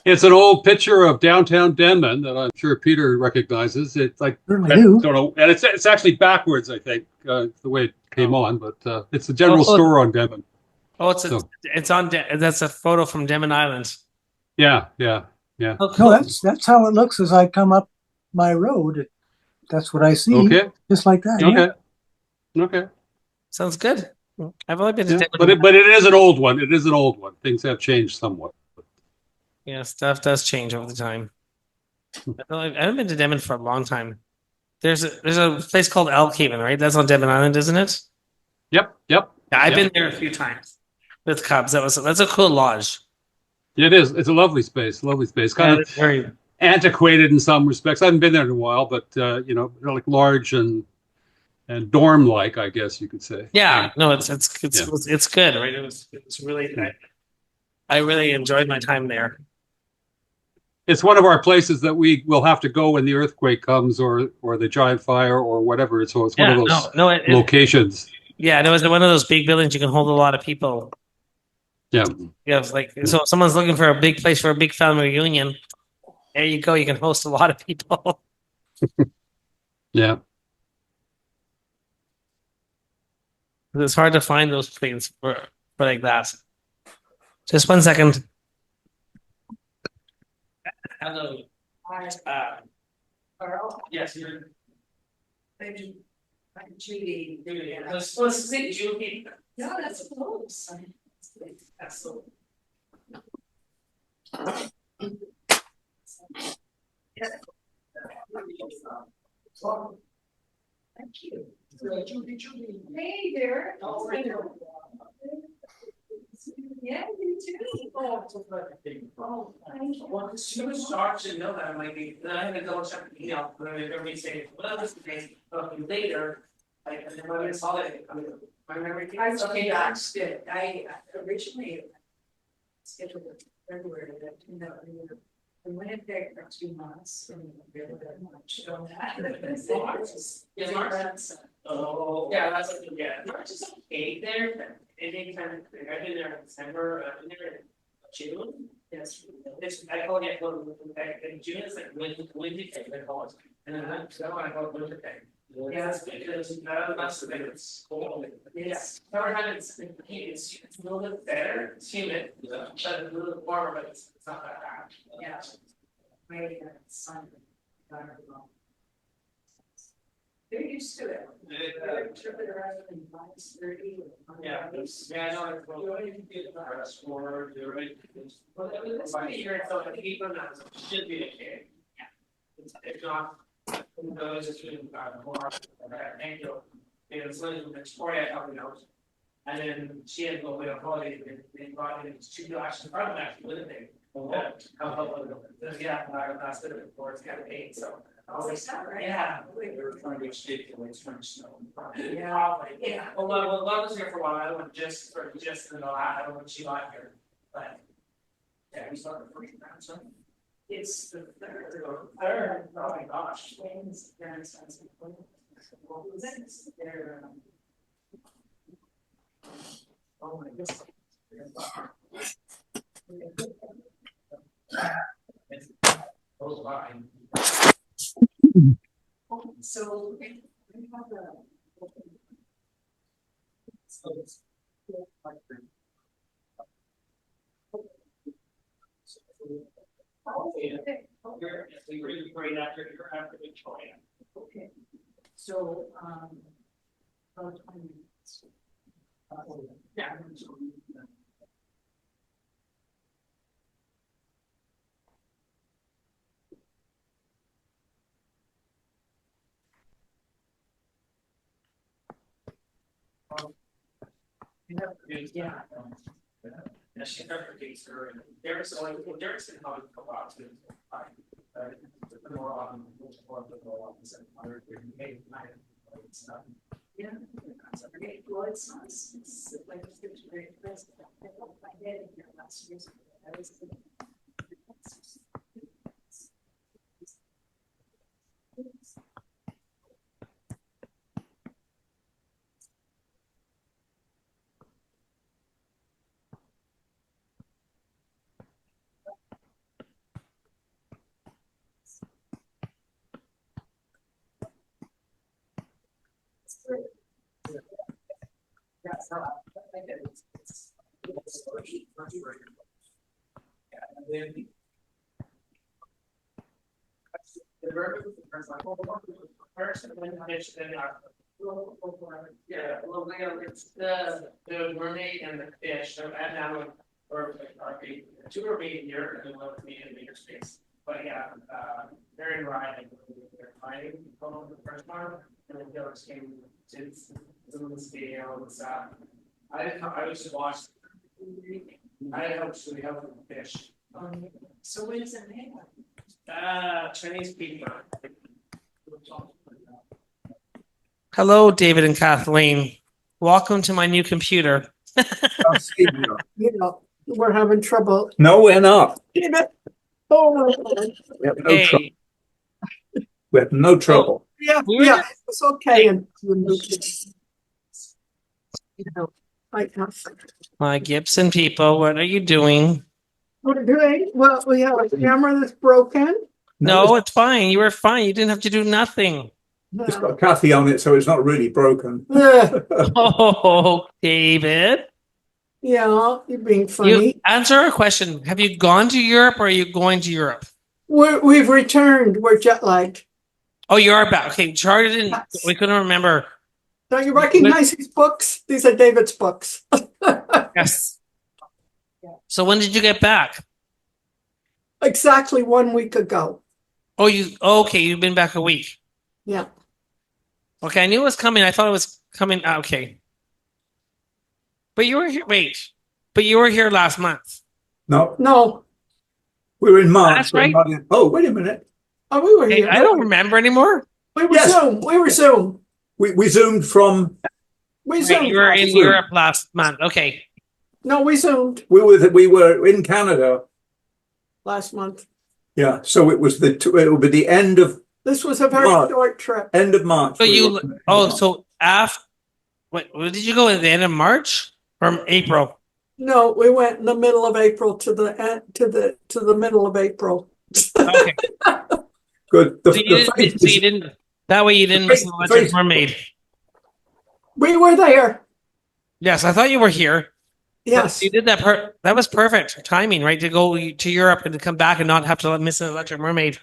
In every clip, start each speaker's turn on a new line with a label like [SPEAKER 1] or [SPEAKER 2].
[SPEAKER 1] It's an old picture of downtown Denman that I'm sure Peter recognizes. It's like
[SPEAKER 2] Certainly
[SPEAKER 1] I
[SPEAKER 2] do.
[SPEAKER 1] don't know, and it's actually backwards, I think, the way it came
[SPEAKER 3] Oh.
[SPEAKER 1] on. But it's a general store on Denman.
[SPEAKER 3] Oh,
[SPEAKER 1] So
[SPEAKER 3] it's on. That's a photo from Denman Island.
[SPEAKER 1] yeah, yeah, yeah.
[SPEAKER 3] Oh,
[SPEAKER 2] No,
[SPEAKER 3] cool.
[SPEAKER 2] that's how it looks as I come up my road. That's what I see,
[SPEAKER 1] Okay,
[SPEAKER 2] just like that. Yeah.
[SPEAKER 1] okay, okay.
[SPEAKER 3] Sounds good. I've only been to
[SPEAKER 1] Yeah,
[SPEAKER 3] Denman.
[SPEAKER 1] but it is an old one. It is an old one. Things have changed somewhat.
[SPEAKER 3] Yeah, stuff does change over the time. I haven't been to Denman for a long time. There's a place called Elkhaven, right? That's on Denman Island, isn't it?
[SPEAKER 1] Yep, yep,
[SPEAKER 3] Yeah, I've been
[SPEAKER 1] yep.
[SPEAKER 3] there a few times with Cubs. That's a cool lodge.
[SPEAKER 1] It is. It's a lovely space. Lovely space. Kind
[SPEAKER 3] Yeah,
[SPEAKER 1] of
[SPEAKER 3] it's very.
[SPEAKER 1] antiquated in some respects. I haven't been there in a while, but like large and dorm like, I guess you could say.
[SPEAKER 3] Yeah, no,
[SPEAKER 1] Yeah.
[SPEAKER 3] it's good, right? It's really. I really enjoyed my time there.
[SPEAKER 1] It's one of our places that we will have to go when the earthquake comes or the giant fire or whatever. So it's one of
[SPEAKER 3] Yeah,
[SPEAKER 1] those
[SPEAKER 3] no,
[SPEAKER 1] locations.
[SPEAKER 3] yeah, no, it's one of those big buildings you can hold a lot of people.
[SPEAKER 1] Yeah.
[SPEAKER 3] Yeah, it's like so if someone's looking for a big place for a big family reunion. There you go. You can host a lot of people.
[SPEAKER 1] Yeah.
[SPEAKER 3] It's hard to find those things for like that. Just 1 second. Hello.
[SPEAKER 4] Hi, Karl.
[SPEAKER 3] Yes, you're.
[SPEAKER 4] I'm Judy.
[SPEAKER 3] I was supposed to say Judy.
[SPEAKER 4] No, that's close.
[SPEAKER 3] Absolutely.
[SPEAKER 4] Thank you. Judy. Hey there. Oh, I know. Yeah, you too. Oh, thank you.
[SPEAKER 3] Well, as soon as Char should know that I might be, then I had to double check the email. Everybody say, well, this is the later. Like, and then when I saw it, my memory.
[SPEAKER 4] I watched it. I originally scheduled it for February, but you know, I went there for 2 months and really got much on that.
[SPEAKER 3] Is March? Oh, yeah, that's like, yeah, March is okay there. Anytime I've been there in December, I've been there in June. Yes, I call it in June is like windy thing, they call it. And then I call it winter thing. Yes, because that's the thing, it's cold. Yes, summertime it's a little bit better, it's humid, but it's a little bit warmer, but it's not that bad.
[SPEAKER 4] Yeah. My son. They're used to it. They're tripping around in -30.
[SPEAKER 3] Yeah, I know it's well, you can get the rest for the right. Well, this might be here, so I think even that should be okay. Yeah. If not, it's just really more angel. It's like Victoria helping out. And then she had to go away on holiday, they brought in 2 dollars in front of that, wouldn't they? Yeah, that's it, before it's kind of paid, so.
[SPEAKER 4] Oh, is that right?
[SPEAKER 3] Yeah.
[SPEAKER 4] We
[SPEAKER 3] were trying to escape the waste from snow.
[SPEAKER 4] Yeah. Yeah.
[SPEAKER 3] Well, Love was here for a while. I don't want just to know. I don't want she got here, but yeah, we started the first round, so
[SPEAKER 4] It's the third.
[SPEAKER 3] third. Oh my gosh.
[SPEAKER 4] Twins, grandsons, and twins. They're,
[SPEAKER 3] Oh my goodness. Goes by.
[SPEAKER 4] so we have a.
[SPEAKER 3] You're really great after Victoria.
[SPEAKER 4] Okay. So, about 20 minutes.
[SPEAKER 3] Yeah.
[SPEAKER 4] Yeah.
[SPEAKER 3] Yeah, she replicates her, and Derek's going to come out to more often,
[SPEAKER 4] Yeah. Okay. Well, it's not. It's like it's very present. I hope I did it here last year. I was.
[SPEAKER 3] The verb was the first one. First, and then fish, then yeah, well, it's the mermaid and the fish. So at now, or two are made in Europe and one made in bigger space. But yeah, they're in riding. They're fighting the first one, and then the others came to the scale and stuff. I used to watch. I actually helped with the fish.
[SPEAKER 4] So what is it made of?
[SPEAKER 3] Chinese people.
[SPEAKER 5] Hello, David and Kathleen. Welcome to my new computer.
[SPEAKER 6] You know, we're having trouble.
[SPEAKER 7] No, we're not.
[SPEAKER 6] Damn it. Oh,
[SPEAKER 7] We have no
[SPEAKER 5] Hey,
[SPEAKER 7] trouble. We have no trouble.
[SPEAKER 6] yeah,
[SPEAKER 5] We were
[SPEAKER 6] yeah, it's okay. And you know, I
[SPEAKER 5] my Gibson people, what are you doing?
[SPEAKER 6] we're doing well. We have a camera that's broken.
[SPEAKER 5] No, it's fine. You were fine. You didn't have to do nothing.
[SPEAKER 7] It's got Kathy on it, so it's not really broken.
[SPEAKER 5] Oh, David.
[SPEAKER 6] Yeah, you're being
[SPEAKER 5] You
[SPEAKER 6] funny.
[SPEAKER 5] answer a question. Have you gone to Europe or are you going to Europe?
[SPEAKER 6] We've returned. We're jet lagged.
[SPEAKER 5] Oh, you are back. Okay, Char didn't.
[SPEAKER 6] Yes.
[SPEAKER 5] We couldn't remember.
[SPEAKER 6] Don't you recognize these books? These are David's books.
[SPEAKER 5] Yes. So when did you get back?
[SPEAKER 6] Exactly 1 week ago.
[SPEAKER 5] Oh, okay. You've been back a week.
[SPEAKER 6] Yeah.
[SPEAKER 5] Okay, I knew it was coming. I thought it was coming. Okay. But you were here. Wait. But you were here last month.
[SPEAKER 7] No,
[SPEAKER 6] No.
[SPEAKER 7] we were in March.
[SPEAKER 5] That's
[SPEAKER 7] we're
[SPEAKER 5] right.
[SPEAKER 7] not in- Oh, wait a minute.
[SPEAKER 6] Oh, we were
[SPEAKER 5] Hey,
[SPEAKER 6] here.
[SPEAKER 5] I don't remember anymore.
[SPEAKER 6] We were
[SPEAKER 7] Yes.
[SPEAKER 6] Zoom. We were Zoom.
[SPEAKER 7] We zoomed from.
[SPEAKER 6] We
[SPEAKER 5] Right,
[SPEAKER 6] zoomed.
[SPEAKER 5] you were in
[SPEAKER 7] Zoom.
[SPEAKER 5] Europe last month. Okay.
[SPEAKER 6] No, we zoomed
[SPEAKER 7] We were in Canada.
[SPEAKER 6] last month.
[SPEAKER 7] Yeah, so it was it will be the end of
[SPEAKER 6] This was a very
[SPEAKER 7] March.
[SPEAKER 6] short trip.
[SPEAKER 7] March.
[SPEAKER 5] So
[SPEAKER 7] we
[SPEAKER 5] you.
[SPEAKER 7] were-
[SPEAKER 5] Oh, so after. What did you go at the end of March or April?
[SPEAKER 6] No, we went in the middle of April to the end, to the middle of April.
[SPEAKER 5] Okay.
[SPEAKER 7] Good.
[SPEAKER 5] So you didn't. That way you didn't miss the Electric Mermaid.
[SPEAKER 6] We were there.
[SPEAKER 5] Yes, I thought you were here.
[SPEAKER 6] Yes.
[SPEAKER 5] You did that. That was perfect timing, right? To go to Europe and to come back and not have to miss an Electric Mermaid.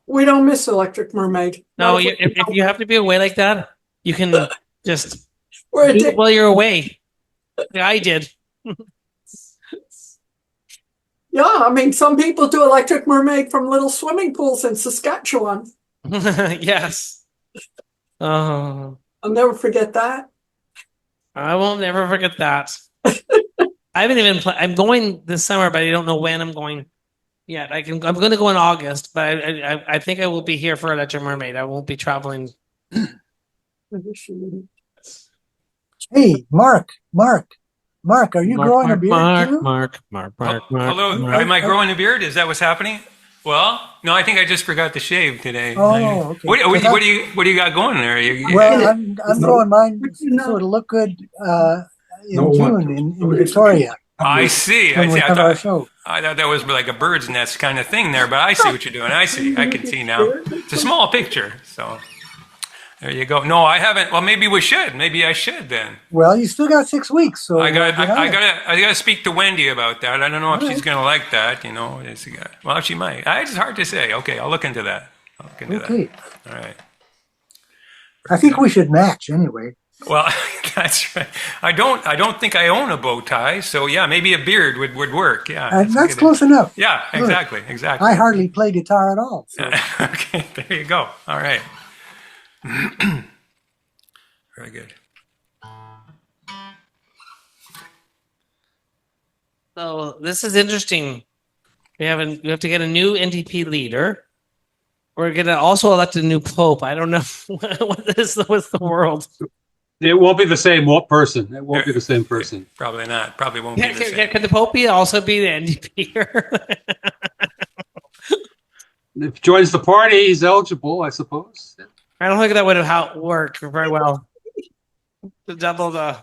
[SPEAKER 6] We don't miss Electric Mermaid.
[SPEAKER 5] No,
[SPEAKER 6] Not
[SPEAKER 5] if you have to be away like that, you can just
[SPEAKER 6] we're
[SPEAKER 5] do it
[SPEAKER 6] addicted.
[SPEAKER 5] while you're away. Yeah, I did.
[SPEAKER 6] Yeah, I mean, some people do Electric Mermaid from little swimming pools in Saskatchewan.
[SPEAKER 5] Yes. Oh,
[SPEAKER 6] I'll never forget that.
[SPEAKER 5] I will never forget that. I haven't even. I'm going this summer, but I don't know when I'm going yet. I'm going to go in August, but I think I will be here for Electric Mermaid. I won't be traveling.
[SPEAKER 2] Hey, Mark, are you growing a beard too?
[SPEAKER 5] Mark.
[SPEAKER 8] Hello,
[SPEAKER 5] Mark.
[SPEAKER 8] am I growing a beard? Is that what's happening? Well, no, I think I just forgot to shave today.
[SPEAKER 2] Oh, okay.
[SPEAKER 8] What do you got going there?
[SPEAKER 2] Well, I'm
[SPEAKER 7] no-
[SPEAKER 2] growing mine
[SPEAKER 6] No.
[SPEAKER 2] so it'll look good in
[SPEAKER 7] No one.
[SPEAKER 2] June in Victoria
[SPEAKER 8] I see.
[SPEAKER 2] when we
[SPEAKER 8] I
[SPEAKER 2] have our
[SPEAKER 8] thought
[SPEAKER 2] show.
[SPEAKER 8] that was like a bird's nest kind of thing there, but I see what you're doing. I see. I can see now. It's a small picture, so there you go. No, I haven't. Well, maybe we should. Maybe I should then.
[SPEAKER 2] Well, you still got 6 weeks, so
[SPEAKER 8] I got.
[SPEAKER 2] get on
[SPEAKER 8] I
[SPEAKER 2] it.
[SPEAKER 8] got. I got to speak to Wendy about that. I don't know if she's
[SPEAKER 2] Alright.
[SPEAKER 8] going to like that. You know, well, she might. It's hard to say. Okay, I'll look into that.
[SPEAKER 2] Okay,
[SPEAKER 8] All right.
[SPEAKER 2] I think we should match anyway.
[SPEAKER 8] Well, that's right. I don't think I own a bow tie, so yeah, maybe a beard would work. Yeah,
[SPEAKER 2] That's
[SPEAKER 8] a good-
[SPEAKER 2] close enough.
[SPEAKER 8] Yeah,
[SPEAKER 2] Good.
[SPEAKER 8] exactly.
[SPEAKER 2] I hardly play guitar at all. So.
[SPEAKER 8] Okay, there you go. All right. Very good.
[SPEAKER 5] So this is interesting. We have to get a new NDP leader. We're gonna also elect a new pope. I don't know what is with the world.
[SPEAKER 1] It won't be the same person. It won't be the same person.
[SPEAKER 8] Probably not. Probably won't be the same.
[SPEAKER 5] Can the pope also be the NDP?
[SPEAKER 1] If he joins the party, he's eligible, I suppose.
[SPEAKER 5] I don't think that would have worked very well. To double the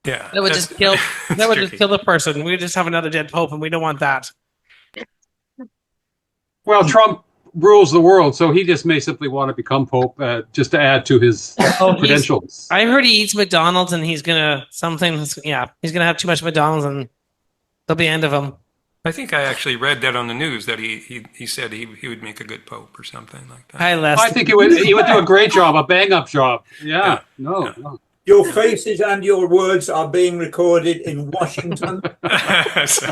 [SPEAKER 8] Yeah,
[SPEAKER 5] that would
[SPEAKER 8] that's-
[SPEAKER 5] just kill
[SPEAKER 8] that's
[SPEAKER 5] that would just
[SPEAKER 8] tricky.
[SPEAKER 5] kill the person. We just have another dead pope, and we don't want that.
[SPEAKER 1] Well, Trump rules the world, so he just may simply want to become Pope just to add to his credentials.
[SPEAKER 5] I heard he eats McDonald's and he's gonna he's gonna have too much McDonald's and there'll be the end of him.
[SPEAKER 8] I think I actually read that on the news that he said he would make a good pope or something like that.
[SPEAKER 5] Hi, Les.
[SPEAKER 1] I think he would do a great job, a bang up job. Yeah. No.
[SPEAKER 7] Your faces and your words are being recorded in Washington.
[SPEAKER 8] So,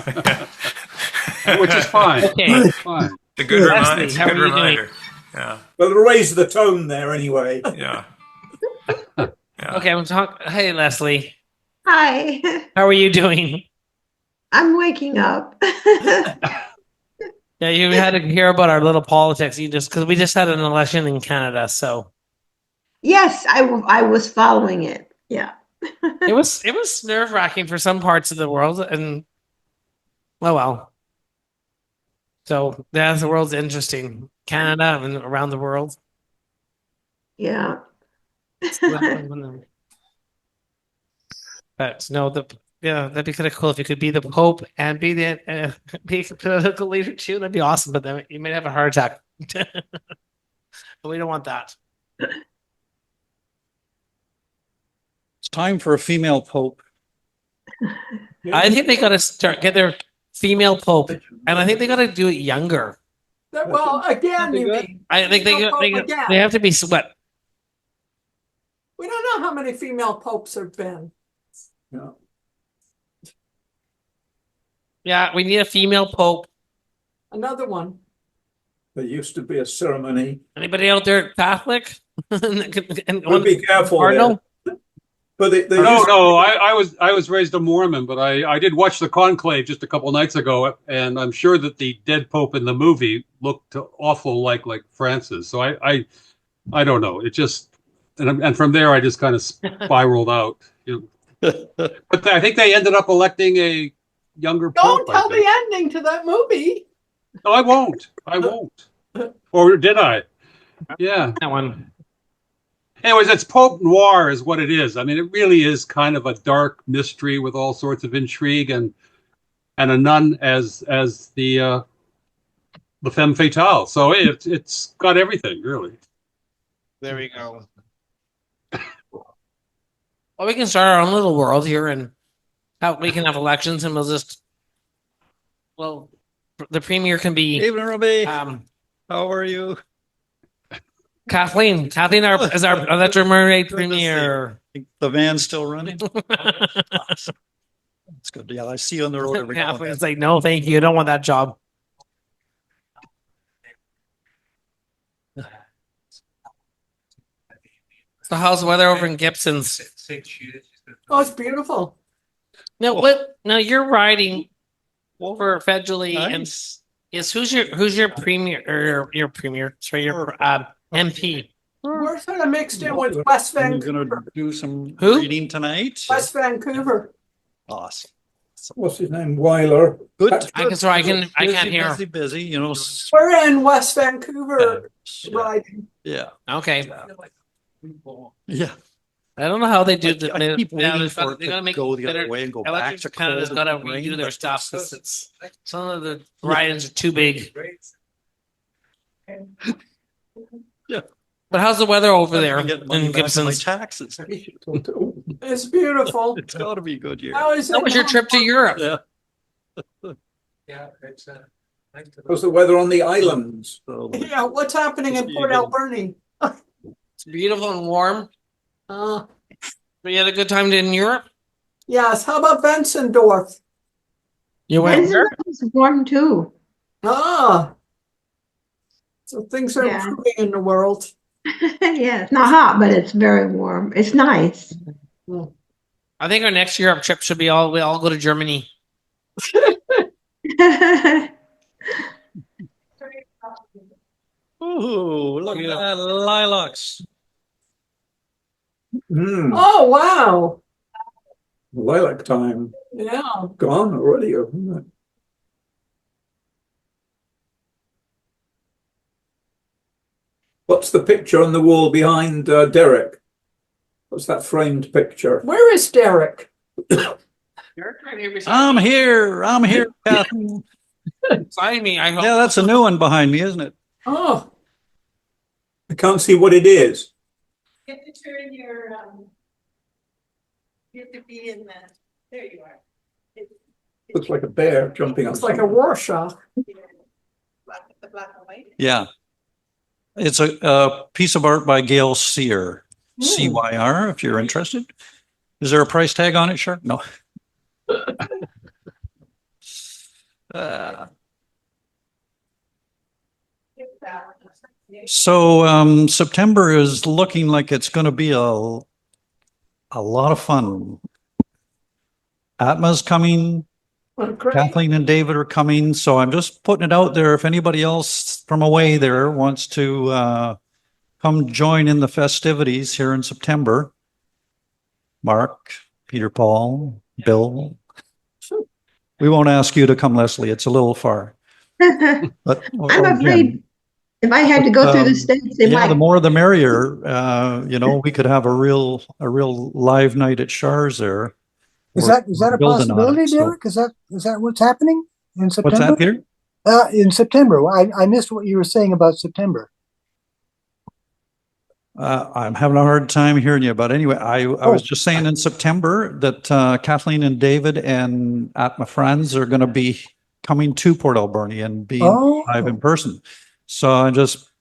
[SPEAKER 1] Which is fine.
[SPEAKER 5] Okay.
[SPEAKER 1] It's fine.
[SPEAKER 8] It's a good
[SPEAKER 5] Leslie,
[SPEAKER 8] it's a
[SPEAKER 5] how
[SPEAKER 8] good
[SPEAKER 5] are you doing?
[SPEAKER 8] reminder. Yeah.
[SPEAKER 7] Well, raise the tone there anyway.
[SPEAKER 8] Yeah.
[SPEAKER 5] Okay, I'm talking. Hey, Leslie.
[SPEAKER 9] Hi,
[SPEAKER 5] How are you doing?
[SPEAKER 9] I'm waking up.
[SPEAKER 5] Yeah, you had to hear about our little politics. Because we just had an election in Canada, so
[SPEAKER 9] Yes, I was following it. Yeah.
[SPEAKER 5] it was nerve wracking for some parts of the world, and oh well. So the world's interesting, Canada and around the world.
[SPEAKER 9] Yeah.
[SPEAKER 5] But no, that'd be kind of cool if you could be the Pope and be the be a political leader too. That'd be awesome. But then you might have a heart attack. But we don't want that.
[SPEAKER 10] It's time for a female pope.
[SPEAKER 5] I think they got to get their female Pope, and I think they got to do it younger.
[SPEAKER 6] Well, again, you
[SPEAKER 10] good.
[SPEAKER 6] mean.
[SPEAKER 5] I think
[SPEAKER 6] Female Pope again.
[SPEAKER 5] they have to be sweat.
[SPEAKER 6] We don't know how many female popes there have been.
[SPEAKER 7] Yeah.
[SPEAKER 5] Yeah, we need a female Pope.
[SPEAKER 6] Another one.
[SPEAKER 7] There used to be a ceremony.
[SPEAKER 5] Anybody out there Catholic? and
[SPEAKER 7] Well, be careful
[SPEAKER 5] Cardinal?
[SPEAKER 7] there. But
[SPEAKER 1] No, I was raised a Mormon, but I did watch the conclave just a couple nights ago, and I'm sure that the dead Pope in the movie looked awful like Francis. So I don't know. It just and from there I just kind of spiraled out. But I think they ended up electing a younger
[SPEAKER 6] Don't
[SPEAKER 1] Pope.
[SPEAKER 6] tell the ending to that movie.
[SPEAKER 1] No, I won't. Or did I? Yeah.
[SPEAKER 5] That one.
[SPEAKER 1] Anyways, it's Pope Noir is what it is. I mean, it really is kind of a dark mystery with all sorts of intrigue and a nun as the femme fatale. So it's got everything, really.
[SPEAKER 5] There we go. Well, we can start our own little world here, and how we can have elections, and the premier can be
[SPEAKER 10] Evening, Robbie. How are you?
[SPEAKER 5] Kathleen is our electric mermaid premier.
[SPEAKER 10] The van's still running. That's good. Yeah, I see you on the road every now and then.
[SPEAKER 5] Kathleen's like, no, thank you. I don't want that job. So how's the weather over in Gibson's?
[SPEAKER 6] Oh, it's beautiful.
[SPEAKER 5] Now you're riding over federally,
[SPEAKER 10] Nice.
[SPEAKER 5] and who's your premier or your premier? Sorry, your MP.
[SPEAKER 6] We're sort of mixed in with West
[SPEAKER 10] I'm
[SPEAKER 6] Vancouver.
[SPEAKER 10] going to do some
[SPEAKER 5] Who?
[SPEAKER 10] reading tonight.
[SPEAKER 6] West Vancouver.
[SPEAKER 10] Awesome.
[SPEAKER 7] what's his name? Weiler.
[SPEAKER 10] Good.
[SPEAKER 5] I can't hear.
[SPEAKER 10] Busy, you know.
[SPEAKER 6] We're in West Vancouver riding.
[SPEAKER 10] Yeah.
[SPEAKER 5] Okay.
[SPEAKER 10] Yeah.
[SPEAKER 5] I don't know how they do
[SPEAKER 10] I
[SPEAKER 5] the.
[SPEAKER 10] keep waiting for it
[SPEAKER 5] They gotta
[SPEAKER 10] to
[SPEAKER 5] make
[SPEAKER 10] go the
[SPEAKER 5] better.
[SPEAKER 10] other way and go back
[SPEAKER 5] Electric
[SPEAKER 10] to
[SPEAKER 5] Canada's
[SPEAKER 10] cold
[SPEAKER 5] got to
[SPEAKER 10] and rain,
[SPEAKER 5] redo their
[SPEAKER 10] but
[SPEAKER 5] stuff. It's some of the ridings are too big.
[SPEAKER 10] Yeah.
[SPEAKER 5] But how's the weather over there
[SPEAKER 10] I get money
[SPEAKER 5] in
[SPEAKER 10] back on my
[SPEAKER 5] Gibson's?
[SPEAKER 10] taxes.
[SPEAKER 6] It's beautiful.
[SPEAKER 10] It's got to be a good year.
[SPEAKER 6] How is
[SPEAKER 5] How
[SPEAKER 6] it?
[SPEAKER 5] was your trip to Europe?
[SPEAKER 10] Yeah.
[SPEAKER 7] How's the weather on the islands?
[SPEAKER 10] So,
[SPEAKER 6] Yeah, what's happening in Port Alberni?
[SPEAKER 5] It's beautiful and warm.
[SPEAKER 6] Uh,
[SPEAKER 5] But you had a good time in Europe?
[SPEAKER 6] yes, how about Bensendorf?
[SPEAKER 5] You went
[SPEAKER 9] It's
[SPEAKER 5] where?
[SPEAKER 9] warm too.
[SPEAKER 6] Ah. So things are
[SPEAKER 9] Yeah.
[SPEAKER 6] improving in the world.
[SPEAKER 9] Yeah, it's not hot, but it's very warm. It's nice.
[SPEAKER 5] I think our next Europe trip should be we all go to Germany.
[SPEAKER 10] ooh, look at that lilacs.
[SPEAKER 6] Oh, wow.
[SPEAKER 7] Lilac time.
[SPEAKER 6] Yeah.
[SPEAKER 7] Gone already, isn't it? What's the picture on the wall behind Derek? What's that framed picture?
[SPEAKER 6] Where is Derek?
[SPEAKER 10] I'm here. Catherine.
[SPEAKER 5] Sign me. I hope.
[SPEAKER 10] Yeah, that's a new one behind me, isn't it?
[SPEAKER 6] Oh,
[SPEAKER 7] I can't see what it is.
[SPEAKER 4] You have to turn your, you have to be in the, there you are.
[SPEAKER 7] Looks like a bear jumping on
[SPEAKER 6] it's like a
[SPEAKER 7] something.
[SPEAKER 6] Rorschach.
[SPEAKER 4] The black and white.
[SPEAKER 10] Yeah. It's a piece of art by Gail Cyr, CYR, if you're interested. Is there a price tag on it, Char? No. So September is looking like it's going to be a lot of fun. Atma's coming.
[SPEAKER 6] Oh, great.
[SPEAKER 10] Kathleen and David are coming, so I'm just putting it out there. If anybody else from away there wants to come join in the festivities here in September, Mark, Peter, Paul, Bill. We won't ask you to come, Leslie. It's a little far. But
[SPEAKER 9] I'm afraid if I had to go through the states, they
[SPEAKER 10] yeah,
[SPEAKER 9] might.
[SPEAKER 10] the more the merrier. We could have a real live night at Char's there.
[SPEAKER 2] Is that a
[SPEAKER 10] building on
[SPEAKER 2] possibility,
[SPEAKER 10] it, so-
[SPEAKER 2] Derek? Is that what's happening in September?
[SPEAKER 10] What's that, Peter?
[SPEAKER 2] In September. I missed what you were saying about September.
[SPEAKER 10] I'm having a hard time hearing you, but anyway, I was just saying in September that Kathleen and David and Atma friends are going to be coming to Port Alberni and being live in person. So I'm just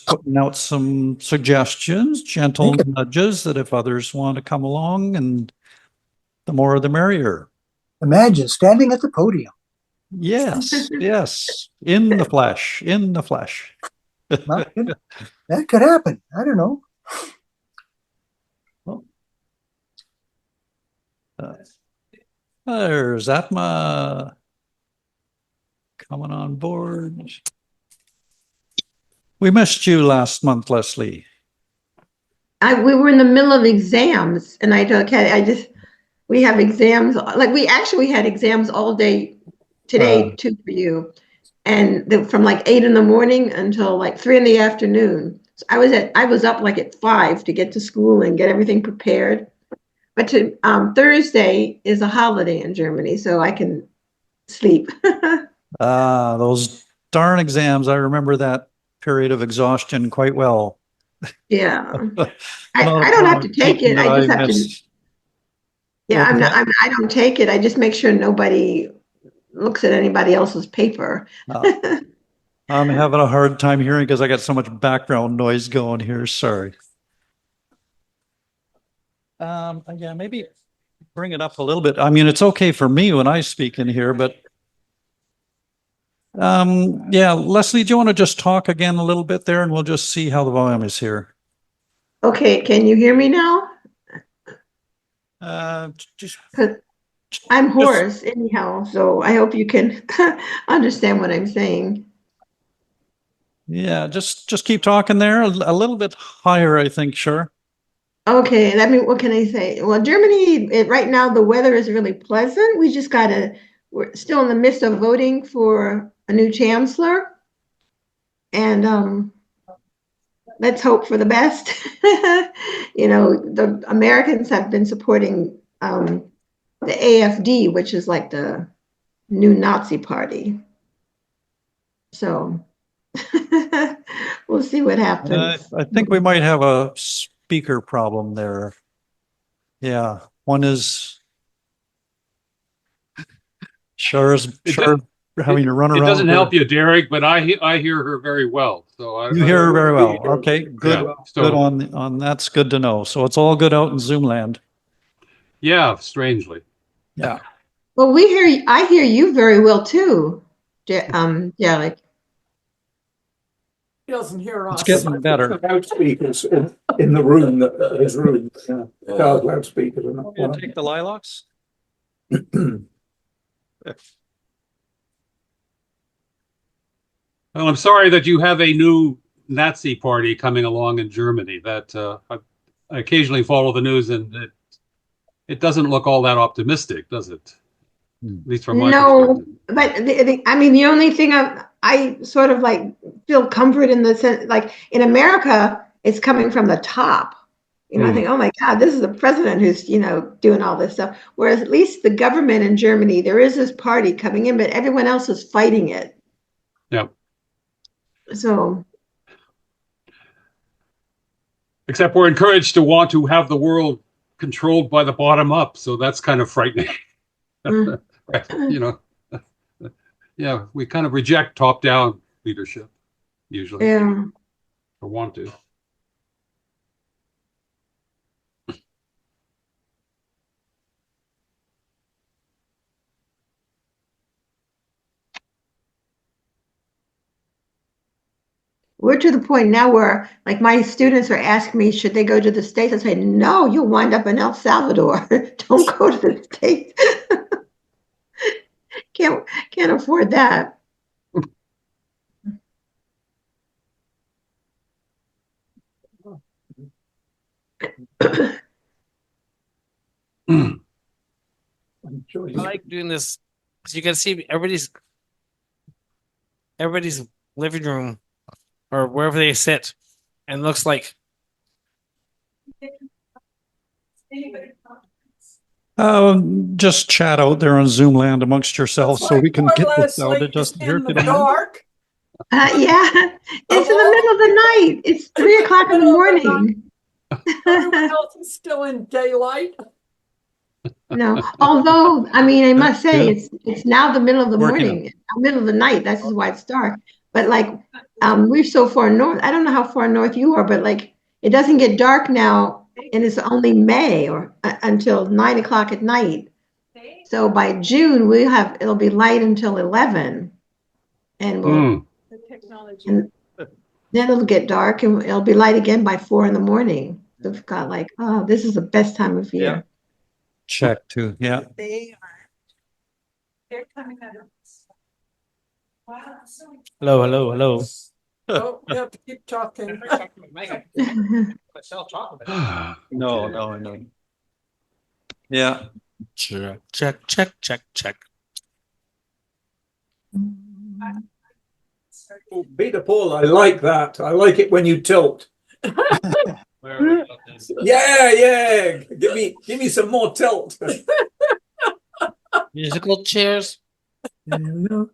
[SPEAKER 10] putting out some suggestions, gentle nudges that if others want to come along, and the more the merrier.
[SPEAKER 2] Imagine standing at the podium.
[SPEAKER 10] Yes, yes, in the flesh.
[SPEAKER 2] That could happen. I don't know.
[SPEAKER 10] There's Atma coming on board. We missed you last month, Leslie.
[SPEAKER 9] We were in the middle of exams, and I told Kathy, we have exams. Like we actually had exams all day today too for you, and from like 8 in the morning until like 3 in the afternoon. So I was up like at 5 to get to school and get everything prepared. But Thursday is a holiday in Germany, so I can sleep.
[SPEAKER 10] Those darn exams. I remember that period of exhaustion quite well.
[SPEAKER 9] Yeah. I don't have to take it. I just have to. Yeah, I don't take it. I just make sure nobody looks at anybody else's paper.
[SPEAKER 10] I'm having a hard time hearing because I got so much background noise going here. Sorry. Yeah, maybe bring it up a little bit. I mean, it's okay for me when I speak in here, but yeah, Leslie, do you want to just talk again a little bit there, and we'll just see how the volume is here.
[SPEAKER 9] Okay, can you hear me now? I'm hoarse anyhow, so I hope you can understand what I'm saying.
[SPEAKER 10] Yeah, just keep talking there a little bit higher, I think. Sure.
[SPEAKER 9] Okay, what can I say? Well, Germany, right now the weather is really pleasant. We're still in the midst of voting for a new chancellor, and let's hope for the best. The Americans have been supporting the AfD, which is like the new Nazi party. So we'll see what happens.
[SPEAKER 10] I think we might have a speaker problem there. Yeah, one is Char having to run around.
[SPEAKER 1] It doesn't help you, Derek, but I hear her very well. So
[SPEAKER 10] you hear her very well. Okay, good.
[SPEAKER 1] Yeah,
[SPEAKER 10] good on that's good to know. So it's all good out in Zoom land.
[SPEAKER 1] Yeah, strangely.
[SPEAKER 10] Yeah.
[SPEAKER 9] Well, I hear you very well too, Derek.
[SPEAKER 6] He doesn't hear us.
[SPEAKER 10] It's getting better.
[SPEAKER 7] Loudspeakers in the room, his room. Carl's loudspeakers are not.
[SPEAKER 10] We'll take the lilacs.
[SPEAKER 1] Well, I'm sorry that you have a new Nazi party coming along in Germany. That I occasionally follow the news, and it doesn't look all that optimistic, does it? At least from my perspective.
[SPEAKER 9] But the only thing I sort of like feel comfort in the sense, like in America, it's coming from the top. I think, oh my God, this is the president who's, doing all this stuff. Whereas at least the government in Germany, there is this party coming in, but everyone else is fighting it.
[SPEAKER 1] Yeah.
[SPEAKER 9] So
[SPEAKER 1] Except we're encouraged to want to have the world controlled by the bottom up. So that's kind of frightening. You know, yeah, we kind of reject top down leadership usually,
[SPEAKER 9] Yeah.
[SPEAKER 1] or want to.
[SPEAKER 9] We're to the point now where, like, my students are asking me, should they go to the States? I say, no, you'll wind up in El Salvador. Don't go to the States. Can't afford that.
[SPEAKER 5] I like doing this because you can see everybody's living room or wherever they sit, and it looks like
[SPEAKER 10] Just chat out there on Zoom land amongst yourselves so we can get this out. It just here.
[SPEAKER 6] in the dark.
[SPEAKER 9] Yeah, it's in the middle of the night. It's 3:00 in the morning.
[SPEAKER 6] Everyone else is still in daylight.
[SPEAKER 9] No, although I mean, I must say it's now the middle of the morning, middle of the night. That's why it's dark. But like, we're so far north. I don't know how far north you are, but like, it doesn't get dark now, and it's only May or until 9:00 at night. So by June it'll be light until 11, and
[SPEAKER 6] The technology.
[SPEAKER 9] and then it'll get dark and it'll be light again by 4 in the morning. So we've got like, oh, this is the best time of year.
[SPEAKER 10] Check too. Yeah.
[SPEAKER 4] They're coming out of. Wow.
[SPEAKER 5] hello.
[SPEAKER 6] Oh, we have to keep talking.
[SPEAKER 10] No. Yeah.
[SPEAKER 5] Check.
[SPEAKER 7] Oh, Peter Paul, I like that. I like it when you tilt. Yeah. Give me some more tilt.
[SPEAKER 5] Musical chairs.
[SPEAKER 10] I don't know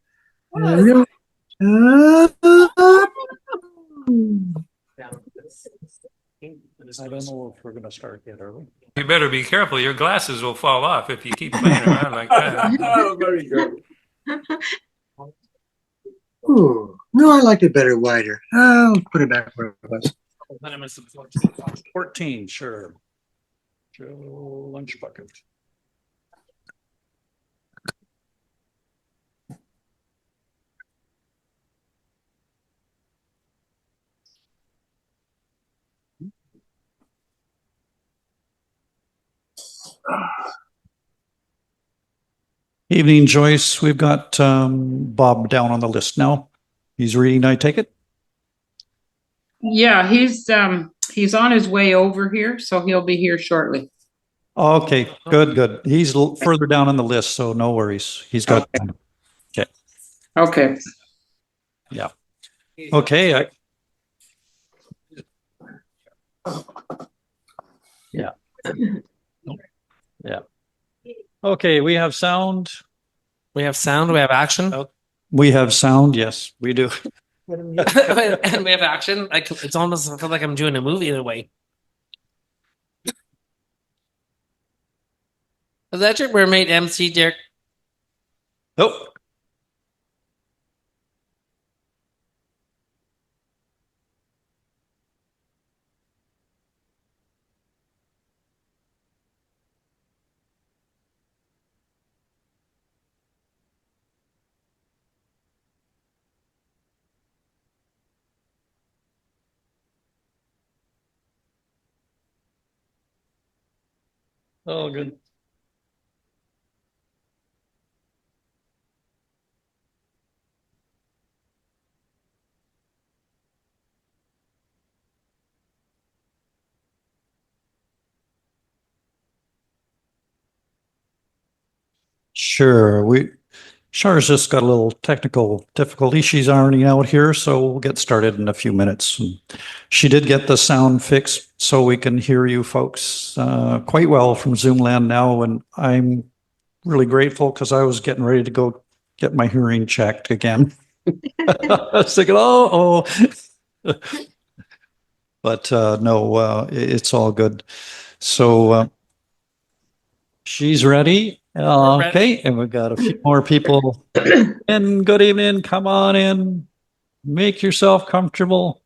[SPEAKER 10] if we're going to start yet, are we?
[SPEAKER 8] You better be careful. Your glasses will fall off if you keep playing around like that.
[SPEAKER 7] Oh, very good.
[SPEAKER 2] Ooh, no, I liked it better wider. I'll put it back where it was.
[SPEAKER 10] 14, sure. Joe lunch bucket. Evening, Joyce. We've got Bob down on the list now. He's reading, I take it?
[SPEAKER 11] Yeah, he's on his way over here, so he'll be here shortly.
[SPEAKER 10] Okay, good. He's further down on the list, so no worries. He's got time. Okay.
[SPEAKER 11] Okay.
[SPEAKER 10] Yeah. Okay. Yeah. Okay, we have sound.
[SPEAKER 5] We have sound. We have action.
[SPEAKER 10] We have sound. Yes, we do.
[SPEAKER 5] And we have action. It's almost, I feel like I'm doing a movie in a way. Is that your Mermaid Emcee, Derek?
[SPEAKER 10] Oh. Oh, good. Sure. Char's just got a little technical difficulty. She's ironing out here, so we'll get started in a few minutes. And she did get the sound fixed so we can hear you folks quite well from Zoom land now. And I'm really grateful because I was getting ready to go get my hearing checked again. I was thinking, oh. But no, it's all good. So she's ready. Okay, and we've got a few more people. And good evening. Come on in. Make yourself comfortable.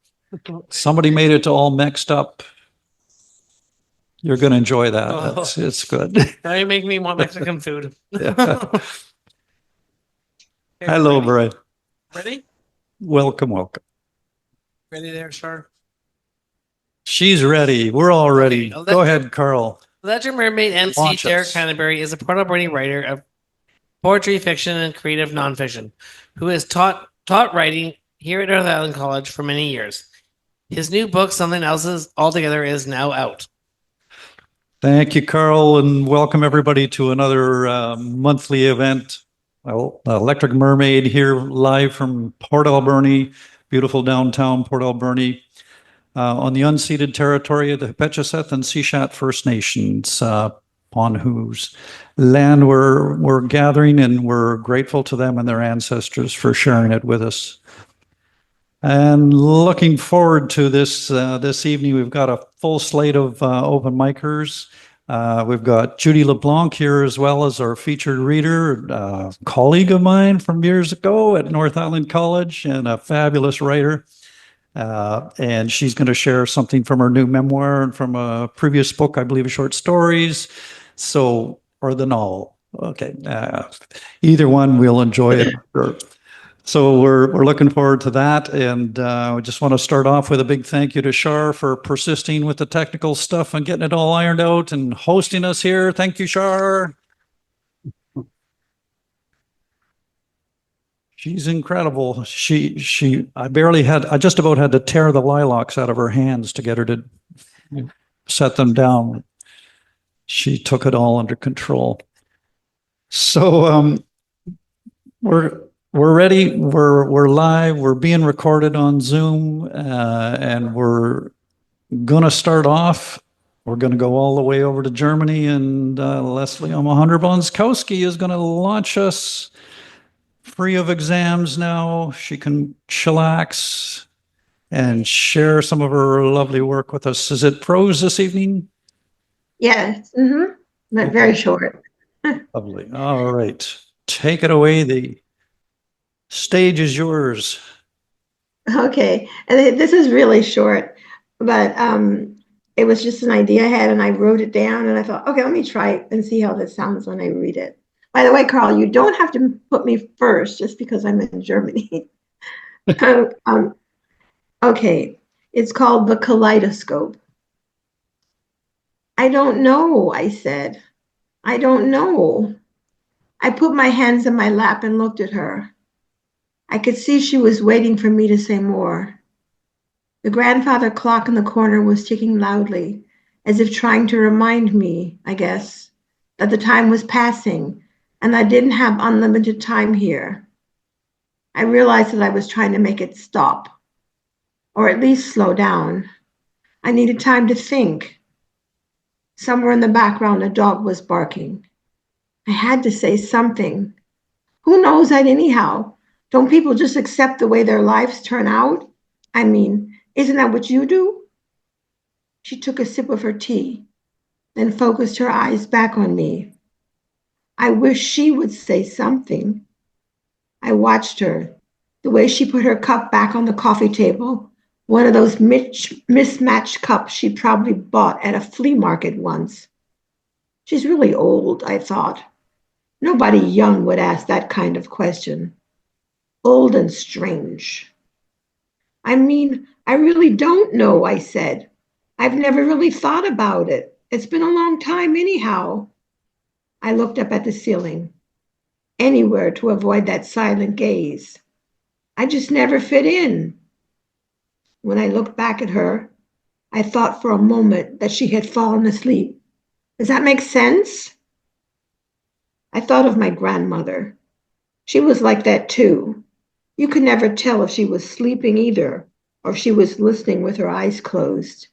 [SPEAKER 10] Somebody made it all mixed up. You're going to enjoy that. It's good.
[SPEAKER 5] Now you make me want Mexican food.
[SPEAKER 10] Yeah. Hello, Brian.
[SPEAKER 5] Ready?
[SPEAKER 10] Welcome.
[SPEAKER 5] Ready there, Char?
[SPEAKER 10] She's ready. We're all ready.
[SPEAKER 5] Okay,
[SPEAKER 10] Go ahead, Karl.
[SPEAKER 5] Legend Mermaid Emcee
[SPEAKER 10] Launch
[SPEAKER 5] Derek
[SPEAKER 10] us.
[SPEAKER 5] Hanebury is a Port Alberni writer of poetry, fiction, and creative nonfiction who has taught writing here at North Island College for many years. His new book, Something Else Altogether, is now out.
[SPEAKER 10] Thank you, Karl, and welcome everybody to another monthly event. Well, Electric Mermaid here live from Port Alberni, beautiful downtown Port Alberni, on the unceded territory of the Hepetcheseth and Sishat First Nations, on whose land we're gathering, and we're grateful to them and their ancestors for sharing it with us. And looking forward to this this evening, we've got a full slate of open micers. We've got Judy LeBlanc here as well as our featured reader, colleague of mine from years ago at North Island College and a fabulous writer. And she's going to share something from her new memoir and from a previous book, I believe, short stories. So, or the novel. Okay. Either one, we'll enjoy it. So we're looking forward to that, and we just want to start off with a big thank you to Char for persisting with the technical stuff and getting it all ironed out and hosting us here. Thank you, Char. She's incredible. I just about had to tear the lilacs out of her hands to get her to set them down. She took it all under control. So we're ready. We're live. We're being recorded on Zoom, and we're gonna start off. We're gonna go all the way over to Germany, and Lesli Omohundro Bronczckowski is gonna launch us free of exams now. She can chillax and share some of her lovely work with us. Is it prose this evening?
[SPEAKER 9] Yes. But very short.
[SPEAKER 10] Lovely. All right. Take it away. The stage is yours.
[SPEAKER 9] Okay, and this is really short, but it was just an idea I had, and I wrote it down, and I thought, okay, let me try it and see how this sounds when I read it. By the way, Karl, you don't have to put me first just because I'm in Germany. Okay, it's called The Kaleidoscope. I don't know, I said. I don't know. I put my hands in my lap and looked at her. I could see she was waiting for me to say more. The grandfather clock in the corner was ticking loudly, as if trying to remind me, I guess, that the time was passing and I didn't have unlimited time here. I realized that I was trying to make it stop, or at least slow down. I needed time to think. Somewhere in the background, a dog was barking. I had to say something. Who knows that anyhow? Don't people just accept the way their lives turn out? I mean, isn't that what you do? She took a sip of her tea, then focused her eyes back on me. I wish she would say something. I watched her, the way she put her cup back on the coffee table, one of those mismatched cups she probably bought at a flea market once. She's really old, I thought. Nobody young would ask that kind of question. Old and strange. I mean, I really don't know, I said. I've never really thought about it. It's been a long time anyhow. I looked up at the ceiling, anywhere to avoid that silent gaze. I just never fit in. When I looked back at her, I thought for a moment that she had fallen asleep. Does that make sense? I thought of my grandmother. She was like that too. You could never tell if she was sleeping either, or if she was listening with her eyes closed.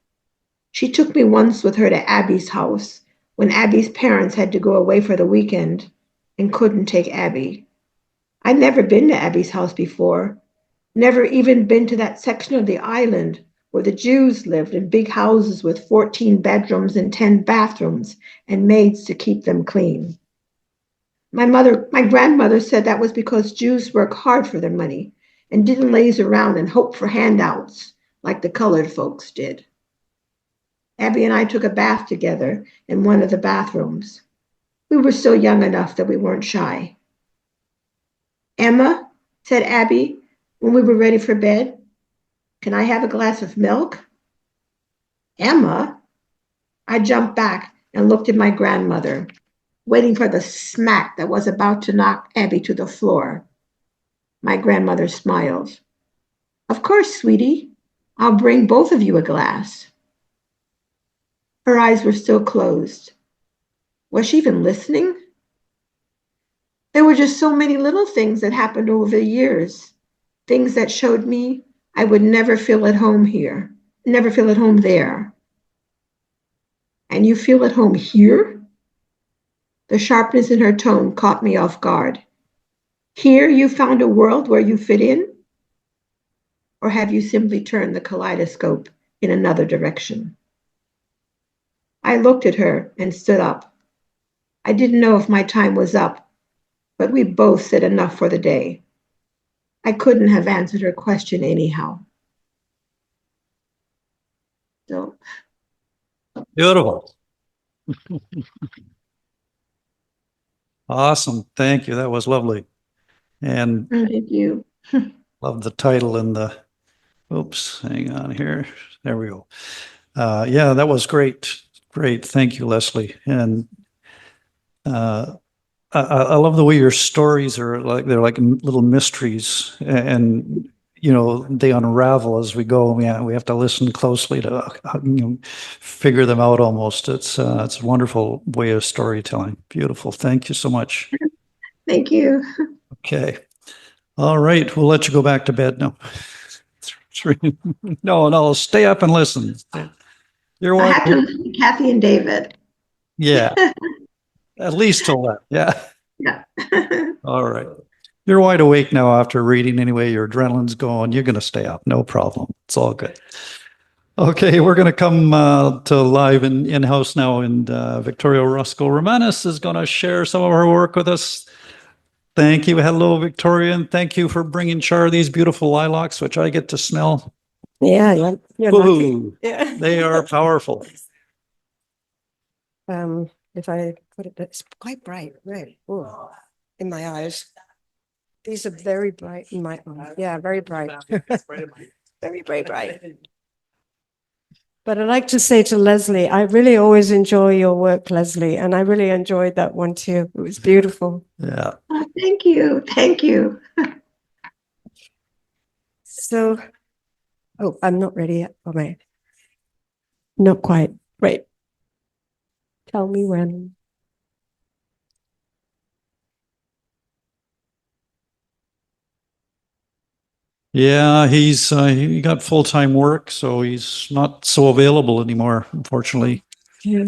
[SPEAKER 9] She took me once with her to Abby's house when Abby's parents had to go away for the weekend and couldn't take Abby. I'd never been to Abby's house before, never even been to that section of the island where the Jews lived in big houses with 14 bedrooms and 10 bathrooms and maids to keep them clean. My grandmother said that was because Jews work hard for their money and didn't laze around and hope for handouts like the colored folks did. Abby and I took a bath together in one of the bathrooms. We were still young enough that we weren't shy. "Emma," said Abby, when we were ready for bed, "can I have a glass of milk?" "Emma?" I jumped back and looked at my grandmother, waiting for the smack that was about to knock Abby to the floor. My grandmother smiled. "Of course, sweetie. I'll bring both of you a glass." Her eyes were still closed. Was she even listening? There were just so many little things that happened over the years, things that showed me I would never feel at home here, never feel at home there. "And you feel at home here?" The sharpness in her tone caught me off guard. "Here you found a world where you fit in? Or have you simply turned the kaleidoscope in another direction?" I looked at her and stood up. I didn't know if my time was up, but we both said enough for the day. I couldn't have answered her question anyhow. So.
[SPEAKER 10] Beautiful. Awesome. Thank you. That was lovely. And
[SPEAKER 9] thank you.
[SPEAKER 10] Love the title and the, oops, hang on here. There we go. Yeah, that was great. Great. Thank you, Lesli. And I love the way your stories are like, they're like little mysteries, and you know, they unravel as we go. We have to listen closely to figure them out almost. It's a wonderful way of storytelling. Beautiful. Thank you so much.
[SPEAKER 9] Thank you.
[SPEAKER 10] Okay. All right. We'll let you go back to bed now. No, stay up and listen. You're
[SPEAKER 9] I have to listen to Kathy and David.
[SPEAKER 10] Yeah. At least till then. Yeah.
[SPEAKER 9] Yeah.
[SPEAKER 10] All right. You're wide awake now after reading anyway. Your adrenaline's going. You're going to stay up. No problem. It's all good. Okay. We're going to come to live in-house now. And Victoria Roscoe-Roumanis is going to share some of her work with us. Thank you. Hello, Victoria. And thank you for bringing Char these beautiful lilacs, which I get to smell.
[SPEAKER 12] Yeah, you're lucky.
[SPEAKER 10] Yeah. They are powerful.
[SPEAKER 12] If I put it, it's quite bright red. Ooh, in my eyes. These are very bright in my eyes. Yeah, very bright. Very bright. But I'd like to say to Lesli, I really always enjoy your work, Lesli, and I really enjoyed that one too. It was beautiful.
[SPEAKER 10] Yeah.
[SPEAKER 9] Oh, thank you. Thank you.
[SPEAKER 12] So, oh, I'm not ready yet. Oh, wait. Not quite. Wait. Tell me when.
[SPEAKER 10] Yeah, he got full-time work, so he's not so available anymore, unfortunately.
[SPEAKER 12] Yeah.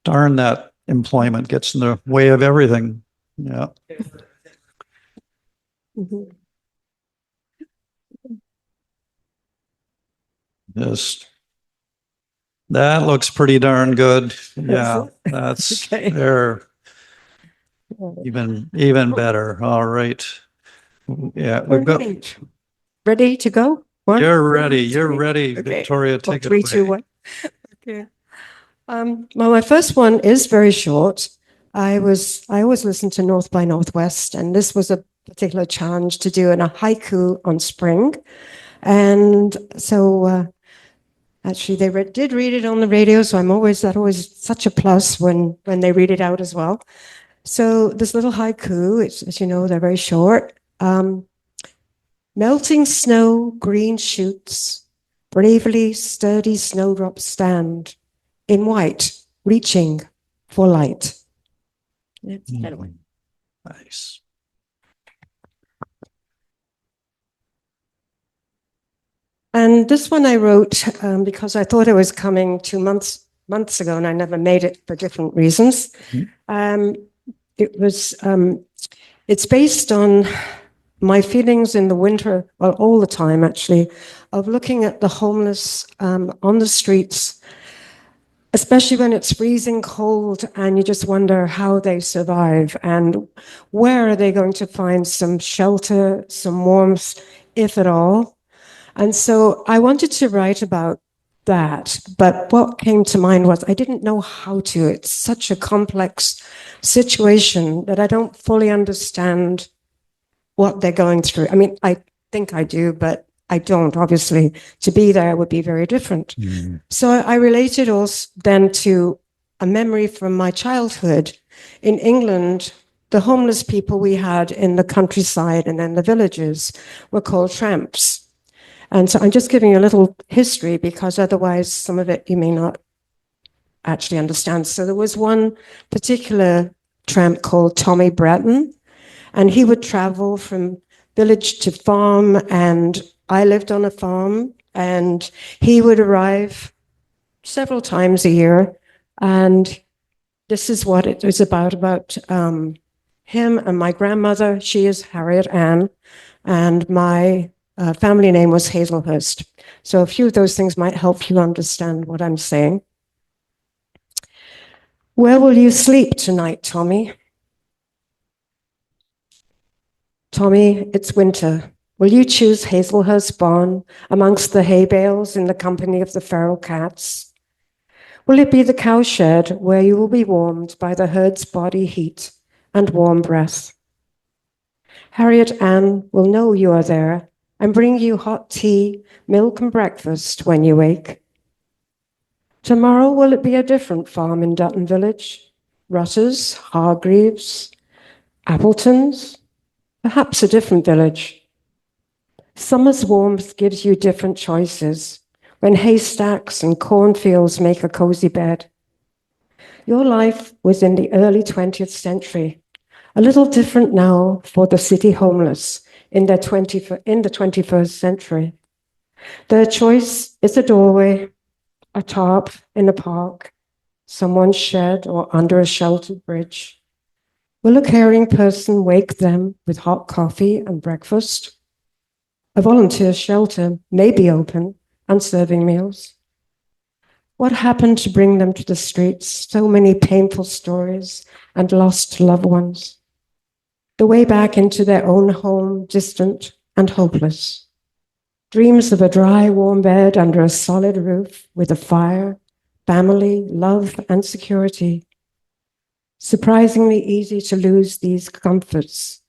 [SPEAKER 10] Darn, that employment gets in the way of everything. Yeah.
[SPEAKER 12] Mm-hmm.
[SPEAKER 10] Just that looks pretty darn good. Yeah, that's
[SPEAKER 12] Okay.
[SPEAKER 10] there. Even better. All right. Yeah, we've got.
[SPEAKER 12] Ready to go? One,
[SPEAKER 10] You're ready.
[SPEAKER 12] two,
[SPEAKER 10] You're
[SPEAKER 12] three.
[SPEAKER 10] ready,
[SPEAKER 12] Okay.
[SPEAKER 10] Victoria. Take
[SPEAKER 12] Three,
[SPEAKER 10] it away.
[SPEAKER 12] 2, 1. Okay. Well, my first one is very short. I always listen to North by Northwest, and this was a particular challenge to do a haiku on spring. And so actually they did read it on the radio, so that always such a plus when they read it out as well. So this little haiku, it's, as you know, they're very short. Melting snow, green shoots, bravely sturdy snowdrops stand in white, reaching for light.
[SPEAKER 10] Nice.
[SPEAKER 12] And this one I wrote because I thought it was coming 2 months ago, and I never made it for different reasons.
[SPEAKER 10] Mm-hmm.
[SPEAKER 12] It's based on my feelings in the winter, well, all the time actually, of looking at the homeless on the streets, especially when it's freezing cold and you just wonder how they survive and where are they going to find some shelter, some warmth, if at all. And so I wanted to write about that, but what came to mind was I didn't know how to. It's such a complex situation that I don't fully understand what they're going through. I mean, I think I do, but I don't, obviously. To be there would be very different. So I related also then to a memory from my childhood. In England, the homeless people we had in the countryside and in the villages were called tramps. And so I'm just giving you a little history because otherwise some of it you may not actually understand. So there was one particular tramp called Tommy Breton, and he would travel from village to farm, and I lived on a farm, and he would arrive several times a year. And this is what it was about him and my grandmother. She is Harriet Ann, and my family name was Hazelhurst. So a few of those things might help you understand what I'm saying. Where will you sleep tonight, Tommy? Tommy, it's winter. Will you choose Hazelhurst barn amongst the hay bales in the company of the feral cats? Will it be the cowshed where you will be warmed by the herd's body heat and warm breath? Harriet Ann will know you are there and bring you hot tea, milk and breakfast when you wake. Tomorrow, will it be a different farm in Dutton Village? Rutters, Hargreaves, Appletons? Perhaps a different village. Summer's warmth gives you different choices when haystacks and cornfields make a cozy bed. Your life was in the early 20th century, a little different now for the city homeless in the 21st century. Their choice is a doorway, a tarp in a park, someone's shed or under a sheltered bridge. Will a caring person wake them with hot coffee and breakfast? A volunteer shelter may be open and serving meals. What happened to bring them to the streets? So many painful stories and lost loved ones. The way back into their own home, distant and hopeless. Dreams of a dry, warm bed under a solid roof with a fire, family, love, and security. Surprisingly easy to lose these comforts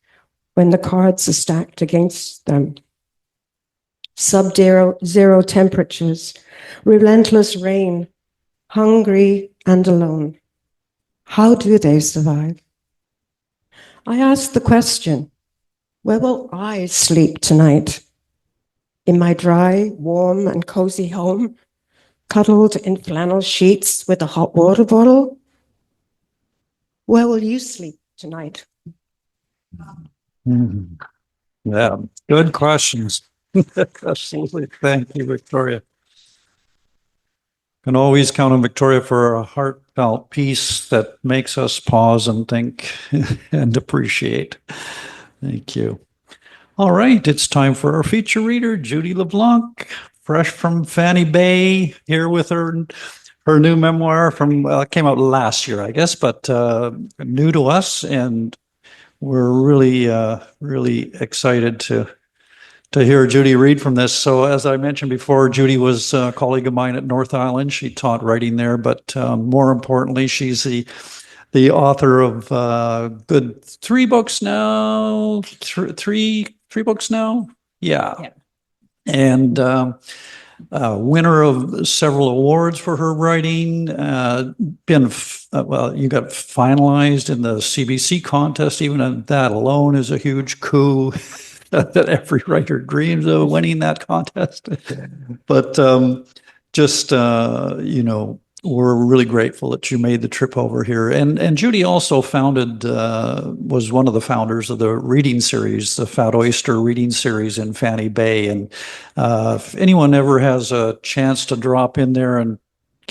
[SPEAKER 12] when the cards are stacked against them. Sub-zero temperatures, relentless rain, hungry and alone. How do they survive? I ask the question, where will I sleep tonight? In my dry, warm and cozy home, cuddled in flannel sheets with a hot water bottle? Where will you sleep tonight?
[SPEAKER 10] Yeah, good questions. Absolutely. Thank you, Victoria. Can always count on Victoria for a heartfelt piece that makes us pause and think and appreciate. Thank you. All right, it's time for our feature reader, Judy LeBlanc, fresh from Fanny Bay, here with her new memoir from, well, it came out last year, I guess, but new to us, and we're really excited to hear Judy read from this. So as I mentioned before, Judy was a colleague of mine at North Island. She taught writing there, but more importantly, she's the author of good three books now. Three books now? Yeah. And winner of several awards for her writing. You got finalized in the CBC contest. Even that alone is a huge coup. That every writer dreams of winning that contest. But we're really grateful that you made the trip over here. And Judy also was one of the founders of the reading series, the Fat Oyster reading series in Fanny Bay. And if anyone ever has a chance to drop in there and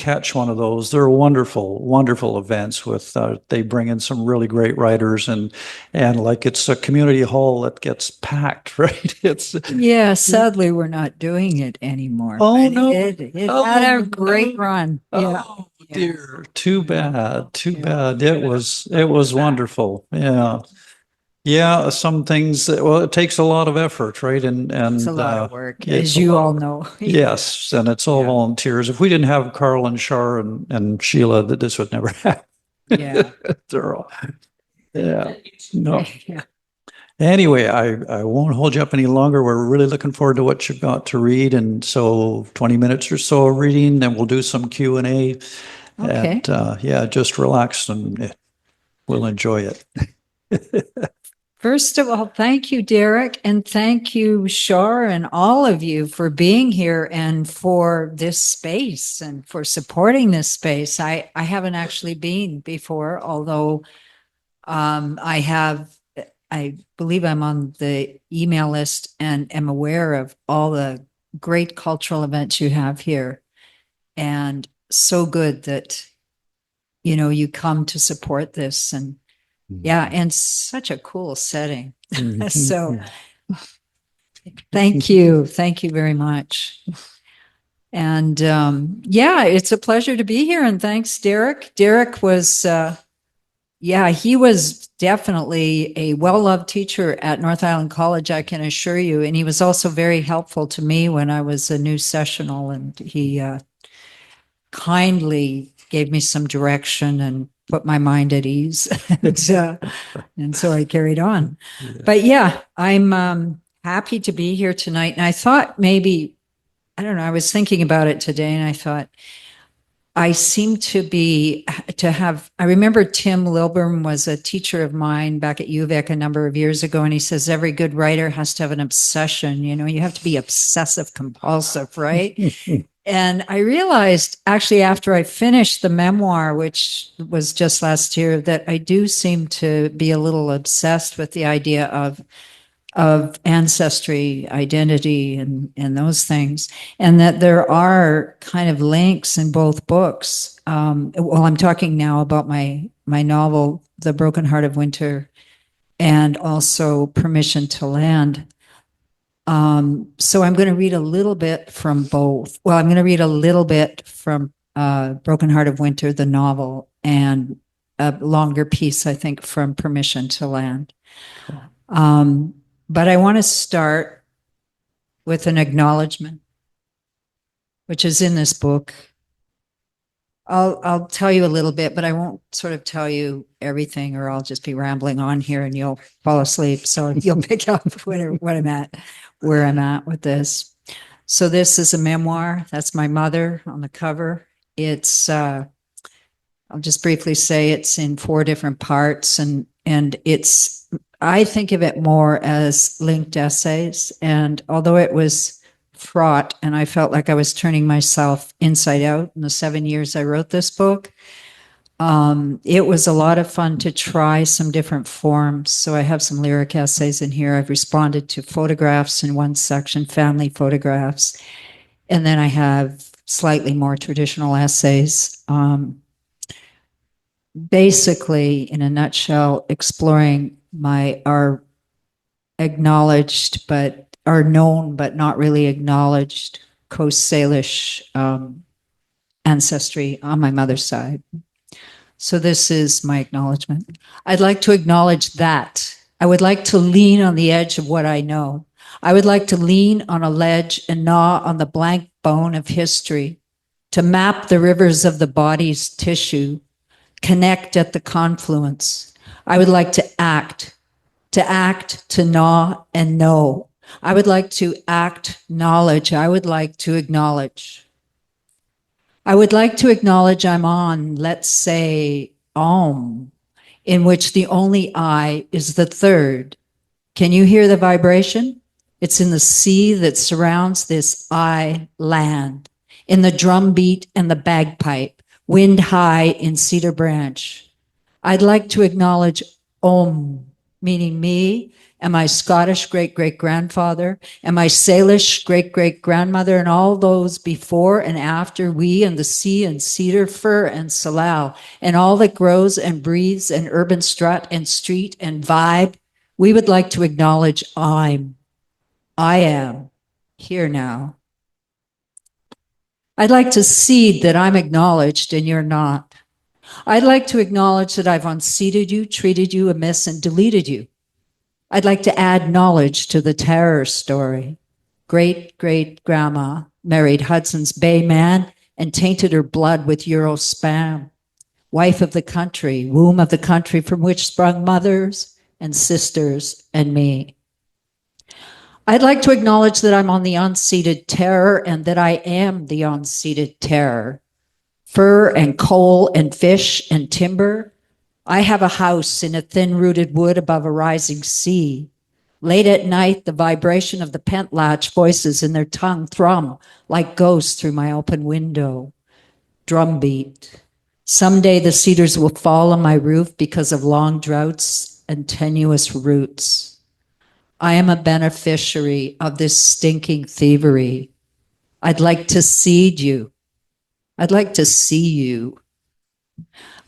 [SPEAKER 10] catch one of those. They're wonderful, wonderful events with, they bring in some really great writers and like it's a community hall that gets packed, right? It's
[SPEAKER 13] Yeah, sadly, we're not doing it anymore.
[SPEAKER 10] Oh,
[SPEAKER 13] but
[SPEAKER 10] no.
[SPEAKER 13] It
[SPEAKER 10] Oh,
[SPEAKER 13] had a great run. Yeah.
[SPEAKER 10] Oh dear, too bad, too bad. It was wonderful. Yeah. Yeah, some things, well, it takes a lot of effort, right? And
[SPEAKER 13] It's a lot of work,
[SPEAKER 10] it's
[SPEAKER 13] as
[SPEAKER 10] a
[SPEAKER 13] you
[SPEAKER 10] lot
[SPEAKER 13] all
[SPEAKER 10] of-
[SPEAKER 13] know.
[SPEAKER 10] Yes, and it's all volunteers. If we didn't have Karl and Char and Sheila, that this would never happen.
[SPEAKER 13] Yeah.
[SPEAKER 10] They're all, yeah, no.
[SPEAKER 13] Yeah.
[SPEAKER 10] Anyway, I won't hold you up any longer. We're really looking forward to what you've got to read. And so 20 minutes or so of reading, then we'll do some Q&A.
[SPEAKER 13] Okay.
[SPEAKER 10] And yeah, just relax and we'll enjoy it.
[SPEAKER 13] First of all, thank you, Derek, and thank you, Char, and all of you for being here and for this space and for supporting this space. I haven't actually been before, although I believe I'm on the email list and am aware of all the great cultural events you have here. And so good that, you come to support this and and such a cool setting. So thank you. Thank you very much. And it's a pleasure to be here. And thanks, Derek. Derek was, he was definitely a well-loved teacher at North Island College, I can assure you. And he was also very helpful to me when I was a new sessional, and he kindly gave me some direction and put my mind at ease. and so I carried on. But I'm happy to be here tonight. And I thought maybe, I don't know, I was thinking about it today and I thought, I seem I remember Tim Lilburn was a teacher of mine back at UVic a number of years ago, and he says every good writer has to have an obsession. You have to be obsessive compulsive, right? And I realized actually after I finished the memoir, which was just last year, that I do seem to be a little obsessed with the idea of ancestry, identity, and those things, and that there are kind of links in both books. I'm talking now about my novel, The Broken Heart of Winter, and also Permission to Land. So I'm going to read a little bit from both. Well, I'm going to read a little bit from Broken Heart of Winter, the novel, and a longer piece, I think, from Permission to Land. But I want to start with an acknowledgement, which is in this book. I'll tell you a little bit, but I won't sort of tell you everything, or I'll just be rambling on here and you'll fall asleep. So you'll pick up where I'm at with this. So this is a memoir. That's my mother on the cover. It's I'll just briefly say it's in 4 different parts, and it's, I think of it more as linked essays. And although it was fraught and I felt like I was turning myself inside out in the 7 years I wrote this book, it was a lot of fun to try some different forms. So I have some lyric essays in here. I've responded to photographs in one section, family photographs. And then I have slightly more traditional essays. Basically, in a nutshell, exploring our acknowledged but are known but not really acknowledged Coast Salish ancestry on my mother's side. So this is my acknowledgement. I'd like to acknowledge that. I would like to lean on the edge of what I know. I would like to lean on a ledge and gnaw on the blank bone of history, to map the rivers of the body's tissue, connect at the confluence. I would like to act, to gnaw and know. I would like to act knowledge. I would like to acknowledge. I would like to acknowledge I'm on, let's say, Om, in which the only I is the third. Can you hear the vibration? It's in the sea that surrounds this I land, in the drum beat and the bagpipe, wind high in Cedar Branch. I'd like to acknowledge Om, meaning me, and my Scottish great-great-grandfather, and my Salish great-great-grandmother, and all those before and after we and the sea and cedar, fir and salal, and all that grows and breathes and urban strut and street and vibe, we would like to acknowledge I am here now. I'd like to cede that I'm acknowledged and you're not. I'd like to acknowledge that I've unseated you, treated you amiss, and deleted you. I'd like to add knowledge to the terror story. Great-great-grandma married Hudson's Bay man and tainted her blood with Euro spam. Wife of the country, womb of the country from which sprung mothers and sisters and me. I'd like to acknowledge that I'm on the unseated terror and that I am the unseated terror. Fur and coal and fish and timber. I have a house in a thin-rooted wood above a rising sea. Late at night, the vibration of the pentlatch voices in their tongue thrum like ghosts through my open window. Drumbeat. Someday the cedars will fall on my roof because of long droughts and tenuous roots. I am a beneficiary of this stinking thievery. I'd like to seed you. I'd like to see you.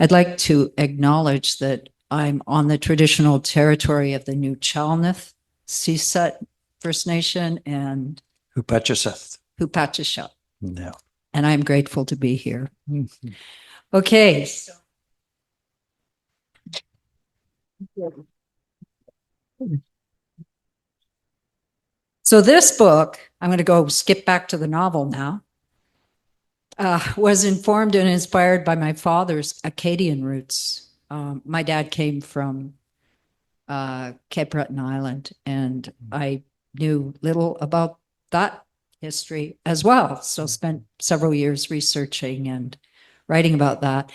[SPEAKER 13] I'd like to acknowledge that I'm on the traditional territory of the New Chalneth, Sisut First Nation, and
[SPEAKER 10] Hupachaseth.
[SPEAKER 13] Hupachashet.
[SPEAKER 10] Yeah.
[SPEAKER 13] And I'm grateful to be here. Okay. So this book, I'm going to go skip back to the novel now, was informed and inspired by my father's Acadian roots. My dad came from Cape Breton Island, and I knew little about that history as well. So spent several years researching and writing about that.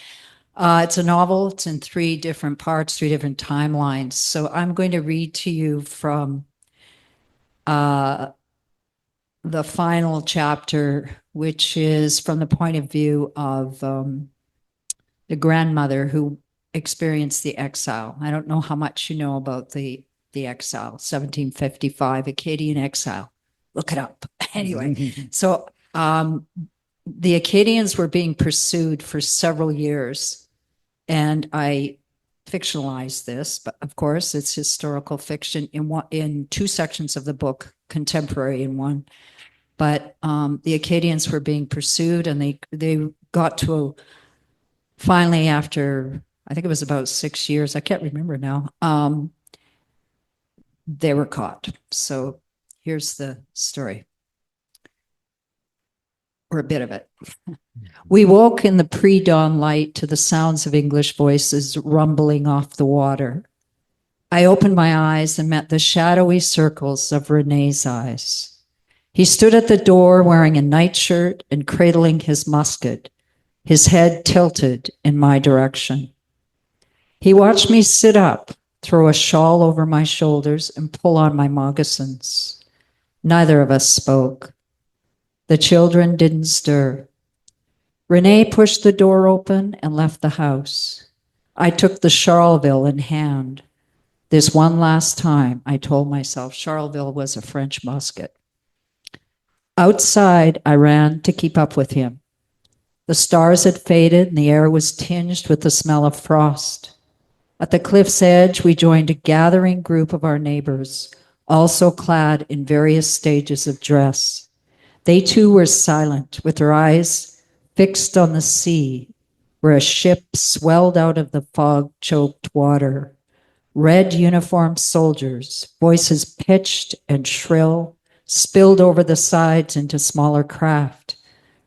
[SPEAKER 13] It's a novel. It's in 3 different parts, 3 different timelines. So I'm going to read to you from the final chapter, which is from the point of view of the grandmother who experienced the exile. I don't know how much you know about the exile, 1755 Acadian exile. Look it up. Anyway, so the Acadians were being pursued for several years, and I fictionalized this, but of course it's historical fiction in 2 sections of the book, contemporary in one. But the Acadians were being pursued, and they got to finally, after I think it was about 6 years, I can't remember now, they were caught. So here's the story, or a bit of it. We woke in the pre-dawn light to the sounds of English voices rumbling off the water. I opened my eyes and met the shadowy circles of René's eyes. He stood at the door wearing a nightshirt and cradling his musket, his head tilted in my direction. He watched me sit up, throw a shawl over my shoulders, and pull on my moccasins. Neither of us spoke. The children didn't stir. René pushed the door open and left the house. I took the Charleville in hand. This one last time, I told myself Charleville was a French musket. Outside, I ran to keep up with him. The stars had faded and the air was tinged with the smell of frost. At the cliff's edge, we joined a gathering group of our neighbors, also clad in various stages of dress. They too were silent, with their eyes fixed on the sea, where a ship swelled out of the fog-choked water. Red uniformed soldiers, voices pitched and shrill, spilled over the sides into smaller craft.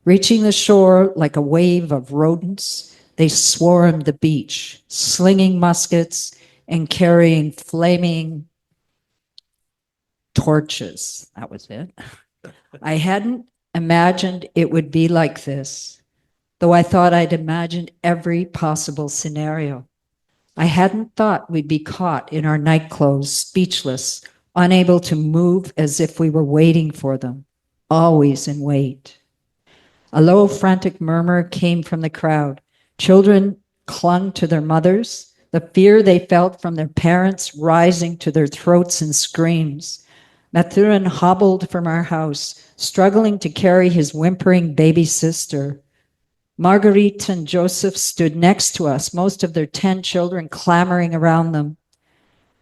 [SPEAKER 13] Reaching the shore like a wave of rodents, they swarmed the beach, slinging muskets and carrying flaming torches. That was it. I hadn't imagined it would be like this, though I thought I'd imagined every possible scenario. I hadn't thought we'd be caught in our nightclothes, speechless, unable to move as if we were waiting for them, always in wait. A low, frantic murmur came from the crowd. Children clung to their mothers. the fear they felt from their parents rising to their throats in screams. Mathurin hobbled from our house, struggling to carry his whimpering baby sister. Marguerite and Joseph stood next to us, most of their 10 children clamoring around them.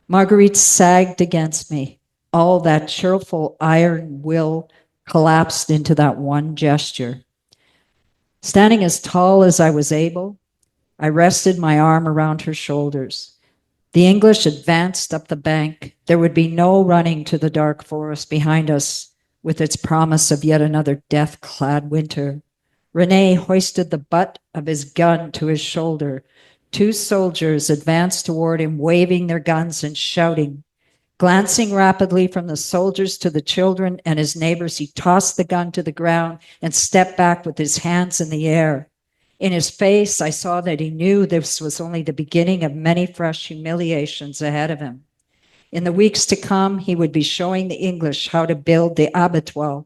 [SPEAKER 13] Marguerite sagged against me. All that cheerful iron will collapsed into that one gesture. Standing as tall as I was able, I rested my arm around her shoulders. The English advanced up the bank. There would be no running to the dark forest behind us with its promise of yet another death-clad winter. René hoisted the butt of his gun to his shoulder. 2 soldiers advanced toward him, waving their guns and shouting. Glancing rapidly from the soldiers to the children and his neighbors, he tossed the gun to the ground and stepped back with his hands in the air. In his face, I saw that he knew this was only the beginning of many fresh humiliations ahead of him. In the weeks to come, he would be showing the English how to build the abattoir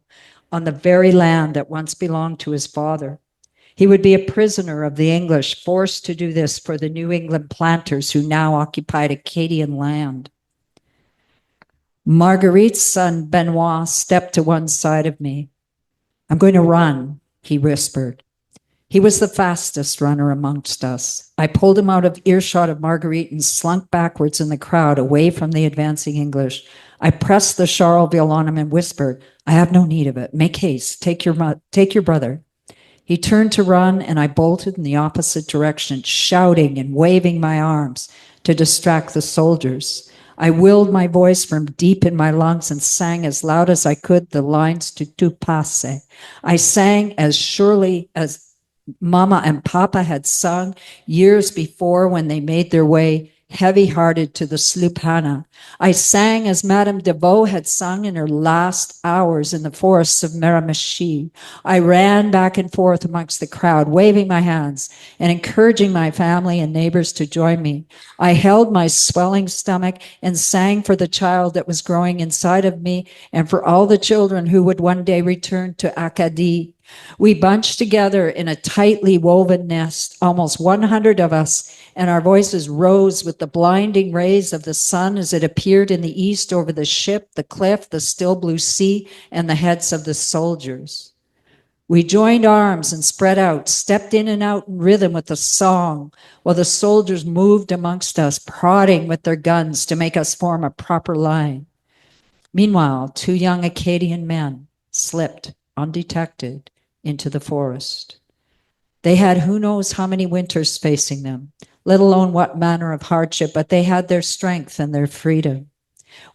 [SPEAKER 13] on the very land that once belonged to his father. He would be a prisoner of the English, forced to do this for the New England planters who now occupied Acadian land. Marguerite's son, Benoit, stepped to one side of me. "I'm going to run," he whispered. He was the fastest runner amongst us. I pulled him out of earshot of Marguerite and slunk backwards in the crowd, away from the advancing English. I pressed the Charleville on him and whispered, "I have no need of it. Make haste. Take your brother." He turned to run, and I bolted in the opposite direction, shouting and waving my arms to distract the soldiers. I willed my voice from deep in my lungs and sang as loud as I could the lines to Tu passe. I sang as surely as Mama and Papa had sung years before when they made their way heavy-hearted to the sloop Hannah. I sang as Madame Deveau had sung in her last hours in the forests of Miramichi. I ran back and forth amongst the crowd, waving my hands and encouraging my family and neighbors to join me. I held my swelling stomach and sang for the child that was growing inside of me and for all the children who would one day return to Acadie. We bunched together in a tightly woven nest, almost 100 of us, and our voices rose with the blinding rays of the sun as it appeared in the east over the ship, the cliff, the still blue sea, and the heads of the soldiers. We joined arms and spread out, stepped in and out in rhythm with the song, while the soldiers moved amongst us, prodding with their guns to make us form a proper line. Meanwhile, 2 young Acadian men slipped undetected into the forest. They had who knows how many winters facing them, let alone what manner of hardship, but they had their strength and their freedom.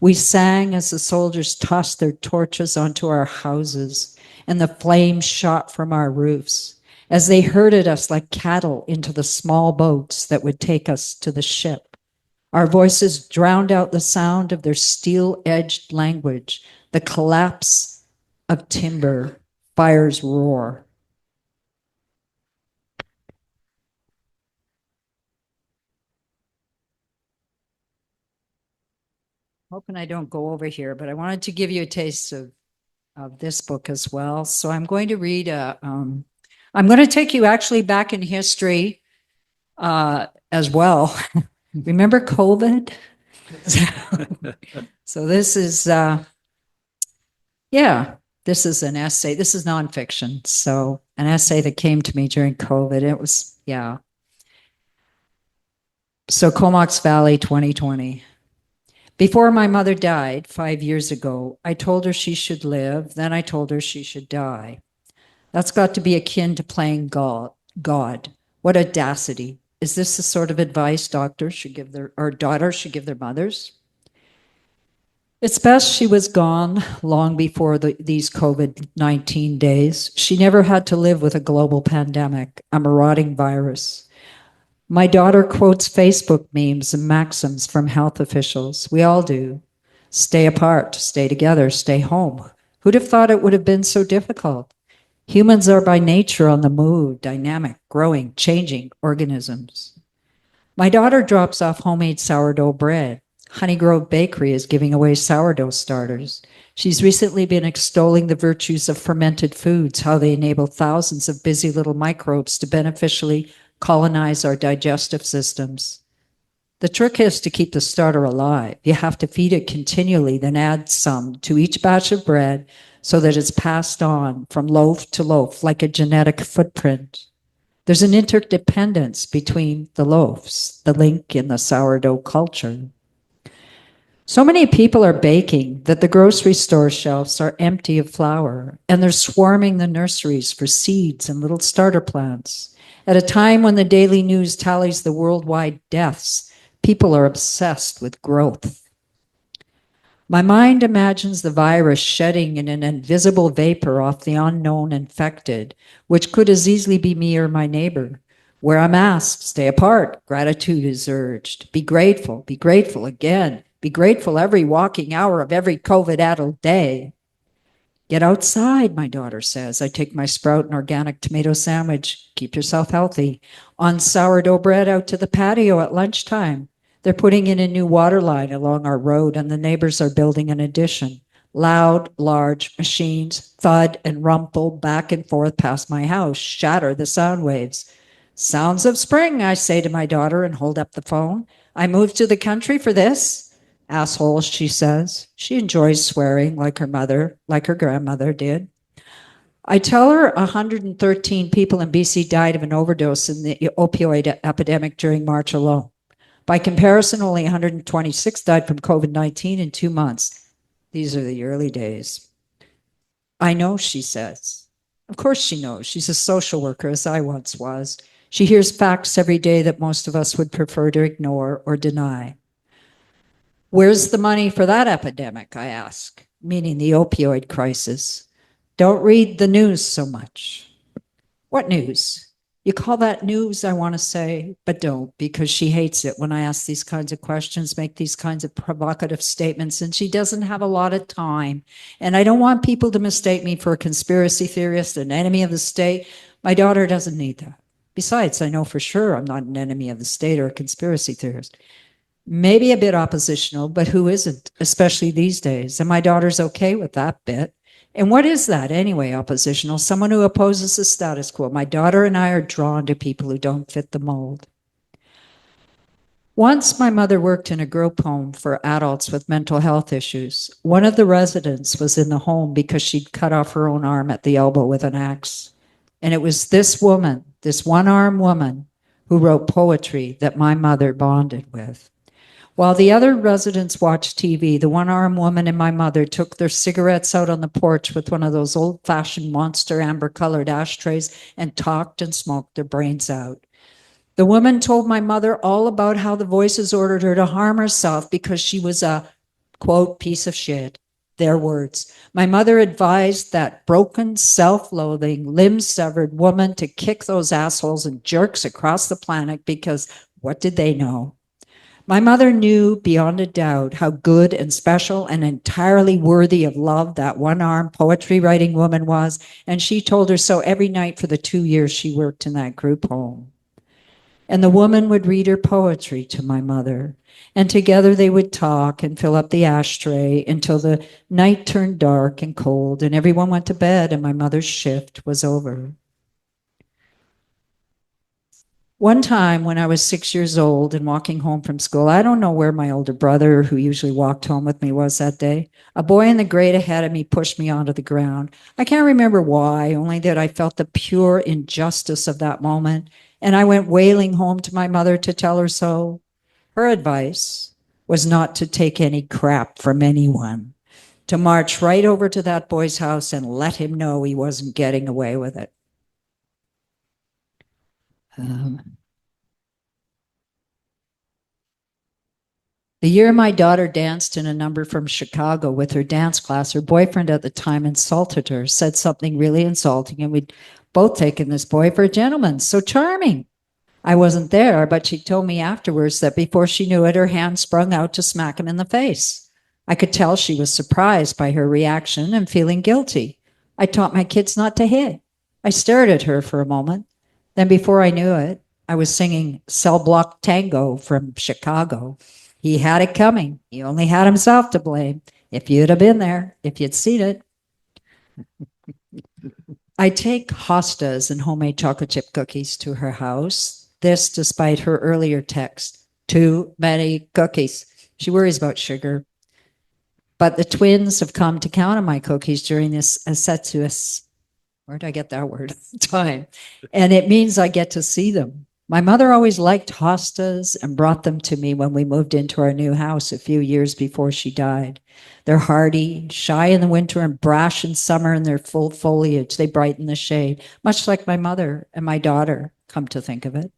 [SPEAKER 13] We sang as the soldiers tossed their torches onto our houses, and the flames shot from our roofs, as they herded us like cattle into the small boats that would take us to the ship. Our voices drowned out the sound of their steel-edged language, the collapse of timber, fire's roar. Hoping I don't go over here, but I wanted to give you a taste of this book as well. So I'm going to read I'm going to take you actually back in history as well. Remember COVID? So this is, this is an essay. This is nonfiction. So an essay that came to me during COVID. It was, So Comox Valley 2020. Before my mother died 5 years ago, I told her she should live. Then I told her she should die. That's got to be akin to playing God. What audacity. Is this the sort of advice doctors should give daughters should give their mothers? It's best she was gone long before these COVID-19 days. She never had to live with a global pandemic, a marauding virus. My daughter quotes Facebook memes and maxims from health officials. We all do. Stay apart, stay together, stay home. Who'd have thought it would have been so difficult? Humans are by nature on the move, dynamic, growing, changing organisms. My daughter drops off homemade sourdough bread. Honeygrove Bakery is giving away sourdough starters. She's recently been extolling the virtues of fermented foods, how they enable thousands of busy little microbes to beneficially colonize our digestive systems. The trick is to keep the starter alive. You have to feed it continually, then add some to each batch of bread so that it's passed on from loaf to loaf like a genetic footprint. There's an interdependence between the loaves, the link in the sourdough culture. So many people are baking that the grocery store shelves are empty of flour, and they're swarming the nurseries for seeds and little starter plants. At a time when the daily news tallies the worldwide deaths, people are obsessed with growth. My mind imagines the virus shedding in an invisible vapor off the unknown infected, which could as easily be me or my neighbor. Wear a mask, stay apart, gratitude is urged. Be grateful again. Be grateful every walking hour of every COVID-addled day. Get outside, my daughter says. I take my sprout and organic tomato sandwich. Keep yourself healthy. On sourdough bread out to the patio at lunchtime. They're putting in a new water line along our road, and the neighbors are building an addition. Loud, large machines thud and rumble back and forth past my house, shatter the sound waves. Sounds of spring, I say to my daughter and hold up the phone. I moved to the country for this. Asshole, she says. She enjoys swearing like her mother, like her grandmother did. I tell her 113 people in BC died of an overdose in the opioid epidemic during March alone. By comparison, only 126 died from COVID-19 in 2 months. These are the early days. I know, she says. Of course she knows. She's a social worker, as I once was. She hears facts every day that most of us would prefer to ignore or deny. Where's the money for that epidemic, I ask, meaning the opioid crisis. Don't read the news so much. What news? You call that news, I want to say, but don't, because she hates it when I ask these kinds of questions, make these kinds of provocative statements, and she doesn't have a lot of time. And I don't want people to mistake me for a conspiracy theorist, an enemy of the state. My daughter doesn't need that. Besides, I know for sure I'm not an enemy of the state or a conspiracy theorist. Maybe a bit oppositional, but who isn't, especially these days? And my daughter's okay with that bit. And what is that anyway, oppositional? Someone who opposes the status quo. My daughter and I are drawn to people who don't fit the mold. Once my mother worked in a group home for adults with mental health issues. One of the residents was in the home because she'd cut off her own arm at the elbow with an axe. And it was this woman, this one-armed woman, who wrote poetry that my mother bonded with. While the other residents watched TV, the one-armed woman and my mother took their cigarettes out on the porch with one of those old-fashioned monster amber-colored ashtrays and talked and smoked their brains out. The woman told my mother all about how the voices ordered her to harm herself because she was a, quote, piece of shit. Their words. My mother advised that broken, self-loathing, limb-severed woman to kick those assholes and jerks across the planet because what did they know? My mother knew beyond a doubt how good and special and entirely worthy of love that one-armed poetry-writing woman was, and she told her so every night for the 2 years she worked in that group home. And the woman would read her poetry to my mother, and together they would talk and fill up the ashtray until the night turned dark and cold, and everyone went to bed, and my mother's shift was over. One time when I was 6 years old and walking home from school, I don't know where my older brother, who usually walked home with me, was that day. A boy in the grade ahead of me pushed me onto the ground. I can't remember why, only that I felt the pure injustice of that moment, and I went wailing home to my mother to tell her so. Her advice was not to take any crap from anyone, to march right over to that boy's house and let him know he wasn't getting away with it. The year my daughter danced in a number from Chicago with her dance class, her boyfriend at the time insulted her, said something really insulting, and we'd both taken this boy for a gentleman. So charming. I wasn't there, but she told me afterwards that before she knew it, her hand sprung out to smack him in the face. I could tell she was surprised by her reaction and feeling guilty. I taught my kids not to hit. I stared at her for a moment. Then before I knew it, I was singing Cell Block Tango from Chicago. He had it coming. He only had himself to blame. If you'd have been there, if you'd seen it. I take hostas and homemade chocolate chip cookies to her house. This despite her earlier text. Too many cookies. She worries about sugar. But the twins have come to count on my cookies during this assiduous, where did I get that word? Time. And it means I get to see them. My mother always liked hostas and brought them to me when we moved into our new house a few years before she died. They're hardy, shy in the winter, and brash in summer in their full foliage. They brighten the shade, much like my mother and my daughter, come to think of it.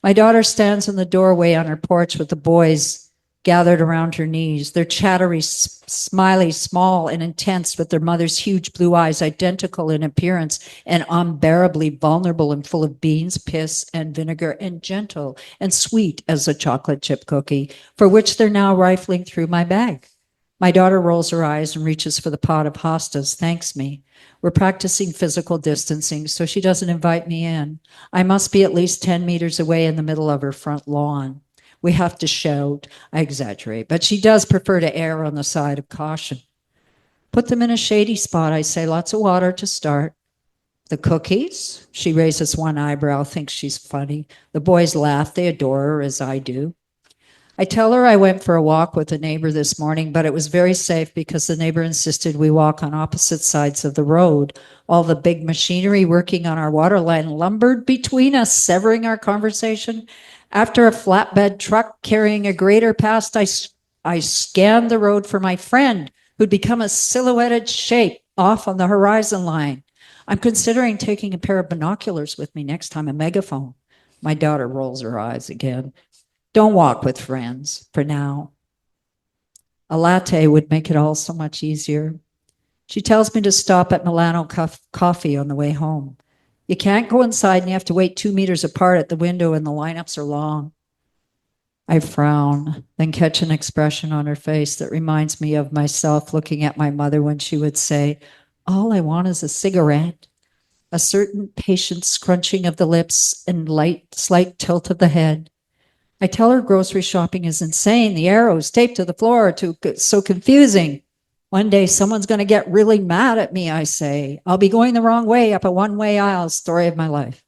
[SPEAKER 13] My daughter stands in the doorway on her porch with the boys gathered around her knees. They're chattery, smiley, small, and intense, with their mother's huge blue eyes, identical in appearance and unbearably vulnerable and full of beans, piss, and vinegar, and gentle and sweet as a chocolate chip cookie, for which they're now rifling through my bag. My daughter rolls her eyes and reaches for the pot of hostas, thanks me. We're practicing physical distancing, so she doesn't invite me in. I must be at least 10 meters away in the middle of her front lawn. We have to shout. I exaggerate, but she does prefer to err on the side of caution. Put them in a shady spot, I say, lots of water to start. The cookies? She raises one eyebrow, thinks she's funny. The boys laugh, they adore her as I do. I tell her I went for a walk with a neighbor this morning, but it was very safe because the neighbor insisted we walk on opposite sides of the road. All the big machinery working on our water line lumbered between us, severing our conversation. After a flatbed truck carrying a grader passed, I scanned the road for my friend, who'd become a silhouetted shape off on the horizon line. I'm considering taking a pair of binoculars with me next time, a megaphone. My daughter rolls her eyes again. Don't walk with friends for now. A latte would make it all so much easier. She tells me to stop at Milano Coffee on the way home. You can't go inside and you have to wait 2 meters apart at the window and the lineups are long. I frown, then catch an expression on her face that reminds me of myself looking at my mother when she would say, all I want is a cigarette. A certain patient scrunching of the lips and slight tilt of the head. I tell her grocery shopping is insane. The arrows taped to the floor are so confusing. One day someone's going to get really mad at me, I say. I'll be going the wrong way up a one-way aisle, story of my life.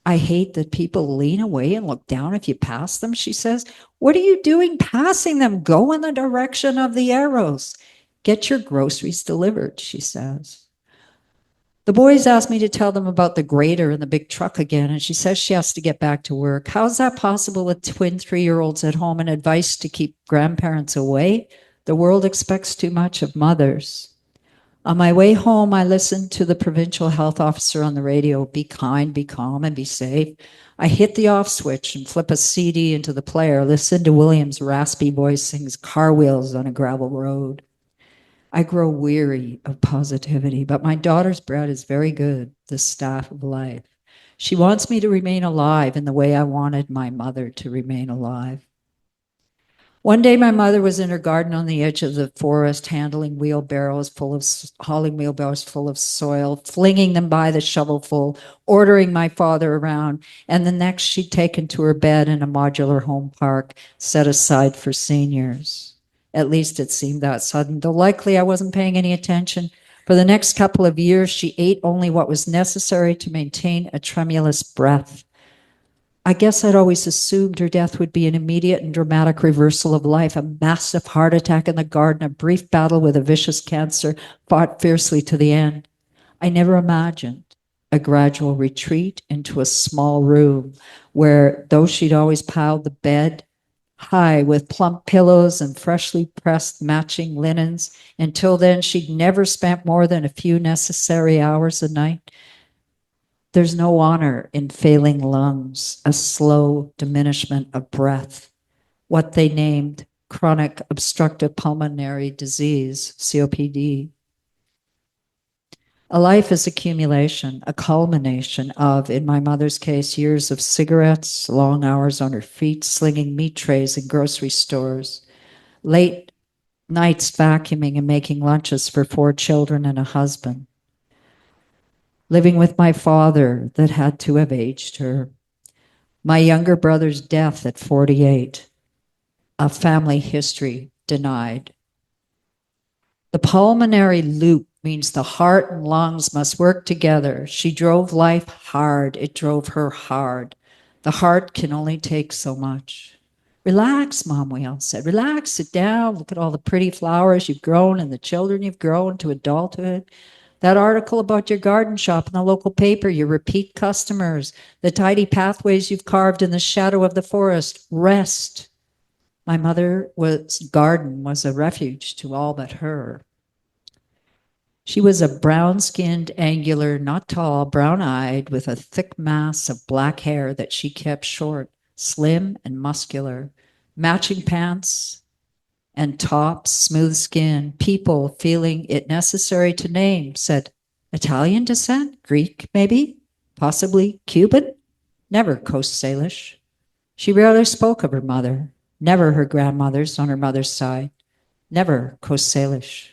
[SPEAKER 13] I hate that people lean away and look down if you pass them, she says. What are you doing passing them? Go in the direction of the arrows. Get your groceries delivered, she says. The boys asked me to tell them about the grader and the big truck again, and she says she has to get back to work. How is that possible with twin 3-year-olds at home and advice to keep grandparents away? The world expects too much of mothers. On my way home, I listened to the provincial health officer on the radio. Be kind, be calm, and be safe. I hit the off switch and flip a CD into the player. Listen to William's raspy voice sings Car Wheels on a Gravel Road. I grow weary of positivity, but my daughter's bread is very good, the staff of life. She wants me to remain alive in the way I wanted my mother to remain alive. One day my mother was in her garden on the edge of the forest, hauling wheelbarrows full of soil, flinging them by the shovelful, ordering my father around, and the next she'd taken to her bed in a modular home park set aside for seniors. At least it seemed that sudden, though likely I wasn't paying any attention. For the next couple of years, she ate only what was necessary to maintain a tremulous breath. I guess I'd always assumed her death would be an immediate and dramatic reversal of life, a massive heart attack in the garden, a brief battle with a vicious cancer, fought fiercely to the end. I never imagined a gradual retreat into a small room where, though she'd always piled the bed high with plump pillows and freshly pressed matching linens, until then she'd never spent more than a few necessary hours a night. There's no honor in failing lungs, a slow diminishment of breath, what they named chronic obstructive pulmonary disease, COPD. A life is accumulation, a culmination of, in my mother's case, years of cigarettes, long hours on her feet, slinging meat trays in grocery stores, late nights vacuuming and making lunches for 4 children and a husband, living with my father that had to have aged her, my younger brother's death at 48, a family history denied. The pulmonary loop means the heart and lungs must work together. She drove life hard. It drove her hard. The heart can only take so much. Relax, Mom, we all said. Relax, sit down, look at all the pretty flowers you've grown and the children you've grown to adulthood. That article about your garden shop in the local paper, your repeat customers, the tidy pathways you've carved in the shadow of the forest. Rest. My mother's garden was a refuge to all but her. She was a brown-skinned, angular, not tall, brown-eyed, with a thick mass of black hair that she kept short, slim and muscular, matching pants and tops, smooth skin. People, feeling it necessary to name, said, Italian descent, Greek maybe, possibly Cuban, never Coast Salish. She rarely spoke of her mother, never her grandmother's on her mother's side, never Coast Salish.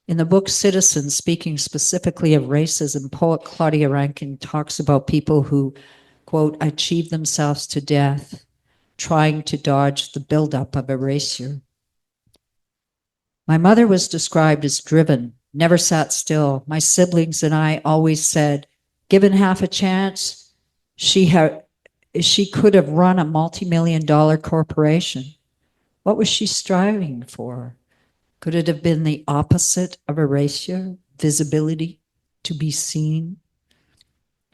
[SPEAKER 13] In the book Citizen, speaking specifically of racism, poet Claudia Rankine talks about people who, quote, achieve themselves to death, trying to dodge the buildup of erasure. My mother was described as driven, never sat still. My siblings and I always said, given half a chance, she could have run a multi-million-dollar corporation. What was she striving for? Could it have been the opposite of erasure, visibility, to be seen?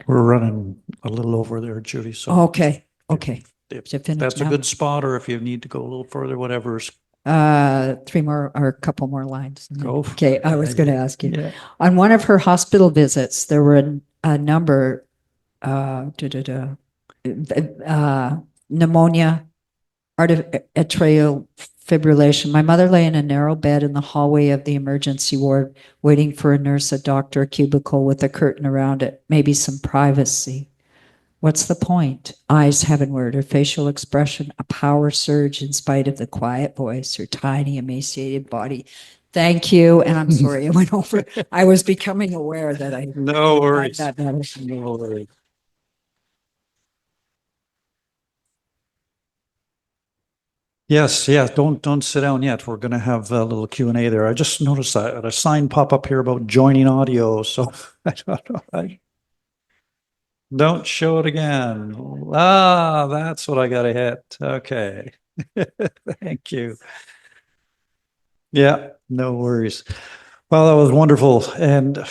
[SPEAKER 10] We're running a little over there, Judy. So
[SPEAKER 13] Okay.
[SPEAKER 10] if that's a good spot, or if you need to go a little further, whatever's.
[SPEAKER 13] 3 more or a couple more lines.
[SPEAKER 10] Go.
[SPEAKER 13] Okay, I was going to ask you.
[SPEAKER 10] Yeah.
[SPEAKER 13] On one of her hospital visits, there were a number, pneumonia, atrial fibrillation. My mother lay in a narrow bed in the hallway of the emergency ward, waiting for a nurse, a doctor, a cubicle with a curtain around it, maybe some privacy. What's the point? Eyes heavenward, her facial expression, a power surge in spite of the quiet voice, her tiny, emaciated body. Thank you. And I'm sorry I went over. I was becoming aware that I.
[SPEAKER 10] No worries.
[SPEAKER 13] No worries.
[SPEAKER 10] Yes, yeah. Don't sit down yet. We're going to have a little Q&A there. I just noticed a sign pop up here about joining audio. So I don't know. Don't show it again. That's what I got to hit. Okay. Thank you. Yeah, no worries. Well, that was wonderful. And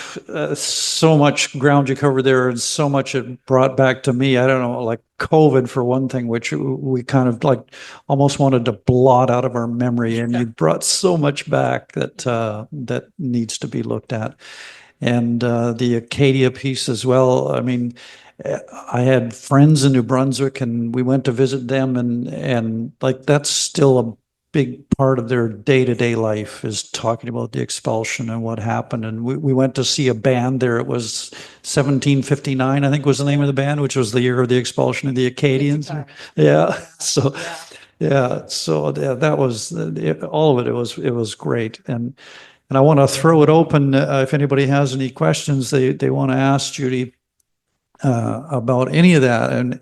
[SPEAKER 10] so much ground you covered there, and so much it brought back to me. I don't know, like COVID for one thing, which we kind of like almost wanted to blot out of our memory. And you brought so much back that needs to be looked at. And the Acadia piece as well. I mean, I had friends in New Brunswick, and we went to visit them, and like that's still a big part of their day-to-day life, is talking about the expulsion and what happened. And we went to see a band there. It was 1759, I think was the name of the band, which was the year of the expulsion of the Acadians. Yeah. So that was all of it. It was great. And I want to throw it open if anybody has any questions they want to ask Judy about any of that. And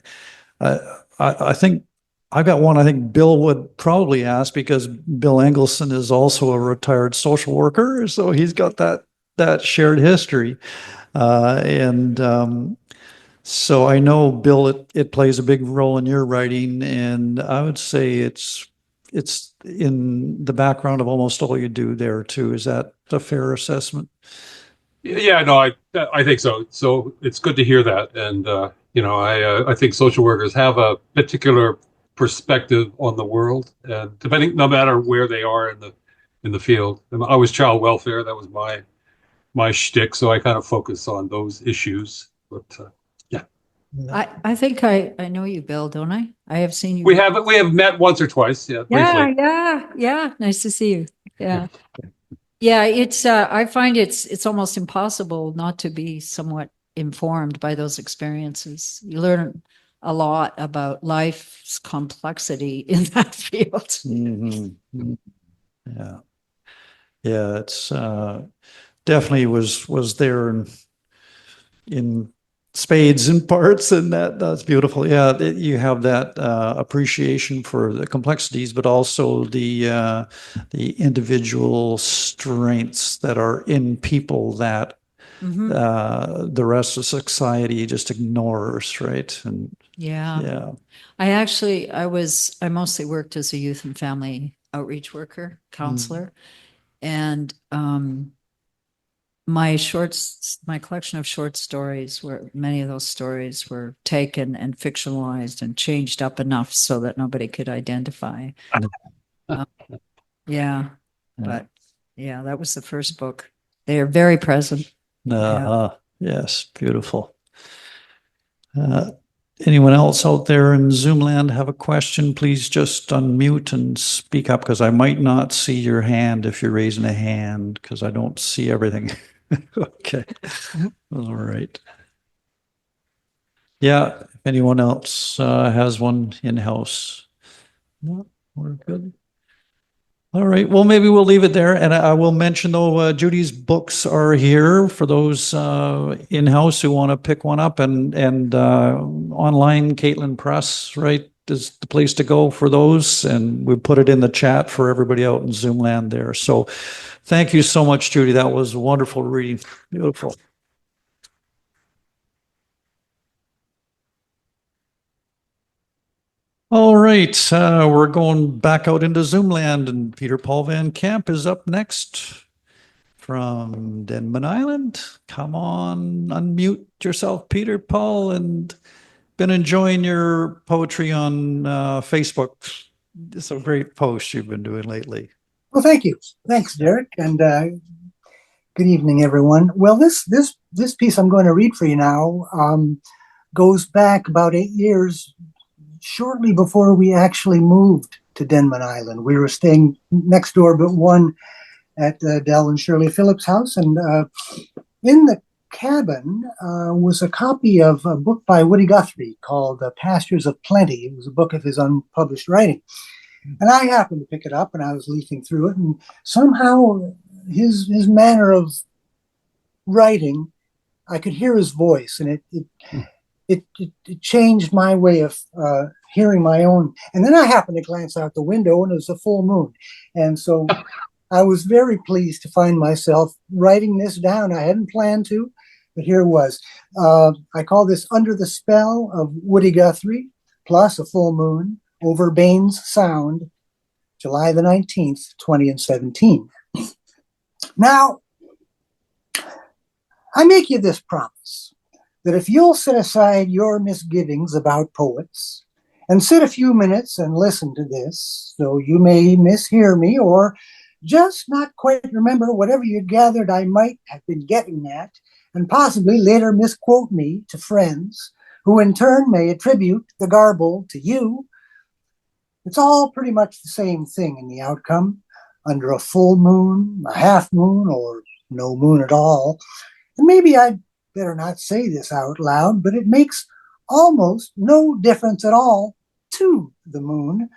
[SPEAKER 10] I think I've got one I think Bill would probably ask, because Bill Engleson is also a retired social worker. So he's got that shared history. So I know, Bill, it plays a big role in your writing. And I would say it's in the background of almost all you do there too. Is that a fair assessment?
[SPEAKER 1] Yeah, no, I think so. So it's good to hear that. And, I think social workers have a particular perspective on the world, no matter where they are in the field. And I was child welfare. That was my shtick. So I kind of focus on those issues. But yeah.
[SPEAKER 13] I think I know you, Bill, don't I? I have seen you.
[SPEAKER 1] We have met once or twice. Yeah. Briefly.
[SPEAKER 13] Yeah. Nice to see you. Yeah. Yeah, it's I find it's almost impossible not to be somewhat informed by those experiences. You learn a lot about life's complexity in that field.
[SPEAKER 10] Mm-hmm. Yeah, it's definitely was there in spades and parts, and that's beautiful. Yeah, you have that appreciation for the complexities, but also the individual strengths that are in people that the rest of society just ignores, right? And
[SPEAKER 13] Yeah. I mostly worked as a youth and family outreach worker, counselor. And my collection of short stories, where many of those stories were taken and fictionalized and changed up enough so that nobody could identify. Yeah. But yeah, that was the first book. They are very present.
[SPEAKER 10] Yes, beautiful. Anyone else out there in Zoom land have a question? Please just unmute and speak up, because I might not see your hand if you're raising a hand, because I don't see everything. Okay. All right. Yeah. If anyone else has one in-house. No, we're good. All right. Well, maybe we'll leave it there. And I will mention, though, Judy's books are here for those in-house who want to pick one up. And online, Caitlin Press, right, is the place to go for those. And we put it in the chat for everybody out in Zoom land there. So thank you so much, Judy. That was wonderful reading. Beautiful. All right, we're going back out into Zoom land, and Peter Paul Van Camp is up next from Denman Island. Come on, unmute yourself, Peter Paul, and been enjoying your poetry on Facebook. It's a great post you've been doing lately.
[SPEAKER 2] Well, thank you. Thanks, Derek, and good evening, everyone. Well, this piece I'm going to read for you now goes back about 8 years, shortly before we actually moved to Denman Island. We were staying next door but one at Del and Shirley Phillips' house, and in the cabin was a copy of a book by Woody Guthrie called Pastures of Plenty. It was a book of his unpublished writing. And I happened to pick it up, and I was leafing through it, and somehow his manner of writing, I could hear his voice, and it changed my way of hearing my own. And then I happened to glance out the window, and it was a full moon. And so I was very pleased to find myself writing this down. I hadn't planned to, but here it was. I call this Under the Spell of Woody Guthrie, plus a full moon, over Baines Sound, July the 19th, 2017. Now, I make you this promise, that if you'll set aside your misgivings about poets and sit a few minutes and listen to this, though you may mishear me or just not quite remember whatever you gathered I might have been getting at, and possibly later misquote me to friends, who in turn may attribute the garble to you, it's all pretty much the same thing in the outcome, under a full moon, a half moon, or no moon at all. And maybe I'd better not say this out loud, but it makes almost no difference at all to the moon.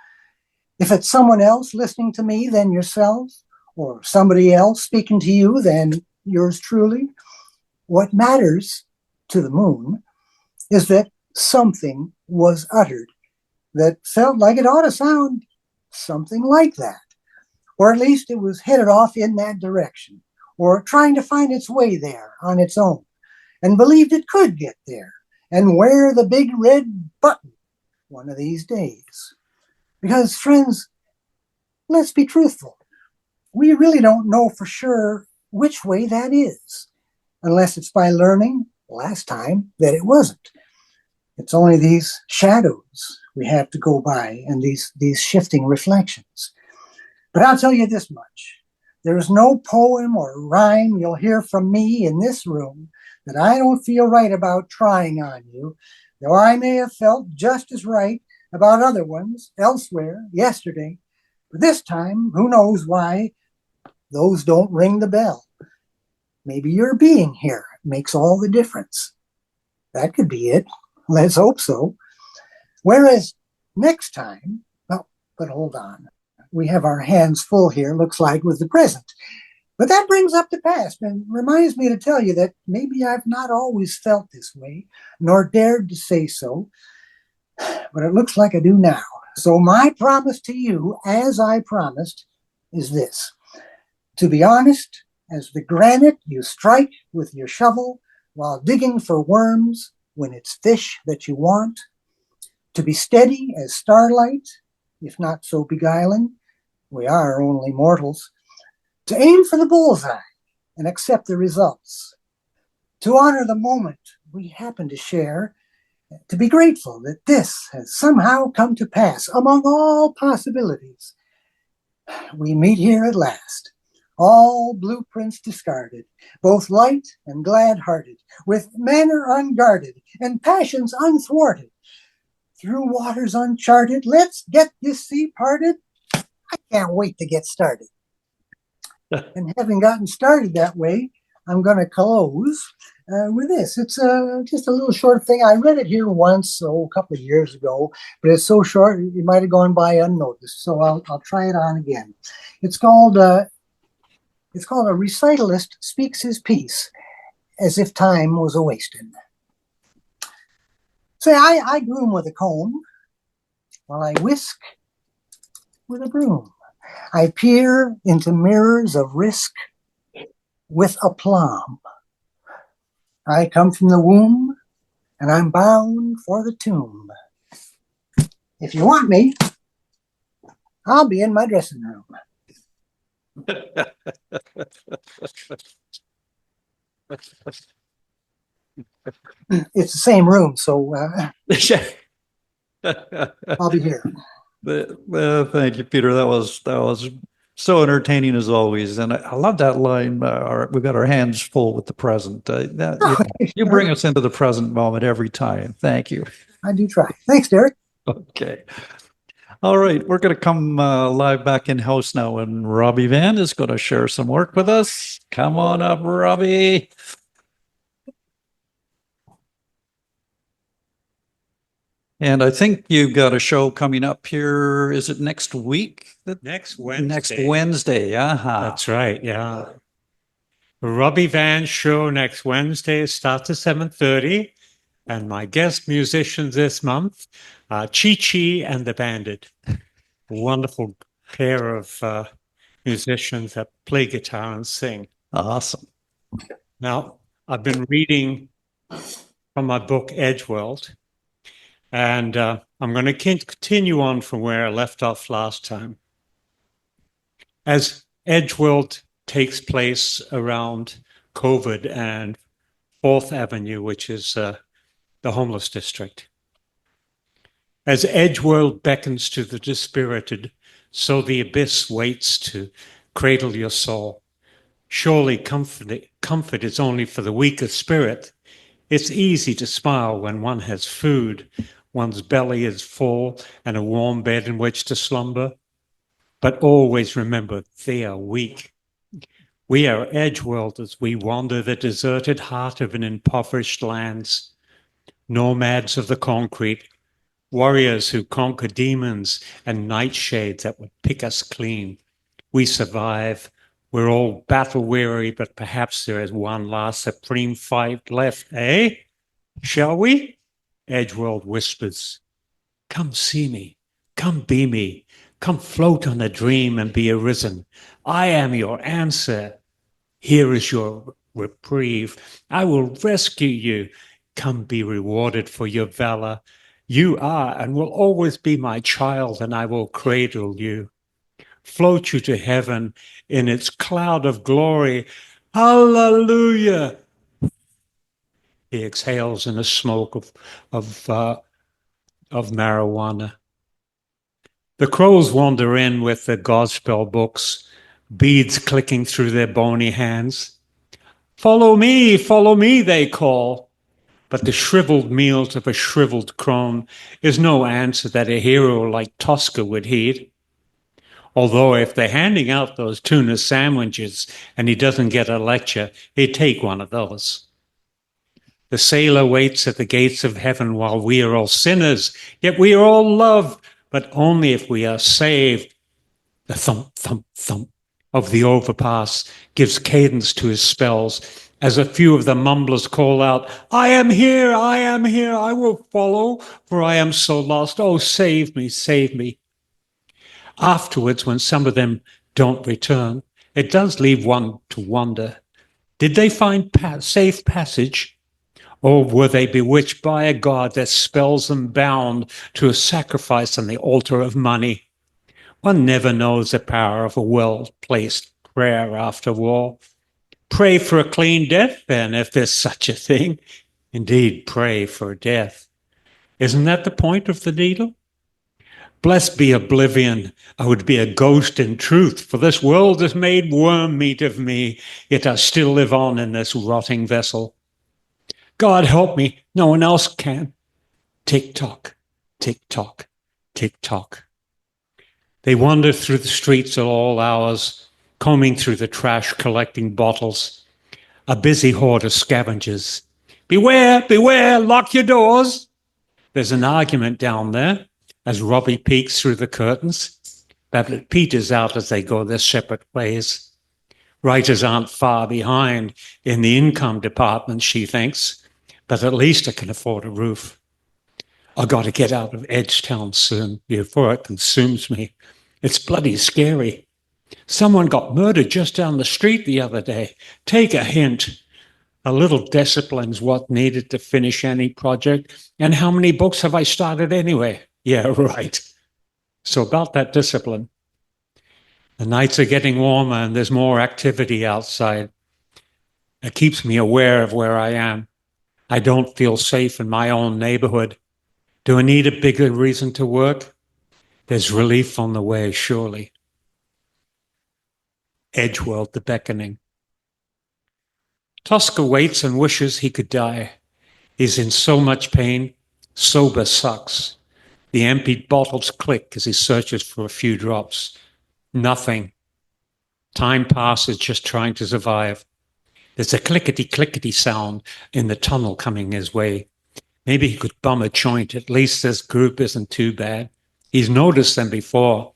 [SPEAKER 2] If it's someone else listening to me than yourself, or somebody else speaking to you than yours truly, what matters to the moon is that something was uttered that felt like it ought to sound something like that. Or at least it was headed off in that direction, or trying to find its way there on its own, and believed it could get there and wear the big red button one of these days. Because, friends, let's be truthful. We really don't know for sure which way that is, unless it's by learning last time that it wasn't. It's only these shadows we have to go by, and these shifting reflections. But I'll tell you this much. There is no poem or rhyme you'll hear from me in this room that I don't feel right about trying on you, though I may have felt just as right about other ones elsewhere yesterday. But this time, who knows why, those don't ring the bell. Maybe your being here makes all the difference. That could be it. Let's hope so. Whereas next time, well, but hold on. We have our hands full here, looks like, with the present. But that brings up the past and reminds me to tell you that maybe I've not always felt this way, nor dared to say so, but it looks like I do now. So my promise to you, as I promised, is this: to be honest as the granite you strike with your shovel while digging for worms when it's fish that you want, to be steady as starlight, if not so beguiling, we are only mortals, to aim for the bullseye and accept the results, to honor the moment we happen to share, to be grateful that this has somehow come to pass among all possibilities. We meet here at last, all blueprints discarded, both light and glad-hearted, with manner unguarded and passions unthwarted. Through waters uncharted, let's get this sea parted. I can't wait to get started. And having gotten started that way, I'm going to close with this. It's just a little short thing. I read it here once, a couple of years ago, but it's so short it might have gone by unnoticed. So I'll try it on again. It's called A Recitalist Speaks His Piece as if time was a-wasting. Say, I groom with a comb while I whisk with a broom. I peer into mirrors of risk with aplomb. I come from the womb, and I'm bound for the tomb. If you want me, I'll be in my dressing room. It's the same room, so I'll be here.
[SPEAKER 10] Thank you, Peter. That was so entertaining as always, and I love that line. We've got our hands full with the present. You bring us into the present moment every time. Thank you.
[SPEAKER 2] I do try. Thanks, Derek.
[SPEAKER 10] Okay. All right, we're going to come live back in house now, and Robbie Wenn is going to share some work with us. Come on up, Robbie. And I think you've got a show coming up here. Is it next week?
[SPEAKER 14] Next Wednesday.
[SPEAKER 10] Next Wednesday.
[SPEAKER 14] That's right. Yeah. Robbie Wenn show next Wednesday starts at 7:30. And my guest musicians this month, Chi and the Bandit. Wonderful pair of musicians that play guitar and sing.
[SPEAKER 10] Awesome.
[SPEAKER 14] Now, I've been reading from my book, Edgeworld. And I'm going to continue on from where I left off last time. As Edgeworld takes place around COVID and 4th Avenue, which is the homeless district. As Edgeworld beckons to the dispirited, so the abyss waits to cradle your soul. Surely comfort is only for the weaker spirit. It's easy to smile when one has food, one's belly is full, and a warm bed in which to slumber. But always remember, they are weak. We are Edgeworld as we wander the deserted heart of an impoverished lands. Nomads of the concrete, warriors who conquer demons and nightshades that would pick us clean. We survive. We're all battle-weary, but perhaps there is one last supreme fight left, eh? Shall we? Edgeworld whispers, come see me, come be me, come float on a dream and be arisen. I am your answer. Here is your reprieve. I will rescue you. Come be rewarded for your valor. You are and will always be my child, and I will cradle you. Float you to heaven in its cloud of glory. Hallelujah. He exhales in a smoke of marijuana. The crows wander in with their Godspell books, beads clicking through their bony hands. Follow me, they call. But the shriveled meals of a shriveled crone is no answer that a hero like Tosca would heed. Although if they're handing out those tuna sandwiches and he doesn't get a lecture, he'd take one of those. The sailor waits at the gates of heaven while we are all sinners, yet we are all loved, but only if we are saved. The thump, thump, thump of the overpass gives cadence to his spells as a few of the mumblers call out, I am here, I will follow, for I am so lost. Oh, save me, save me. Afterwards, when some of them don't return, it does leave one to wonder. Did they find safe passage? Or were they bewitched by a god that spells them bound to a sacrifice on the altar of money? One never knows the power of a well-placed prayer after war. Pray for a clean death, then, if there's such a thing. Indeed, pray for death. Isn't that the point of the needle? Blessed be oblivion, I would be a ghost in truth, for this world has made worm meat of me, yet I still live on in this rotting vessel. God help me, no one else can. Tick-tock, tick-tock, tick-tock. They wander through the streets at all hours, combing through the trash, collecting bottles. A busy horde of scavengers. Beware, beware, lock your doors. There's an argument down there as Robbie peeks through the curtains. Babbitt peters out as they go their separate ways. Writers aren't far behind in the income department, she thinks, but at least I can afford a roof. I got to get out of Edgetown soon before it consumes me. It's bloody scary. Someone got murdered just down the street the other day. Take a hint. A little discipline's what needed to finish any project. And how many books have I started anyway? Yeah, right. So about that discipline. The nights are getting warmer and there's more activity outside. It keeps me aware of where I am. I don't feel safe in my own neighborhood. Do I need a bigger reason to work? There's relief on the way, surely. Edgeworld, the beckoning. Tosca waits and wishes he could die. He's in so much pain. Sober sucks. The emptied bottles click as he searches for a few drops. Nothing. Time passes just trying to survive. There's a clickety-clickety sound in the tunnel coming his way. Maybe he could bum a joint. At least this group isn't too bad. He's noticed them before.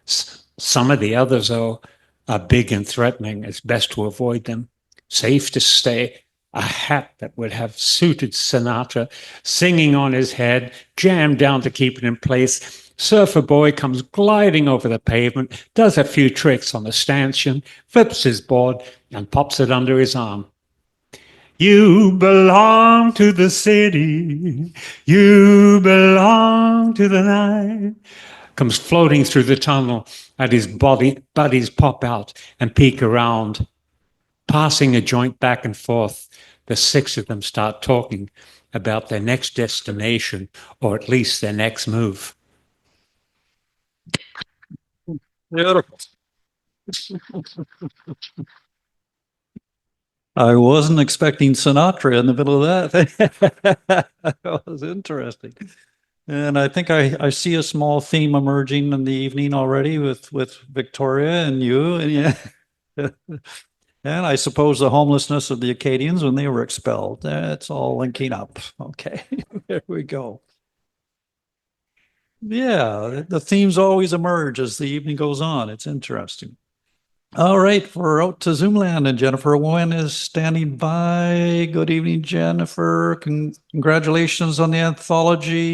[SPEAKER 14] Some of the others, though, are big and threatening. It's best to avoid them. Safe to stay. A hat that would have suited Sinatra, singing on his head, jammed down to keep it in place. Surfer boy comes gliding over the pavement, does a few tricks on the stanchion, flips his board, and pops it under his arm. You belong to the city. You belong to the night. Comes floating through the tunnel and his buddies pop out and peek around. Passing a joint back and forth, the six of them start talking about their next destination, or at least their next move.
[SPEAKER 1] Beautiful.
[SPEAKER 10] I wasn't expecting Sinatra in the middle of that. That was interesting. And I think I see a small theme emerging in the evening already with Victoria and you. And yeah. And I suppose the homelessness of the Acadians when they were expelled. That's all linking up. Okay, there we go. Yeah, the themes always emerge as the evening goes on. It's interesting. All right, we're out to Zoomland, and Jennifer Wenn is standing by. Good evening, Jennifer. Congratulations on the anthology.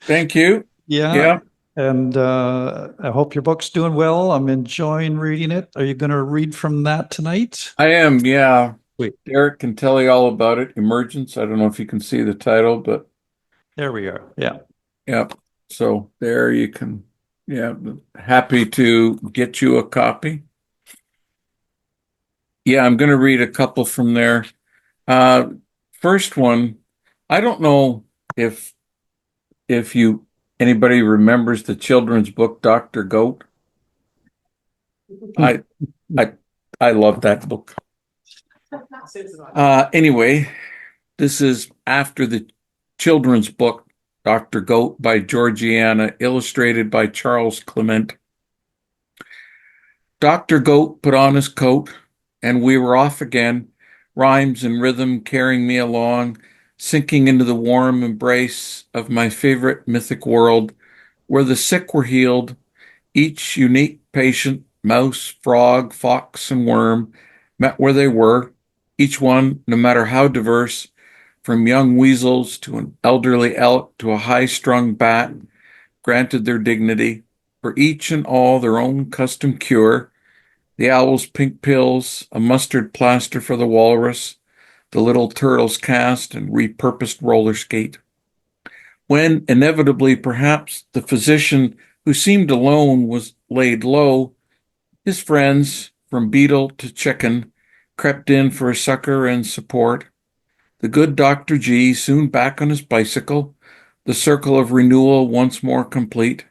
[SPEAKER 15] Thank you.
[SPEAKER 10] Yeah. And I hope your book's doing well. I'm enjoying reading it. Are you going to read from that tonight?
[SPEAKER 15] I am, yeah.
[SPEAKER 10] Wait.
[SPEAKER 15] Derek can tell you all about it. Emergence. I don't know if you can see the title, but
[SPEAKER 10] there we are. Yeah.
[SPEAKER 15] Yeah. So there you can, yeah, happy to get you a copy. Yeah, I'm going to read a couple from there. First one, I don't know if anybody remembers the children's book, Dr. Goat. I love that book. Anyway, this is after the children's book, Dr. Goat by Georgiana, illustrated by Charles Clement. Dr. Goat put on his coat, and we were off again, rhymes and rhythm carrying me along, sinking into the warm embrace of my favorite mythic world, where the sick were healed, each unique patient, mouse, frog, fox, and worm, met where they were, each one, no matter how diverse, from young weasels to an elderly elk to a high-strung bat, granted their dignity, for each and all their own custom cure, the owl's pink pills, a mustard plaster for the walrus, the little turtle's cast and repurposed roller skate. When, inevitably, perhaps the physician who seemed alone was laid low, his friends, from beetle to chicken, crept in for succor and support. The good Dr. G, soon back on his bicycle, the circle of renewal once more complete.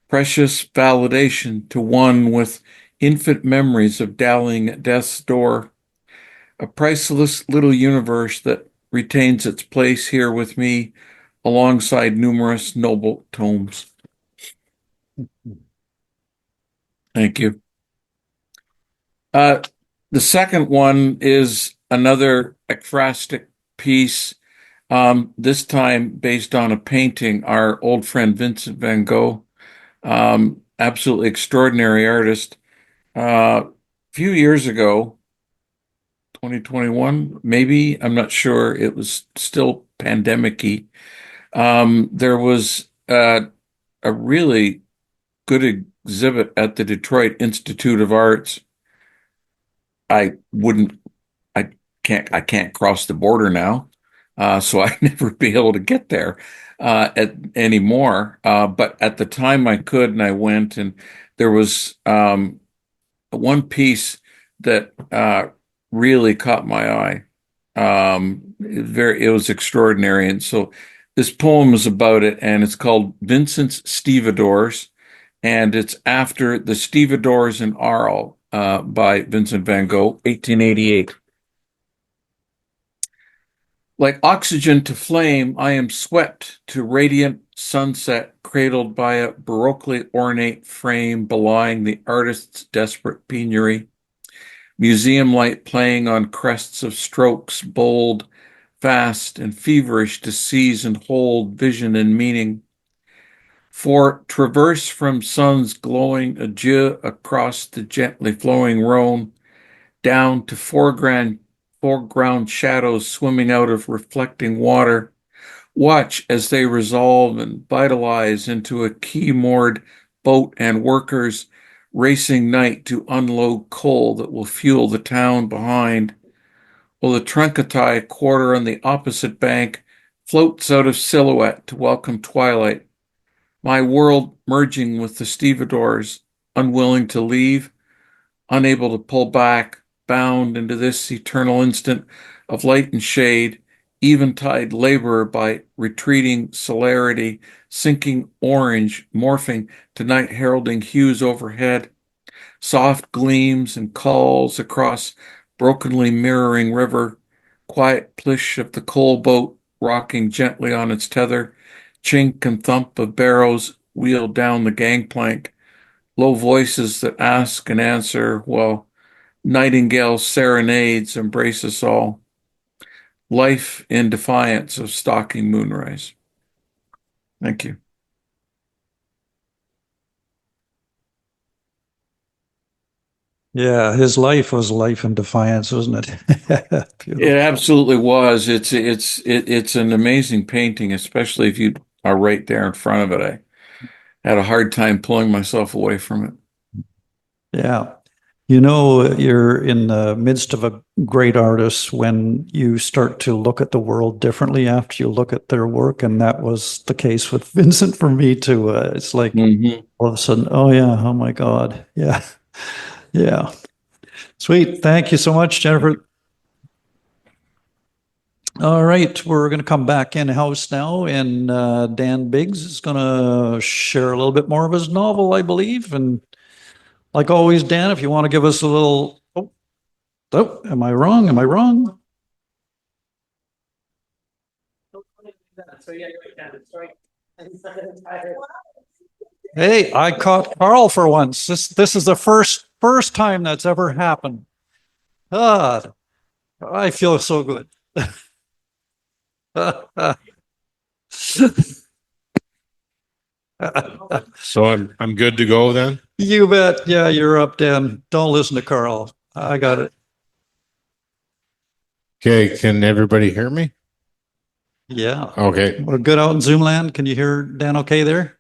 [SPEAKER 15] Precious validation to one with infant memories of dallying at death's door. A priceless little universe that retains its place here with me alongside numerous noble tomes. Thank you. The second one is another ekphrastic piece, this time based on a painting. Our old friend Vincent van Gogh, absolutely extraordinary artist. A few years ago, 2021, maybe, I'm not sure, it was still pandemic-y. There was a really good exhibit at the Detroit Institute of Arts. I can't cross the border now, so I'd never be able to get there anymore. But at the time I could, and I went, and there was one piece that really caught my eye. It was extraordinary, and so this poem is about it, and it's called Vincent's Stevedores, and it's after the Stevedores in Arles by Vincent van Gogh, 1888. Like oxygen to flame, I am swept to radiant sunset, cradled by a baroquely ornate frame belying the artist's desperate penury. Museum light playing on crests of strokes, bold, fast, and feverish to seize and hold vision and meaning. For traverse from sun's glowing adieu across the gently flowing Rhone, down to foreground shadows swimming out of reflecting water. Watch as they resolve and vitalize into a key-moored boat and workers racing night to unload coal that will fuel the town behind, while the Truncatai quarter on the opposite bank floats out of silhouette to welcome twilight. My world merging with the stevedores, unwilling to leave, unable to pull back, bound into this eternal instant of light and shade, eventide labor by retreating celerity, sinking orange, morphing to night heralding hues overhead, soft gleams and calls across brokenly mirroring river, quiet plish of the coal boat rocking gently on its tether, chink and thump of barrows wheeled down the gangplank, low voices that ask and answer while nightingale serenades embrace us all. Life in defiance of stalking moonrise. Thank you.
[SPEAKER 10] Yeah, his life was life in defiance, wasn't it?
[SPEAKER 15] It absolutely was. It's an amazing painting, especially if you are right there in front of it. I had a hard time pulling myself away from it.
[SPEAKER 10] Yeah. You know, you're in the midst of a great artist when you start to look at the world differently after you look at their work. And that was the case with Vincent for me too. It's like all of a sudden, oh yeah, oh my God. Yeah. Yeah. Sweet. Thank you so much, Jennifer. All right. We're going to come back in-house now, and Dan Biggs is going to share a little bit more of his novel, I believe. And like always, Dan, if you want to give us a little, oh, am I wrong? Am I wrong? Hey, I caught Karl for once. This is the first time that's ever happened. God, I feel so good.
[SPEAKER 16] So I'm good to go then?
[SPEAKER 10] You bet. Yeah, you're up, Dan. Don't listen to Karl. I got it.
[SPEAKER 16] Okay, can everybody hear me?
[SPEAKER 10] Yeah.
[SPEAKER 16] Okay.
[SPEAKER 10] We're good out in Zoom land. Can you hear Dan okay there?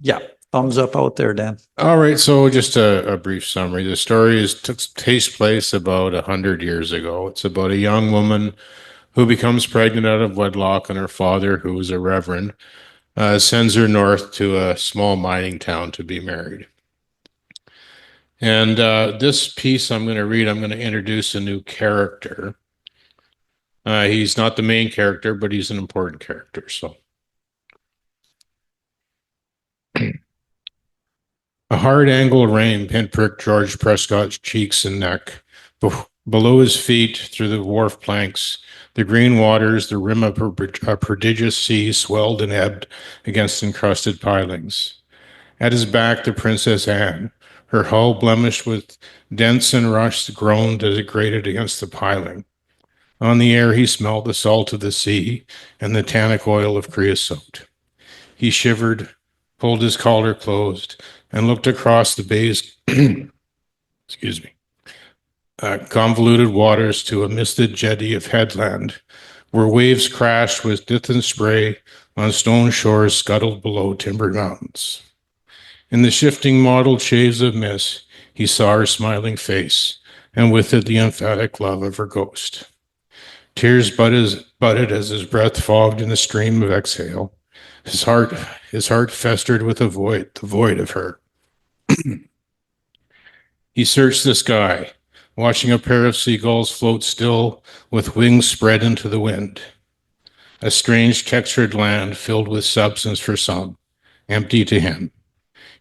[SPEAKER 10] Yeah. thumbs up out there, Dan.
[SPEAKER 16] All right, so just a brief summary. The story takes place about 100 years ago. It's about a young woman who becomes pregnant out of wedlock, and her father, who is a reverend, sends her north to a small mining town to be married. And this piece I'm going to read, I'm going to introduce a new character. He's not the main character, but he's an important character. So, a hard angle rain pinpricked George Prescott's cheeks and neck. Below his feet, through the wharf planks, the green waters, the rim of a prodigious sea, swelled and ebbed against encrusted pilings. At his back, the Princess Anne, her hull blemished with dents and rust, groaned as it grated against the piling. On the air, he smelled the salt of the sea and the tannic oil of creosote. He shivered, pulled his collar closed, and looked across the bay's excuse me, convoluted waters to a misted jetty of headland, where waves crashed with distant spray on stone shores scuttled below timbered mountains. In the shifting mottled shades of mist, he saw her smiling face, and with it the emphatic love of her ghost. Tears budded as his breath fogged in the stream of exhale. His heart festered with the void of her. He searched the sky, watching a pair of seagulls float still with wings spread into the wind. A strange textured land filled with substance for some, empty to him.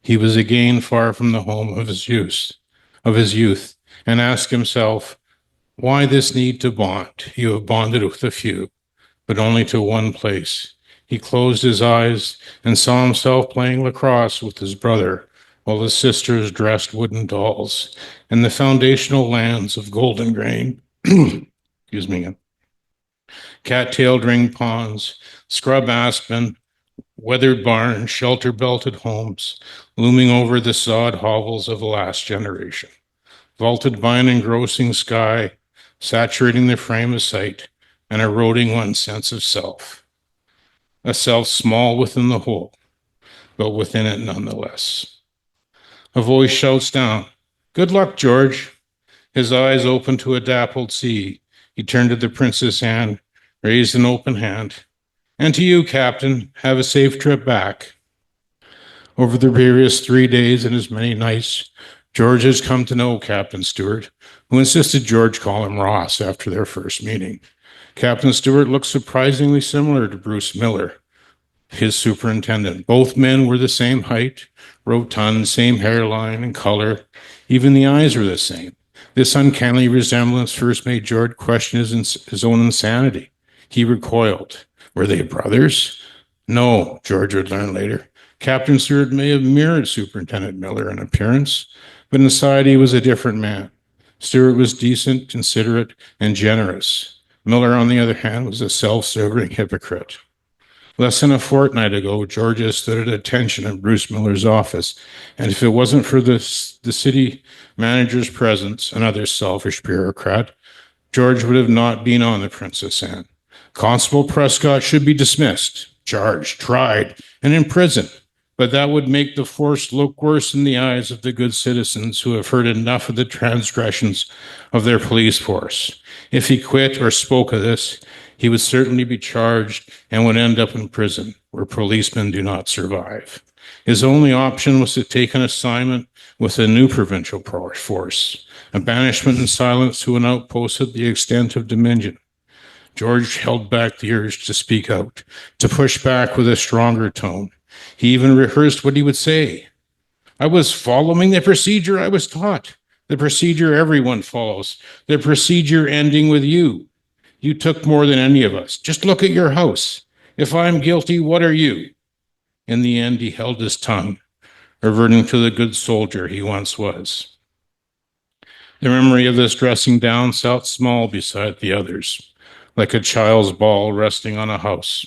[SPEAKER 16] He was again far from the home of his youth, and asked himself, why this need to bond? You have bonded with a few, but only to one place. He closed his eyes and saw himself playing lacrosse with his brother, while his sisters dressed wooden dolls in the foundational lands of golden grain, excuse me, cat-tailed ring ponds, scrub aspen, weathered barns, shelter-belted homes, looming over the sod hovels of the last generation. Vaulted by an engrossing sky, saturating the frame of sight and eroding one's sense of self. A self small within the whole, but within it nonetheless. A voice shouts down, good luck, George. His eyes open to a dappled sea. He turned to the Princess Anne, raised an open hand. And to you, Captain, have a safe trip back. Over the previous 3 days and as many nights, George has come to know Captain Stewart, who insisted George call him Ross after their first meeting. Captain Stewart looked surprisingly similar to Bruce Miller, his superintendent. Both men were the same height, rotund, same hairline and color. Even the eyes were the same. This uncanny resemblance first made George question his own insanity. He recoiled. Were they brothers? No, George would learn later. Captain Stewart may have mirrored Superintendent Miller in appearance, but inside he was a different man. Stewart was decent, considerate, and generous. Miller, on the other hand, was a self-serving hypocrite. Less than a fortnight ago, George had stood at attention in Bruce Miller's office, and if it wasn't for the city manager's presence, another selfish bureaucrat, George would have not been on the Princess Anne. Constable Prescott should be dismissed, charged, tried, and imprisoned, but that would make the force look worse in the eyes of the good citizens who have heard enough of the transgressions of their police force. If he quit or spoke of this, he would certainly be charged and would end up in prison, where policemen do not survive. His only option was to take an assignment with a new provincial force, a banishment in silence to an outpost at the extent of Dominion. George held back the urge to speak out, to push back with a stronger tone. He even rehearsed what he would say. I was following the procedure I was taught, the procedure everyone follows, the procedure ending with you. You took more than any of us. Just look at your house. If I'm guilty, what are you? In the end, he held his tongue, reverting to the good soldier he once was. The memory of this dressing down sat small beside the others, like a child's ball resting on a house.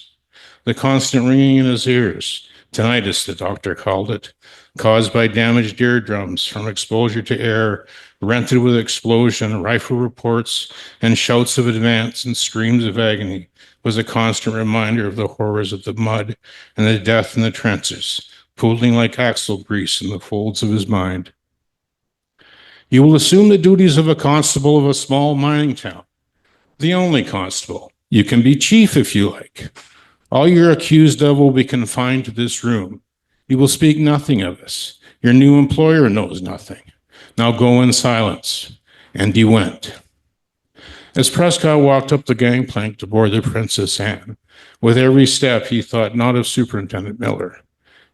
[SPEAKER 16] The constant ringing in his ears, tinnitus, the doctor called it, caused by damaged eardrums from exposure to air, rented with explosion, rifle reports, and shouts of advance and screams of agony, was a constant reminder of the horrors of the mud and the death in the trenches, pooling like axle grease in the folds of his mind. You will assume the duties of a constable of a small mining town. The only constable. You can be chief if you like. All you're accused of will be confined to this room. You will speak nothing of us. Your new employer knows nothing. Now go in silence. And he went. As Prescott walked up the gangplank to board the Princess Anne, with every step he thought not of Superintendent Miller.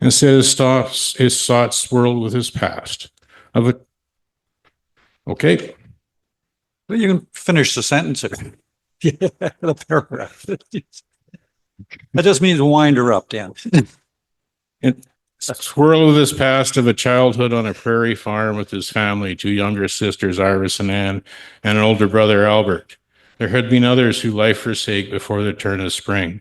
[SPEAKER 16] Instead, his thoughts swirled with his past. Okay.
[SPEAKER 10] Well, you can finish the sentence. Yeah, the paragraph. That just means wind her up, Dan.
[SPEAKER 16] A swirl of his past of a childhood on a prairie farm with his family, 2 younger sisters, Iris and Anne, and an older brother, Albert. There had been others who life forsake before the turn of spring.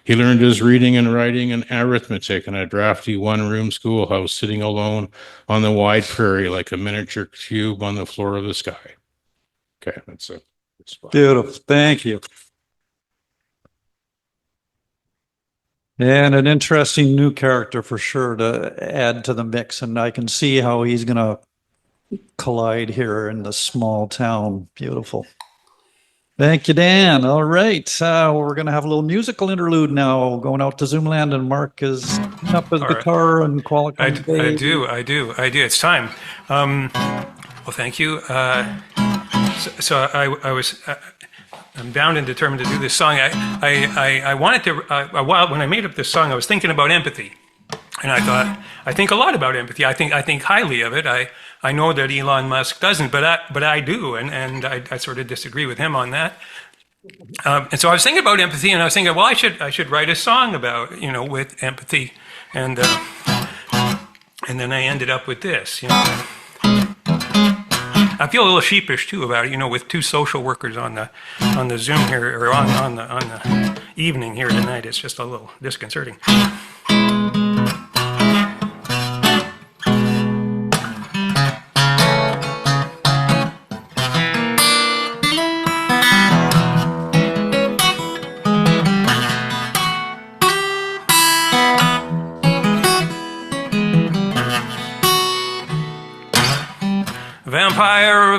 [SPEAKER 16] He learned his reading and writing and arithmetic in a drafty one-room schoolhouse sitting alone on the wide prairie like a miniature cube on the floor of the sky. Okay, that's it.
[SPEAKER 10] Beautiful. Thank you. And an interesting new character for sure to add to the mix. And I can see how he's going to collide here in the small town. Beautiful. Thank you, Dan. All right. We're going to have a little musical interlude now, going out to Zoomland, and Mark is up his guitar and Qualicum.
[SPEAKER 8] I do. It's time. Well, thank you. I'm bound and determined to do this song. I wanted to, a while when I made up this song, I was thinking about empathy. And I think a lot about empathy. I think highly of it. I know that Elon Musk doesn't, but I do. And I sort of disagree with him on that. And so I was thinking about empathy, and I was thinking, well, I should write a song about, with empathy. And then I ended up with this, I feel a little sheepish too about it, with 2 social workers on the Zoom here, or on the evening here tonight. It's just a little disconcerting.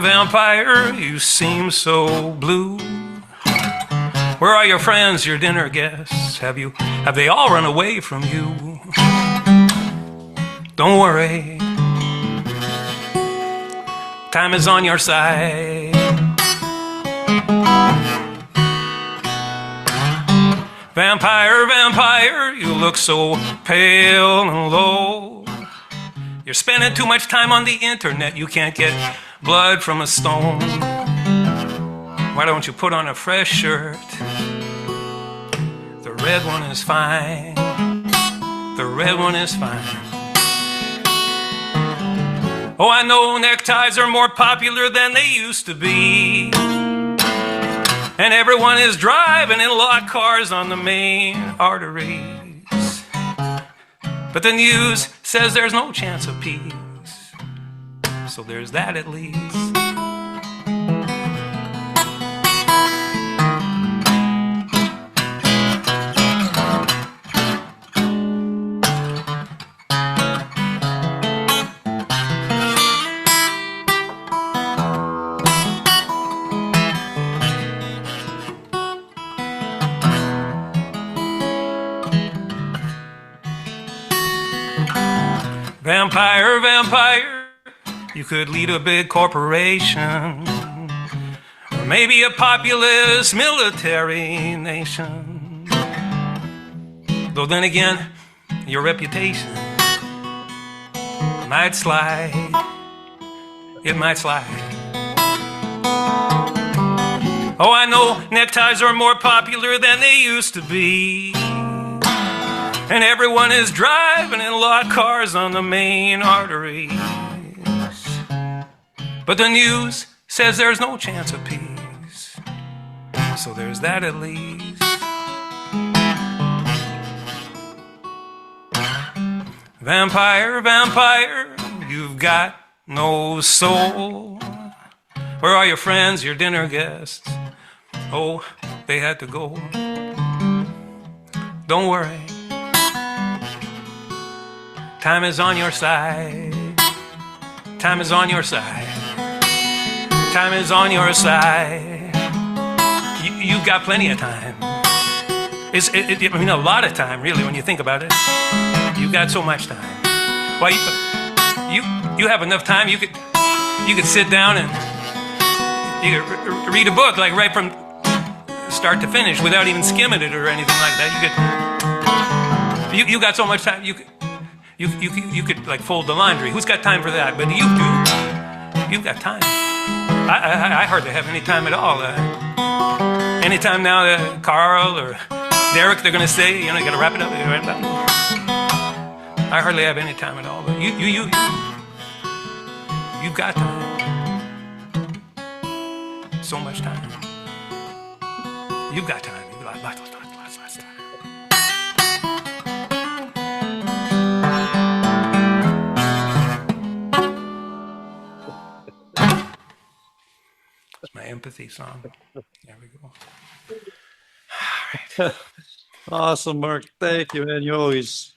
[SPEAKER 8] Vampire, you seem so blue. Where are your friends, your dinner guests? Have they all run away from you? Don't worry, time is on your side. Vampire, you look so pale and low. You're spending too much time on the internet. You can't get blood from a stone. Why don't you put on a fresh shirt? The red one is fine. The red one is fine. Oh, I know neckties are more popular than they used to be. And everyone is driving in locked cars on the main arteries. But the news says there's no chance of peace. So there's that at least. Vampire, you could lead a big corporation, or maybe a populous military nation. Though then again, your reputation might slide. It might slide. Oh, I know neckties are more popular than they used to be. And everyone is driving in locked cars on the main arteries. But the news says there's no chance of peace. So there's that at least. Vampire, you've got no soul. Where are your friends, your dinner guests? Oh, they had to go. Time is on your side. Time is on your side. Time is on your side. You've got plenty of time. I mean, a lot of time, really, when you think about it. You've got so much time. Why, you have enough time. You could sit down and you could read a book, like right from start to finish, without even skimming it or anything like that. You got so much time. You could like fold the laundry. Who's got time for that? But you do. You've got time. I hardly have any time at all. Anytime now, Karl or Derek, they're going to say, you got to wrap it up. I hardly have any time at all. But you've got time. So much time. You've got time. You've got lots of time. It's my empathy song. There we go. All right.
[SPEAKER 10] Awesome, Mark. Thank you, man. You always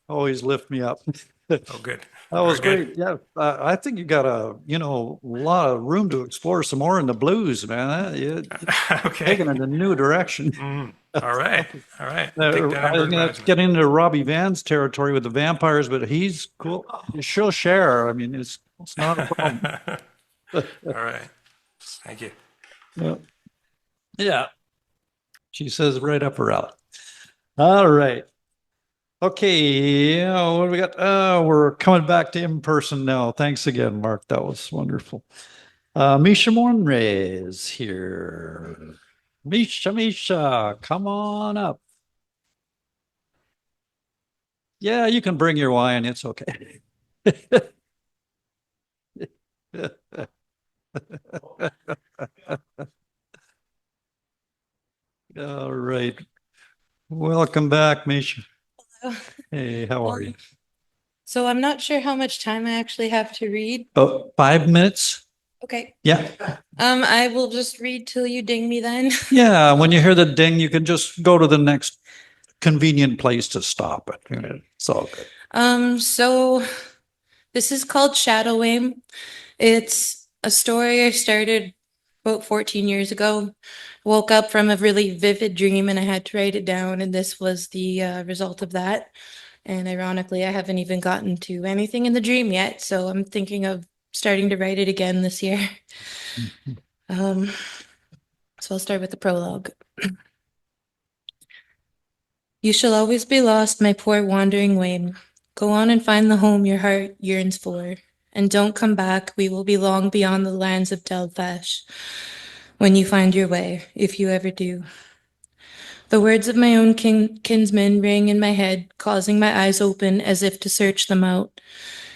[SPEAKER 10] lift me up.
[SPEAKER 8] Oh, good.
[SPEAKER 10] That was great. Yeah, I think you got a lot of room to explore some more in the blues, man. You're
[SPEAKER 8] okay.
[SPEAKER 10] Taking it in a new direction.
[SPEAKER 8] All right.
[SPEAKER 10] I think that's getting into Robbie Van's territory with the vampires, but he's cool. She'll share. I mean, it's not a problem.
[SPEAKER 8] All right. Thank you.
[SPEAKER 10] Yeah. She says right up her alley. All right. Okay. What do we got? We're coming back to in person now. Thanks again, Mark. That was wonderful. Misha Monre is here. Misha, come on up. Yeah, you can bring your wine. It's okay. All right. Welcome back, Misha.
[SPEAKER 17] Hello.
[SPEAKER 10] Hey, how are you?
[SPEAKER 17] So I'm not sure how much time I actually have to read.
[SPEAKER 10] Oh, 5 minutes?
[SPEAKER 17] Okay.
[SPEAKER 10] Yeah.
[SPEAKER 17] I will just read till you ding me then.
[SPEAKER 10] Yeah, when you hear the ding, you can just go to the next convenient place to stop it. It's all good.
[SPEAKER 17] So this is called Shadow Aim. It's a story I started about 14 years ago. Woke up from a really vivid dream and I had to write it down, and this was the result of that. And ironically, I haven't even gotten to anything in the dream yet, so I'm thinking of starting to write it again this year. So I'll start with the prologue. You shall always be lost, my poor wandering Wayne. Go on and find the home your heart yearns for, and don't come back. We will be long beyond the lands of Delphash when you find your way, if you ever do. The words of my own kinsmen rang in my head, causing my eyes open as if to search them out.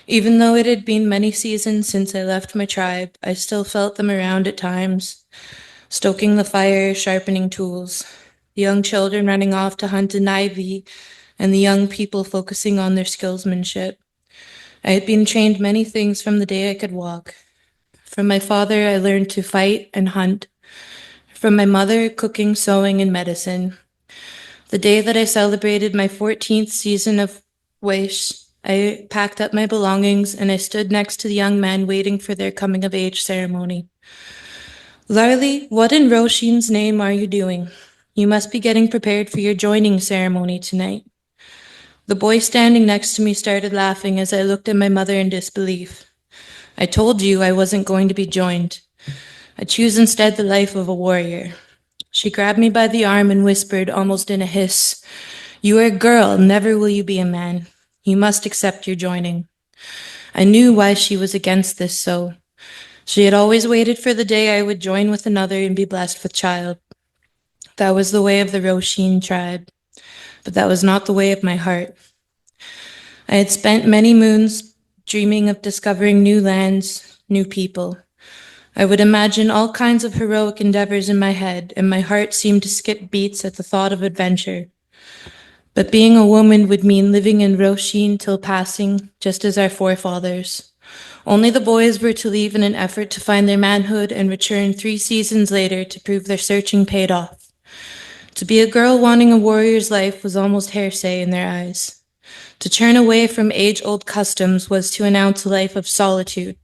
[SPEAKER 17] Even though it had been many seasons since I left my tribe, I still felt them around at times, stoking the fire, sharpening tools, the young children running off to hunt an ivy, and the young people focusing on their skillsmanship. I had been trained many things from the day I could walk. From my father, I learned to fight and hunt. From my mother, cooking, sewing, and medicine. The day that I celebrated my 14th season of Wish, I packed up my belongings and I stood next to the young men waiting for their coming-of-age ceremony. Larly, what in Roshin's name are you doing? You must be getting prepared for your joining ceremony tonight. The boy standing next to me started laughing as I looked at my mother in disbelief. I told you I wasn't going to be joined. I choose instead the life of a warrior. She grabbed me by the arm and whispered, almost in a hiss, "You are a girl, never will you be a man. You must accept your joining." I knew why she was against this so. She had always waited for the day I would join with another and be blessed with child. That was the way of the Roshin tribe, but that was not the way of my heart. I had spent many moons dreaming of discovering new lands, new people. I would imagine all kinds of heroic endeavors in my head, and my heart seemed to skip beats at the thought of adventure. But being a woman would mean living in Roshin till passing, just as our forefathers. Only the boys were to leave in an effort to find their manhood and return 3 seasons later to prove their searching paid off. To be a girl wanting a warrior's life was almost hearsay in their eyes. To turn away from age-old customs was to announce a life of solitude,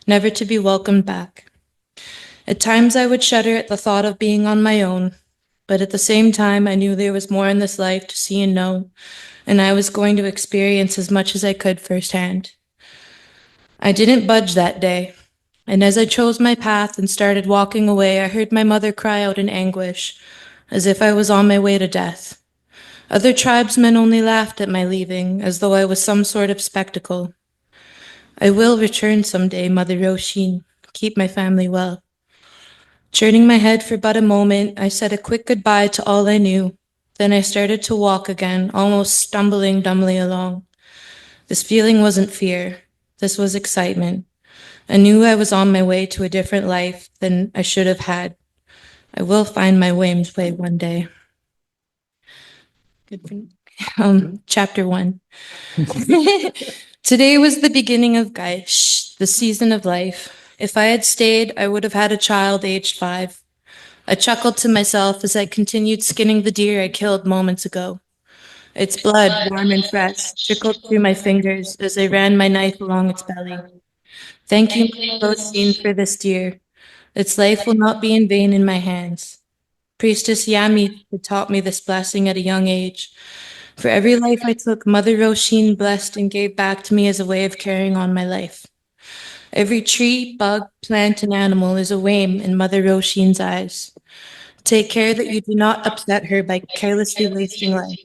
[SPEAKER 17] never to be welcomed back. At times I would shudder at the thought of being on my own, but at the same time I knew there was more in this life to see and know, and I was going to experience as much as I could firsthand. I didn't budge that day, and as I chose my path and started walking away, I heard my mother cry out in anguish, as if I was on my way to death. Other tribesmen only laughed at my leaving, as though I was some sort of spectacle. I will return someday, Mother Roshin. Keep my family well. Turning my head for but a moment, I said a quick goodbye to all I knew. Then I started to walk again, almost stumbling dumbly along. This feeling wasn't fear. This was excitement. I knew I was on my way to a different life than I should have had. I will find my Wame's way one day. Chapter 1. Today was the beginning of Gaish, the season of life. If I had stayed, I would have had a child aged 5. I chuckled to myself as I continued skinning the deer I killed moments ago. Its blood, warm and fresh, trickled through my fingers as I ran my knife along its belly. Thank you, Roshin, for this deer. Its life will not be in vain in my hands. Priestess Yami had taught me this blessing at a young age. For every life I took, Mother Roshin blessed and gave back to me as a way of carrying on my life. Every tree, bug, plant, and animal is a Wame in Mother Roshin's eyes. Take care that you do not upset her by carelessly wasting life.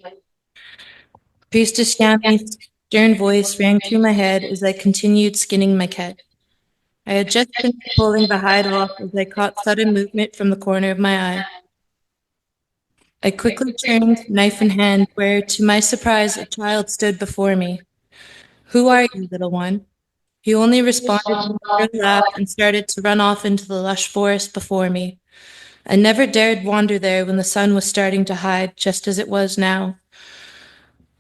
[SPEAKER 17] Priestess Yami's stern voice rang through my head as I continued skinning my cat. I had just finished pulling the hide off as I caught sudden movement from the corner of my eye. I quickly turned, knife in hand, where, to my surprise, a child stood before me. Who are you, little one? He only responded to my laugh and started to run off into the lush forest before me. I never dared wander there when the sun was starting to hide, just as it was now.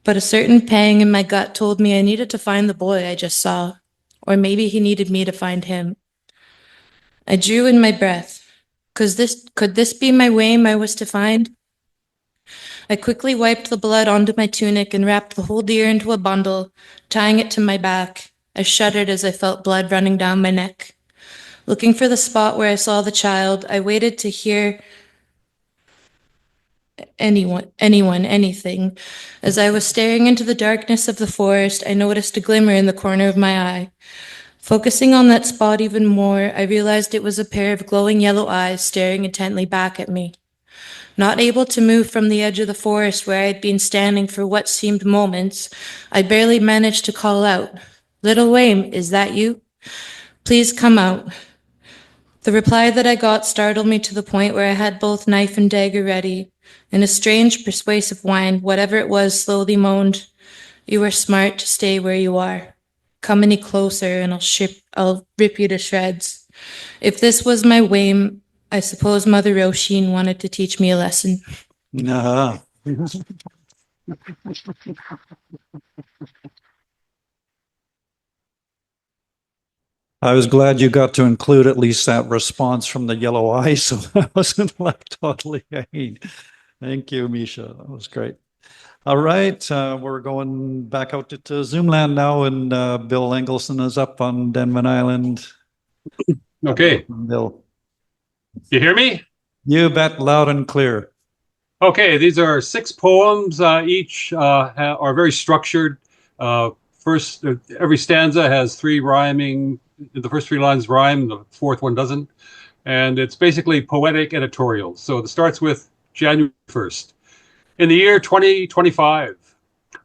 [SPEAKER 17] But a certain pang in my gut told me I needed to find the boy I just saw, or maybe he needed me to find him. I drew in my breath. Could this be my Wame I was to find? I quickly wiped the blood onto my tunic and wrapped the whole deer into a bundle, tying it to my back. I shuddered as I felt blood running down my neck. Looking for the spot where I saw the child, I waited to hear anything. As I was staring into the darkness of the forest, I noticed a glimmer in the corner of my eye. Focusing on that spot even more, I realized it was a pair of glowing yellow eyes staring intently back at me. Not able to move from the edge of the forest where I had been standing for what seemed moments, I barely managed to call out, "Little Wame, is that you? Please come out." The reply that I got startled me to the point where I had both knife and dagger ready. In a strange, persuasive whine, whatever it was slowly moaned, "You are smart to stay where you are. Come any closer and I'll rip you to shreds." If this was my Wame, I suppose Mother Roshin wanted to teach me a lesson.
[SPEAKER 10] Nah. I was glad you got to include at least that response from the yellow eye, so I wasn't left totally hanging. Thank you, Misha. That was great. All right, we're going back out to Zoomland now, and Bill Engleson is up on Denman Island.
[SPEAKER 1] Okay.
[SPEAKER 10] Bill.
[SPEAKER 1] You hear me?
[SPEAKER 10] You bet, loud and clear.
[SPEAKER 1] Okay, these are 6 poems. Each are very structured. First, every stanza has 3 rhyming. The first 3 lines rhyme, the 4th one doesn't. And it's basically poetic editorial. So it starts with January 1st. In the year 2025,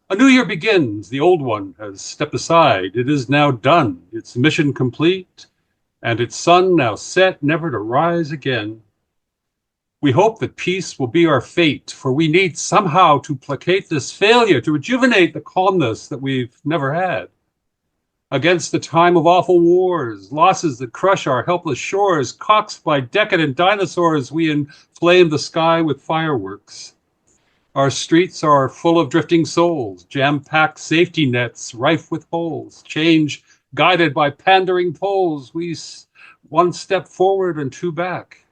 [SPEAKER 1] a new year begins. The old one has stepped aside. It is now done. Its mission complete, and its sun now set, never to rise again. We hope that peace will be our fate, for we need somehow to placate this failure, to rejuvenate the calmness that we've never had. Against the time of awful wars, losses that crush our helpless shores, coxed by decadent dinosaurs, we inflame the sky with fireworks. Our streets are full of drifting souls, jam-packed safety nets rife with holes, change guided by pandering poles. We 1 step forward and 2 back.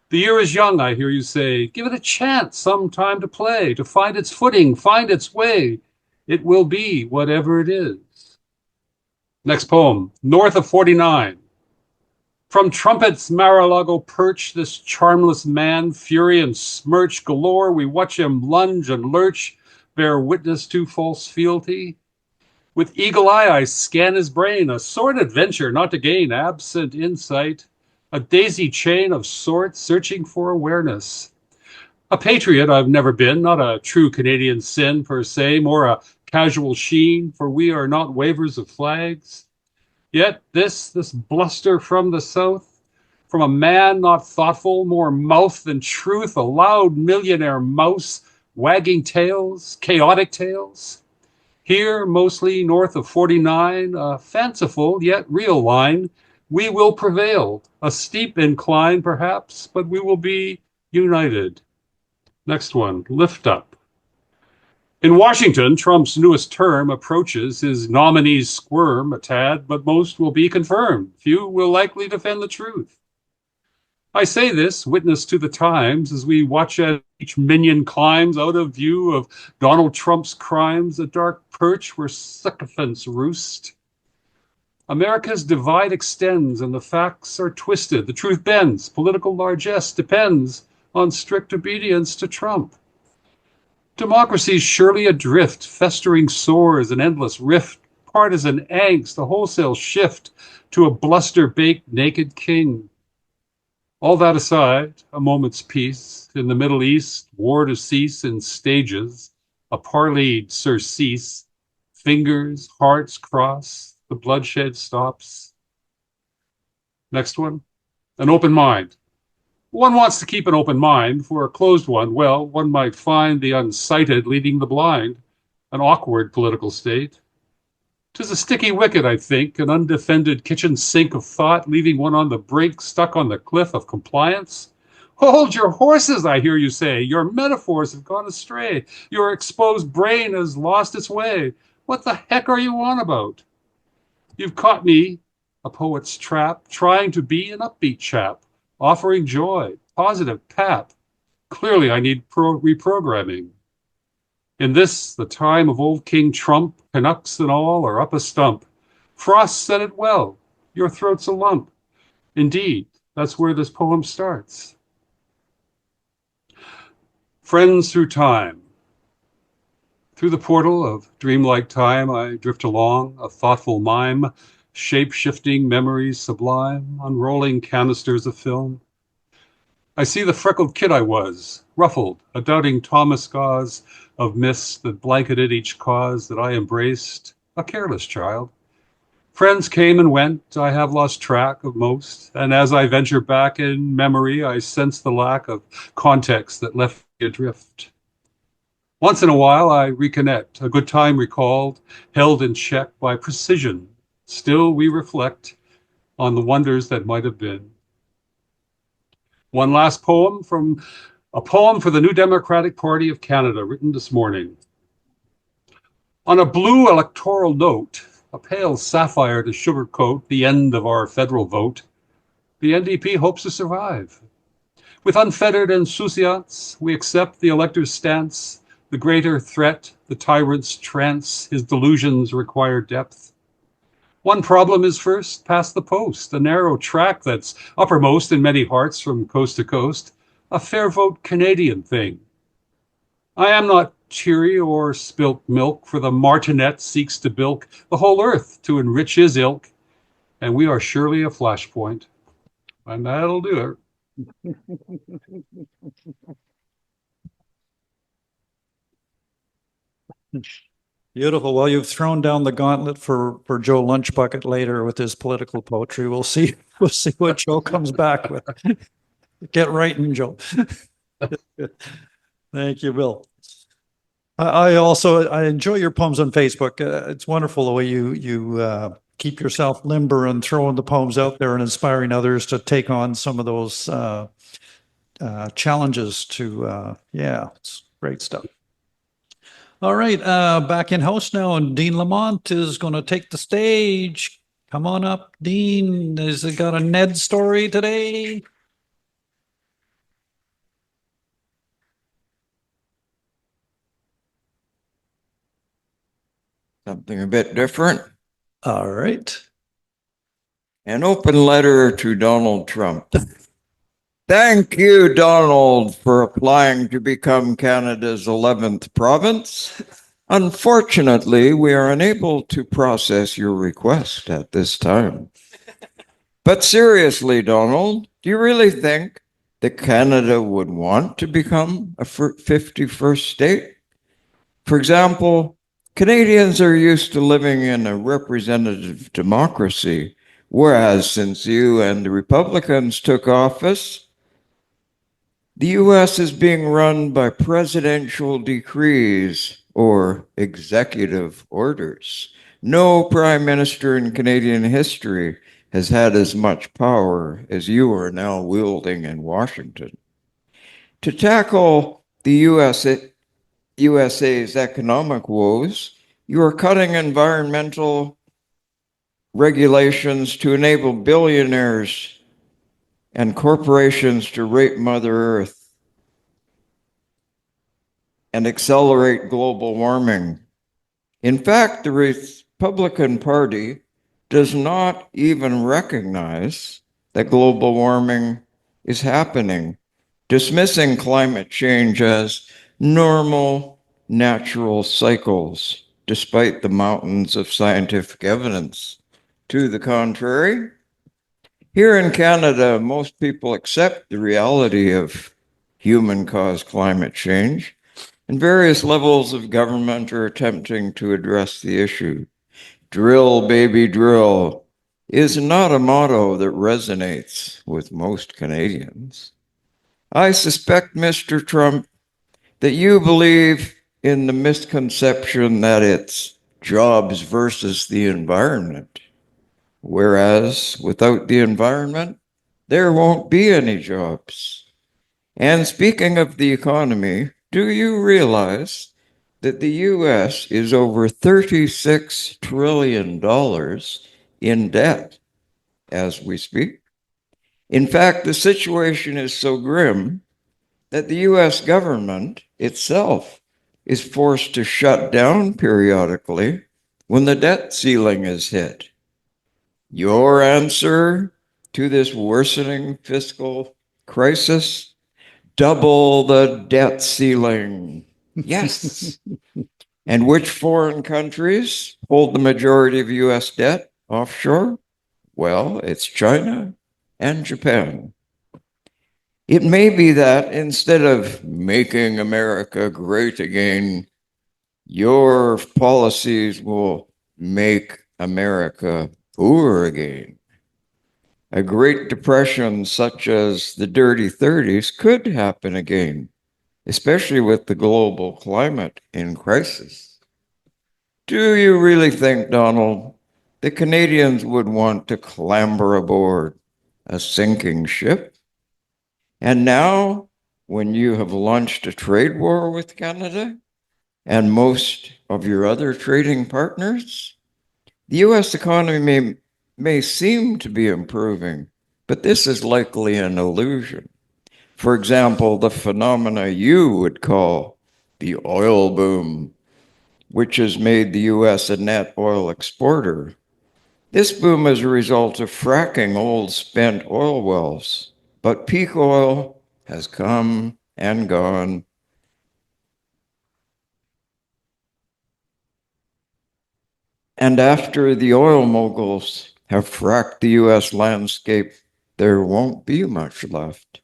[SPEAKER 1] The year is young, I hear you say. Give it a chance, some time to play, to find its footing, find its way. It will be whatever it is. Next poem, North of 49. From trumpets Mar-a-Lago perch, this charmless man, fury and smirch galore, we watch him lunge and lurch, bear witness to false fealty. With eagle eye I scan his brain, a sordid adventure not to gain, absent insight, a daisy chain of sorts searching for awareness. A patriot I've never been, not a true Canadian sin per se, more a casual sheen, for we are not wavers of flags. Yet this bluster from the south, from a man not thoughtful, more mouth than truth, a loud millionaire mouse, wagging tails, chaotic tales. Here, mostly north of 49, a fanciful yet real line. We will prevail, a steep incline perhaps, but we will be united. Next one, lift up. In Washington, Trump's newest term approaches. His nominees squirm a tad, but most will be confirmed. Few will likely defend the truth. I say this, witness to the times, as we watch as each minion climbs out of view of Donald Trump's crimes, a dark perch where sycophants roost. America's divide extends and the facts are twisted. The truth bends. Political largesse depends on strict obedience to Trump. Democracy's surely adrift, festering sores, an endless rift, partisan angst, a wholesale shift to a bluster-baked naked king. All that aside, a moment's peace. In the Middle East, war to cease in stages, a parleyed surcease, fingers, hearts cross, the bloodshed stops. Next one, an open mind. One wants to keep an open mind. For a closed one, well, one might find the unsighted leading the blind, an awkward political state. 'Tis a sticky wicket, I think, an undefended kitchen sink of thought, leaving one on the brink, stuck on the cliff of compliance. Hold your horses, I hear you say. Your metaphors have gone astray. Your exposed brain has lost its way. What the heck are you on about? You've caught me, a poet's trap, trying to be an upbeat chap, offering joy, positive pap. Clearly, I need reprogramming. In this, the time of old King Trump, Canucks and all are up a stump. Frost said it well, your throat's a lump. Indeed, that's where this poem starts. Friends through time. Through the portal of dreamlike time, I drift along, a thoughtful mime, shape-shifting memories sublime, unrolling canisters of film. I see the freckled kid I was, ruffled, a doubting Thomas gauze of mist that blanketed each cause that I embraced, a careless child. Friends came and went, I have lost track of most, and as I venture back in memory, I sense the lack of context that left me adrift. Once in a while, I reconnect, a good time recalled, held in check by precision. Still, we reflect on the wonders that might have been. One last poem from a poem for the New Democratic Party of Canada, written this morning. On a blue electoral note, a pale sapphire to sugarcoat the end of our federal vote, the NDP hopes to survive. With unfettered insouciance, we accept the elector's stance, the greater threat, the tyrant's trance, his delusions require depth. One problem is first past the post, a narrow track that's uppermost in many hearts from coast to coast, a fair vote Canadian thing. I am not cheery or spilt milk, for the martinet seeks to bilk the whole earth to enrich his ilk, and we are surely a flashpoint. And that'll do it.
[SPEAKER 10] Beautiful. Well, you've thrown down the gauntlet for Joe Lunchbucket later with his political poetry. We'll see. We'll see what Joe comes back with. Get writing, Joe. Thank you, Bill. I enjoy your poems on Facebook. It's wonderful the way you keep yourself limber and throwing the poems out there and inspiring others to take on some of those challenges. It's great stuff. All right, back in house now, and Dean Lamont is going to take the stage. Come on up, Dean. Has it got a Ned story today?
[SPEAKER 18] Something a bit different.
[SPEAKER 10] All right.
[SPEAKER 18] An open letter to Donald Trump. Thank you, Donald, for applying to become Canada's 11th province. Unfortunately, we are unable to process your request at this time. But seriously, Donald, do you really think that Canada would want to become a 51st state? For example, Canadians are used to living in a representative democracy, whereas since you and the Republicans took office, the US is being run by presidential decrees or executive orders. No prime minister in Canadian history has had as much power as you are now wielding in Washington. To tackle the USA's economic woes, you are cutting environmental regulations to enable billionaires and corporations to rape Mother Earth and accelerate global warming. In fact, the Republican Party does not even recognize that global warming is happening, dismissing climate change as normal natural cycles, despite the mountains of scientific evidence to the contrary. Here in Canada, most people accept the reality of human-caused climate change, and various levels of government are attempting to address the issue. Drill, baby, drill is not a motto that resonates with most Canadians. I suspect, Mr. Trump, that you believe in the misconception that it's jobs versus the environment, whereas without the environment, there won't be any jobs. And speaking of the economy, do you realize that the US is over $36 trillion in debt as we speak? In fact, the situation is so grim that the US government itself is forced to shut down periodically when the debt ceiling is hit. Your answer to this worsening fiscal crisis? Double the debt ceiling. Yes. And which foreign countries hold the majority of US debt offshore? Well, it's China and Japan. It may be that instead of making America great again, your policies will make America poor again. A Great Depression such as the Dirty 30s could happen again, especially with the global climate in crisis. Do you really think, Donald, the Canadians would want to clamber aboard a sinking ship? And now, when you have launched a trade war with Canada and most of your other trading partners, the US economy may seem to be improving, but this is likely an illusion. For example, the phenomena you would call the oil boom, which has made the US a net oil exporter. This boom is a result of fracking old spent oil wells, but peak oil has come and gone. And after the oil moguls have fracked the US landscape, there won't be much left.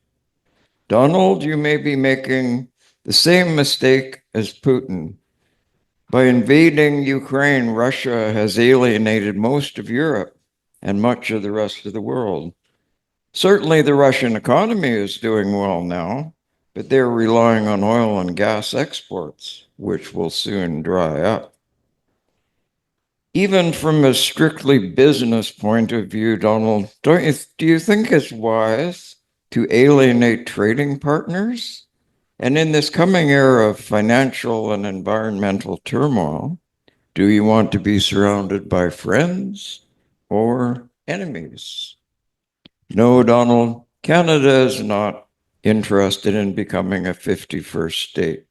[SPEAKER 18] Donald, you may be making the same mistake as Putin. By invading Ukraine, Russia has alienated most of Europe and much of the rest of the world. Certainly the Russian economy is doing well now, but they're relying on oil and gas exports, which will soon dry up. Even from a strictly business point of view, Donald, do you think it's wise to alienate trading partners? And in this coming era of financial and environmental turmoil, do you want to be surrounded by friends or enemies? No, Donald, Canada is not interested in becoming a 51st state.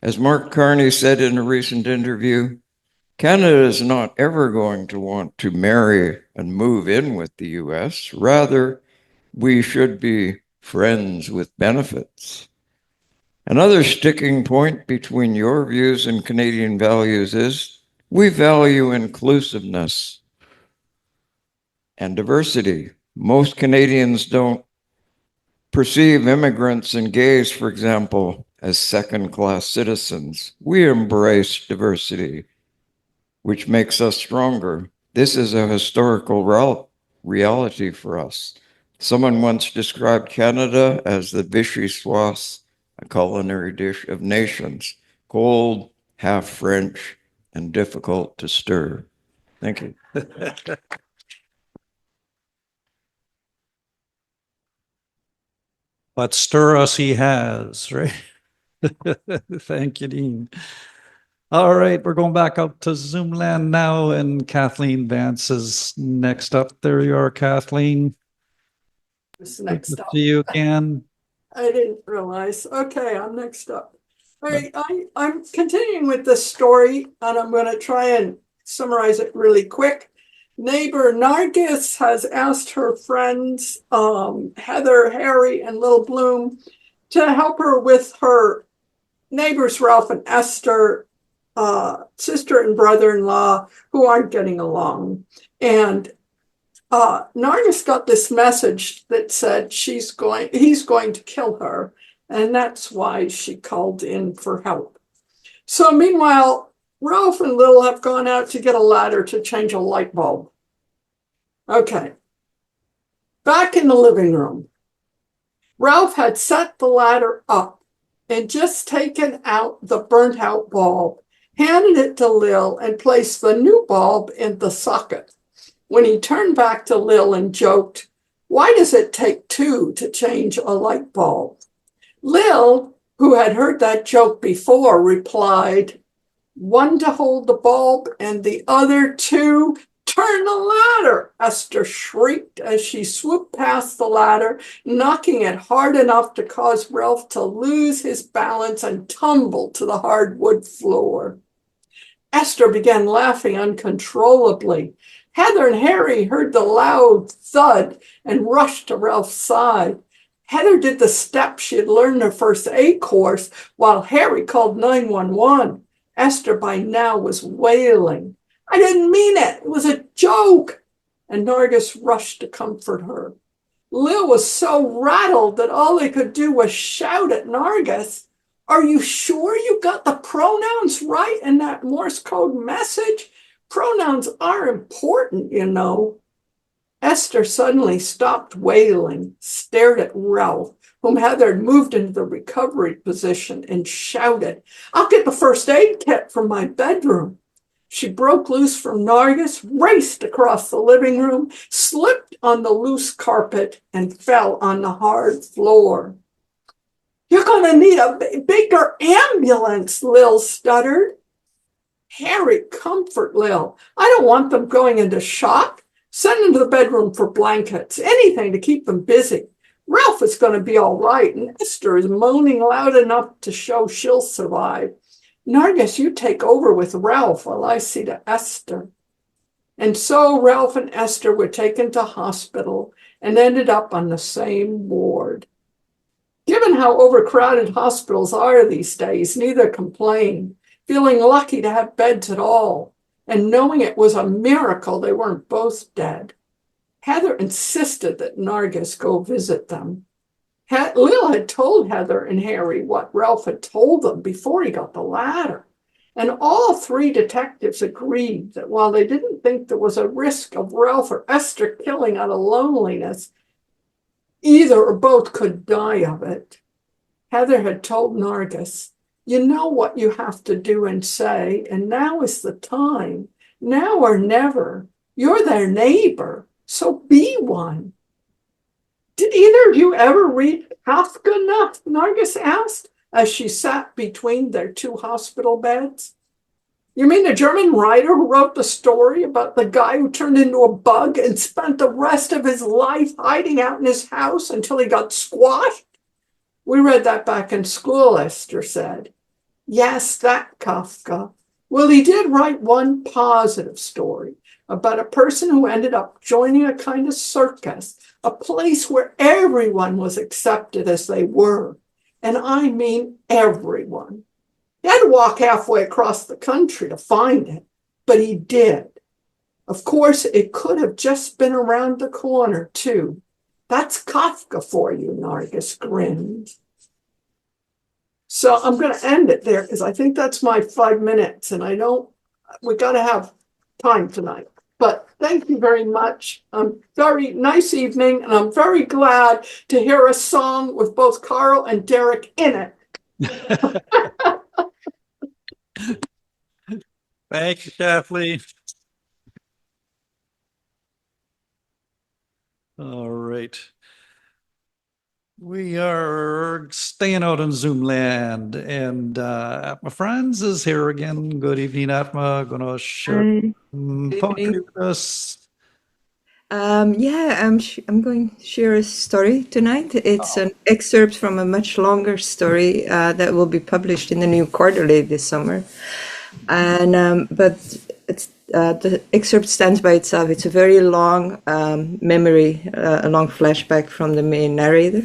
[SPEAKER 18] As Mark Carney said in a recent interview, Canada is not ever going to want to marry and move in with the US. Rather, we should be friends with benefits. Another sticking point between your views and Canadian values is we value inclusiveness and diversity. Most Canadians don't perceive immigrants and gays, for example, as second-class citizens. We embrace diversity, which makes us stronger. This is a historical reality for us. Someone once described Canada as the vichyssoise, a culinary dish of nations, cold, half French, and difficult to stir. Thank you.
[SPEAKER 10] But stir us he has, right? Thank you, Dean. All right, we're going back up to Zoom land now, and Kathleen Vance is next up. There you are, Kathleen.
[SPEAKER 6] Who's next up?
[SPEAKER 10] See you again.
[SPEAKER 6] I didn't realize. Okay, I'm next up. All right, I'm continuing with this story, and I'm going to try and summarize it really quick. Neighbor Nargis has asked her friends, Heather, Harry, and Little Bloom, to help her with her neighbors, Ralph and Esther, sister and brother-in-law, who aren't getting along. And Nargis got this message that said he's going to kill her, and that's why she called in for help. So meanwhile, Ralph and Lil have gone out to get a ladder to change a light bulb. Okay. Back in the living room, Ralph had set the ladder up and just taken out the burnt out bulb, handed it to Lil, and placed the new bulb in the socket. When he turned back to Lil and joked, "Why does it take two to change a light bulb?" Lil, who had heard that joke before, replied, "One to hold the bulb and the other to turn the ladder." Esther shrieked as she swooped past the ladder, knocking it hard enough to cause Ralph to lose his balance and tumble to the hardwood floor. Esther began laughing uncontrollably. Heather and Harry heard the loud thud and rushed to Ralph's side. Heather did the steps she had learned in her first aid course, while Harry called 911. Esther by now was wailing. "I didn't mean it. It was a joke." And Nargis rushed to comfort her. Lil was so rattled that all they could do was shout at Nargis, "Are you sure you got the pronouns right in that Morse code message? Pronouns are important, you know." Esther suddenly stopped wailing, stared at Ralph, whom Heather had moved into the recovery position, and shouted, "I'll get the first aid kit from my bedroom." She broke loose from Nargis, raced across the living room, slipped on the loose carpet, and fell on the hard floor. "You're going to need a bigger ambulance," Lil stuttered. "Harry, comfort Lil. I don't want them going into shock. Send them to the bedroom for blankets, anything to keep them busy. Ralph is going to be all right, and Esther is moaning loud enough to show she'll survive. Nargis, you take over with Ralph while I see to Esther." And so Ralph and Esther were taken to hospital and ended up on the same ward. Given how overcrowded hospitals are these days, neither complained, feeling lucky to have beds at all, and knowing it was a miracle they weren't both dead. Heather insisted that Nargis go visit them. Lil had told Heather and Harry what Ralph had told them before he got the ladder, and all three detectives agreed that while they didn't think there was a risk of Ralph or Esther killing out of loneliness, either or both could die of it. Heather had told Nargis, "You know what you have to do and say, and now is the time. Now or never. You're their neighbor, so be one." "Did either of you ever read Kafka?" Nargis asked, as she sat between their two hospital beds. "You mean the German writer who wrote the story about the guy who turned into a bug and spent the rest of his life hiding out in his house until he got squashed?" "We read that back in school," Esther said. "Yes, that Kafka. Well, he did write one positive story about a person who ended up joining a kind of circus, a place where everyone was accepted as they were. And I mean everyone. He had to walk halfway across the country to find it, but he did. Of course, it could have just been around the corner, too. That's Kafka for you, Nargis grinned. So I'm going to end it there because I think that's my 5 minutes, and we got to have time tonight. But thank you very much. Very nice evening, and I'm very glad to hear a song with both Karl and Derek in it.
[SPEAKER 10] Thank you, Kathleen. All right. We are staying out in Zoom land, and Atma Friends is here again. Good evening, Atma. Gonna share poetry with us.
[SPEAKER 19] Yeah, I'm going to share a story tonight. It's an excerpt from a much longer story that will be published in the New Quarterly this summer. And but it's the excerpt stands by itself. It's a very long memory, a long flashback from the main narrator.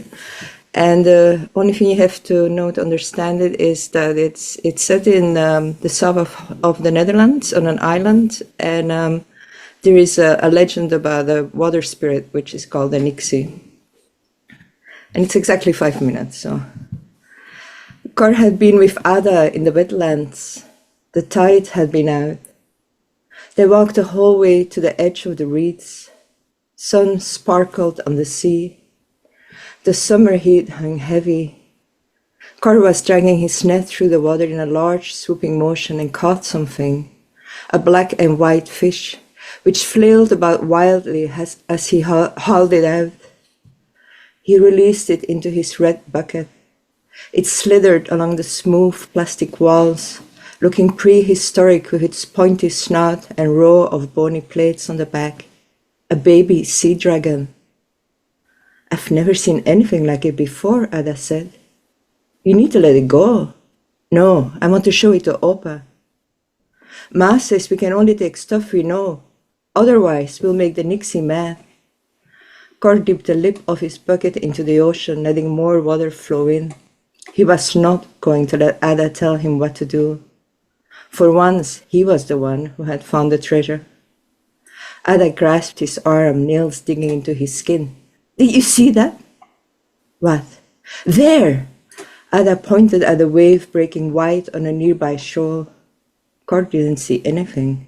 [SPEAKER 19] And the only thing you have to know to understand it is that it's set in the south of the Netherlands on an island, and there is a legend about a water spirit which is called an Emcee. And it's exactly 5 minutes. So, Karl had been with Ada in the wetlands. The tide had been out. They walked the whole way to the edge of the reeds. Sun sparkled on the sea. The summer heat hung heavy. Karl was dragging his net through the water in a large swooping motion and caught something, a black and white fish, which flailed about wildly as he hauled it out. He released it into his red bucket. It slithered along the smooth plastic walls, looking prehistoric with its pointy snout and row of bony plates on the back. A baby sea dragon. I've never seen anything like it before, Ada said. You need to let it go. No, I want to show it to Opa. Ma says we can only take stuff we know. Otherwise, we'll make the Nixie mad. Karl dipped the lip of his bucket into the ocean, letting more water flow in. He was not going to let Ada tell him what to do. For once, he was the one who had found the treasure. Ada grasped his arm, nails digging into his skin. Did you see that? What? There! Ada pointed at a wave breaking white on a nearby shoal. Karl didn't see anything.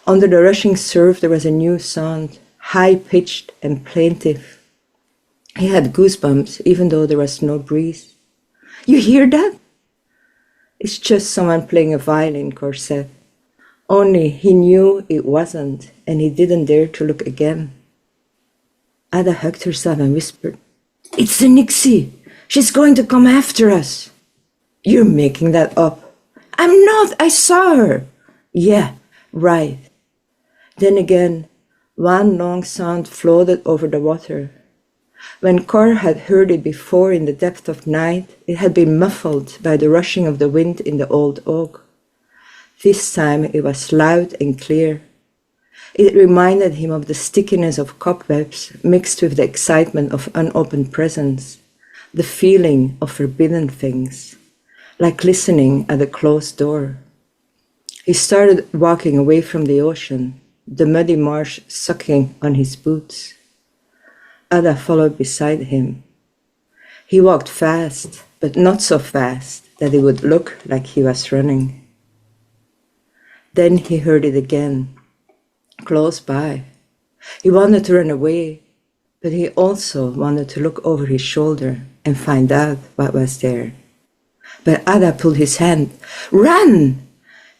[SPEAKER 19] Under the rushing surf, there was a new sound, high-pitched and plaintive. He had goosebumps, even though there was no breeze. You hear that? It's just someone playing a violin, Karl said. Only he knew it wasn't, and he didn't dare to look again. Ada hugged herself and whispered, It's the Nixie! She's going to come after us! You're making that up. I'm not! I saw her! Yeah, right. Then again, one long sound floated over the water. When Karl had heard it before in the depth of night, it had been muffled by the rushing of the wind in the old oak. This time it was loud and clear. It reminded him of the stickiness of cobwebs mixed with the excitement of unopened presents, the feeling of forbidden things, like listening at a closed door. He started walking away from the ocean, the muddy marsh sucking on his boots. Ada followed beside him. He walked fast, but not so fast that it would look like he was running. Then he heard it again, close by. He wanted to run away, but he also wanted to look over his shoulder and find out what was there. But Ada pulled his hand. Run!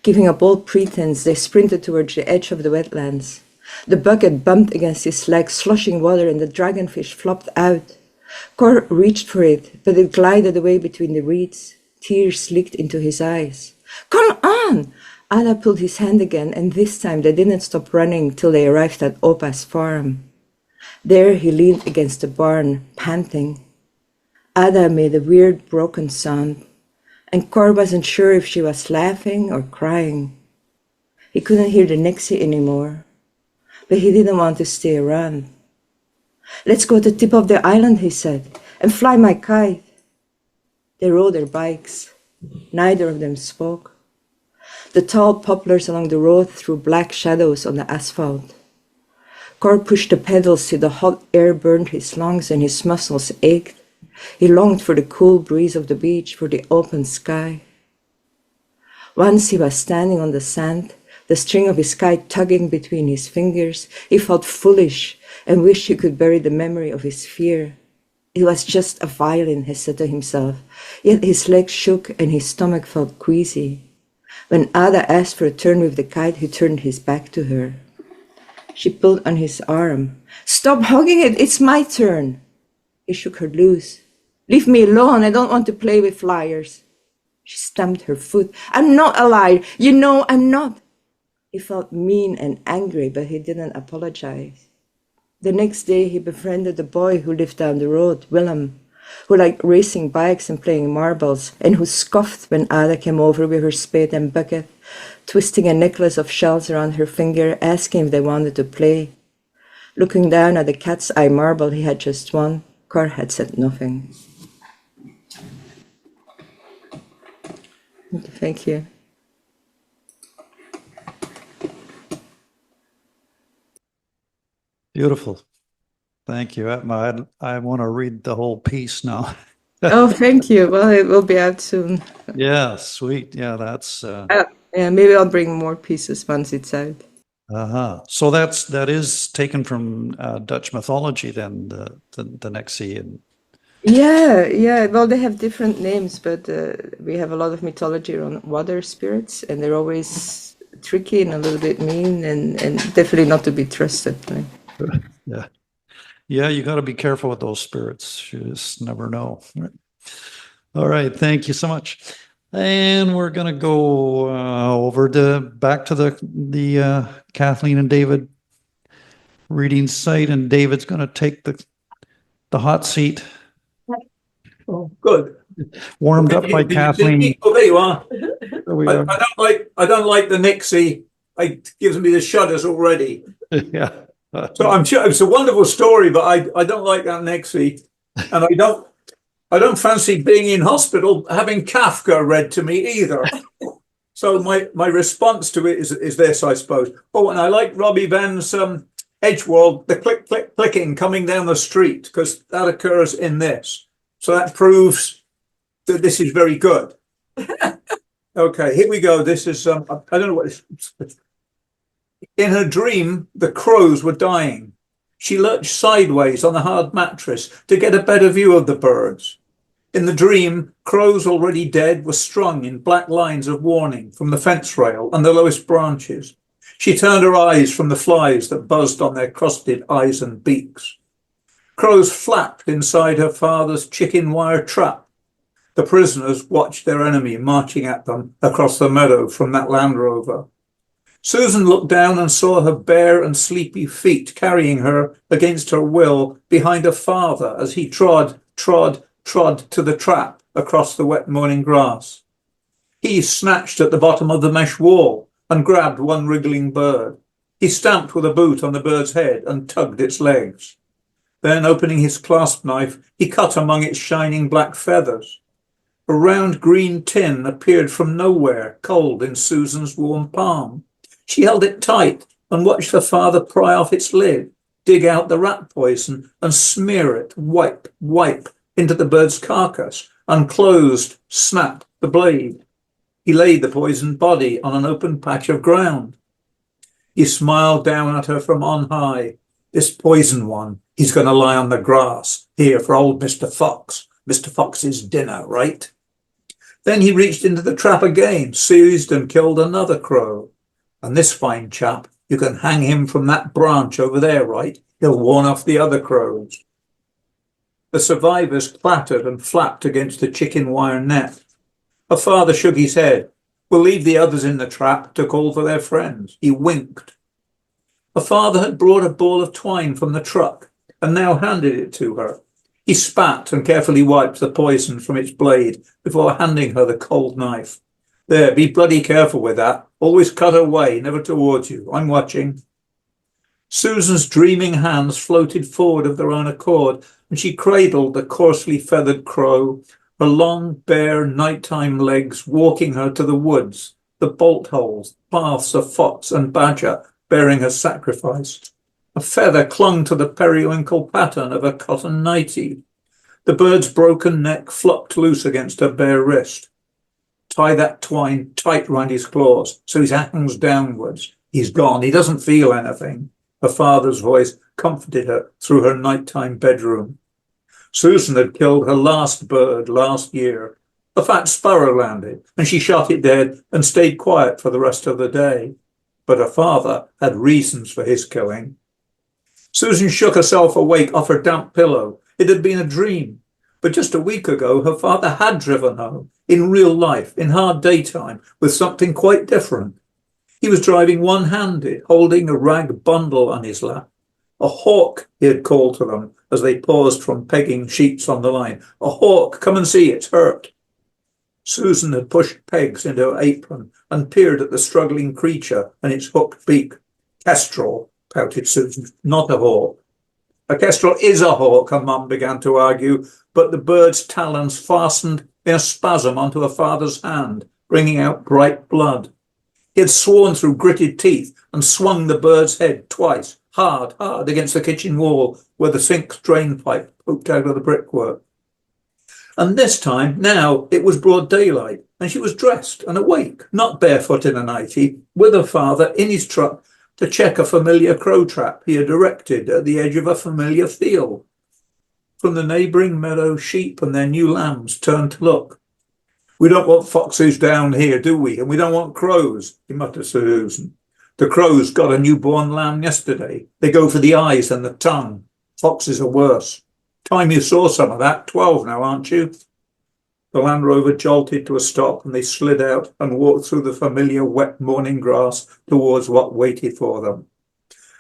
[SPEAKER 19] Giving up all pretense, they sprinted towards the edge of the wetlands. The bucket bumped against his leg, sloshing water, and the dragonfish flopped out. Karl reached for it, but it glided away between the reeds. Tears leaked into his eyes. Come on! Ada pulled his hand again, and this time they didn't stop running till they arrived at Opa's farm. There he leaned against the barn, panting. Ada made a weird broken sound, and Karl wasn't sure if she was laughing or crying. He couldn't hear the Nixie anymore, but he didn't want to stay around. "Let's go to the tip of the island," he said, "and fly my kite." They rode their bikes. Neither of them spoke. The tall poplars along the road threw black shadows on the asphalt. Karl pushed the pedals till the hot air burned his lungs and his muscles ached. He longed for the cool breeze of the beach, for the open sky. Once he was standing on the sand, the string of his kite tugging between his fingers. He felt foolish and wished he could bury the memory of his fear. It was just a violin, he said to himself, yet his legs shook and his stomach felt queasy. When Ada asked for a turn with the kite, he turned his back to her. She pulled on his arm. "Stop hugging it, it's my turn." He shook her loose. "Leave me alone, I don't want to play with flyers." She stamped her foot. "I'm not a liar, you know I'm not." He felt mean and angry, but he didn't apologize. The next day, he befriended a boy who lived down the road, Willem, who liked racing bikes and playing marbles, and who scoffed when Ada came over with her spade and bucket, twisting a necklace of shells around her finger, asking if they wanted to play. Looking down at the cat's eye marble he had just won, Karl had said nothing. Thank you.
[SPEAKER 10] Beautiful. Thank you, Emma. I want to read the whole piece now.
[SPEAKER 19] Oh, thank you. Well, it will be out soon.
[SPEAKER 10] Yeah, sweet. Yeah, that's
[SPEAKER 19] yeah, maybe I'll bring more pieces once it's out.
[SPEAKER 10] So that is taken from Dutch mythology then, the Nixie. And
[SPEAKER 19] Yeah. Well, they have different names, but we have a lot of mythology around water spirits, and they're always tricky and a little bit mean, and definitely not to be trusted.
[SPEAKER 10] Yeah. Yeah, you got to be careful with those spirits. You just never know. All right, thank you so much. And we're gonna go back to the Kathleen and David reading site, and David's gonna take the hot seat.
[SPEAKER 7] Oh, good.
[SPEAKER 10] Warmed up by Kathleen.
[SPEAKER 7] Oh, there you are.
[SPEAKER 10] There we are.
[SPEAKER 7] I don't like the Nixie. It gives me the shudders already.
[SPEAKER 10] Yeah.
[SPEAKER 7] So I'm sure it's a wonderful story, but I don't like that Nixie, and I don't fancy being in hospital having Kafka read to me either. So my response to it is this, I suppose. Oh, and I like Robbie Venn's Edgeworld, the click, click, clicking coming down the street, because that occurs in this. So that proves that this is very good. Okay, here we go. This is, I don't know what this is. In her dream, the crows were dying. She lurched sideways on the hard mattress to get a better view of the birds. In the dream, crows already dead were strung in black lines of warning from the fence rail and the lowest branches. She turned her eyes from the flies that buzzed on their crusted eyes and beaks. Crows flapped inside her father's chicken wire trap. The prisoners watched their enemy marching at them across the meadow from that Land Rover. Susan looked down and saw her bare and sleepy feet carrying her against her will behind her father as he trod to the trap across the wet morning grass. He snatched at the bottom of the mesh wall and grabbed one wriggling bird. He stamped with a boot on the bird's head and tugged its legs. Then, opening his clasp knife, he cut among its shining black feathers. A round green tin appeared from nowhere, cold in Susan's warm palm. She held it tight and watched her father pry off its lid, dig out the rat poison and smear it, wipe, into the bird's carcass, unclosed, snapped the blade. He laid the poisoned body on an open patch of ground. He smiled down at her from on high. This poison one, he's going to lie on the grass here for old Mr. Fox. Mr. Fox's dinner, right? Then he reached into the trap again, seized and killed another crow. And this fine chap, you can hang him from that branch over there, right? He'll warn off the other crows. The survivors clattered and flapped against the chicken wire net. Her father shook his head. We'll leave the others in the trap to call for their friends. He winked. Her father had brought a ball of twine from the truck and now handed it to her. He He spat and carefully wiped the poison from its blade before handing her the cold knife. There, be bloody careful with that. Always cut away, never towards you. I'm watching. Susan's dreaming hands floated forward of their own accord, and she cradled the coarsely feathered crow, her long, bare, nighttime legs walking her to the woods, the bolt holes, paths of fox and badger bearing her sacrifice. A feather clung to the periwinkle pattern of her cotton nightie. The bird's broken neck flopped loose against her bare wrist. Tie that twine tight round his claws so his hangs downwards. He's gone. He doesn't feel anything. Her father's voice comforted her through her nighttime bedroom. Susan had killed her last bird last year. A fat sparrow landed, and she shot it dead and stayed quiet for the rest of the day. But her father had reasons for his killing. Susan shook herself awake off her damp pillow. It had been a dream. But just a week ago, her father had driven home, in real life, in hard daytime, with something quite different. He was driving one-handed, holding a rag bundle on his lap. A hawk, he had called to them as they paused from pegging sheets on the line. A hawk, come and see, it's hurt. Susan had pushed pegs into her apron and peered at the struggling creature and its hooked beak. Kestrel, pouted Susan, not a hawk. A kestrel is a hawk, her mum began to argue, but the bird's talons fastened in a spasm onto her father's hand, bringing out bright blood. He had sworn through gritted teeth and swung the bird's head twice, hard against the kitchen wall where the sink's drain pipe poked out of the brickwork. And this time, now, it was broad daylight, and she was dressed and awake, not barefoot in a nightie, with her father in his truck to check a familiar crow trap he had erected at the edge of a familiar field. From the neighbouring meadow, sheep and their new lambs turned to look. We don't want foxes down here, do we? And we don't want crows, he muttered to Susan. The crows got a newborn lamb yesterday. They go for the eyes and the tongue. Foxes are worse. Time you saw some of that. 12 now, aren't you? The Land Rover jolted to a stop and they slid out and walked through the familiar wet morning grass towards what waited for them.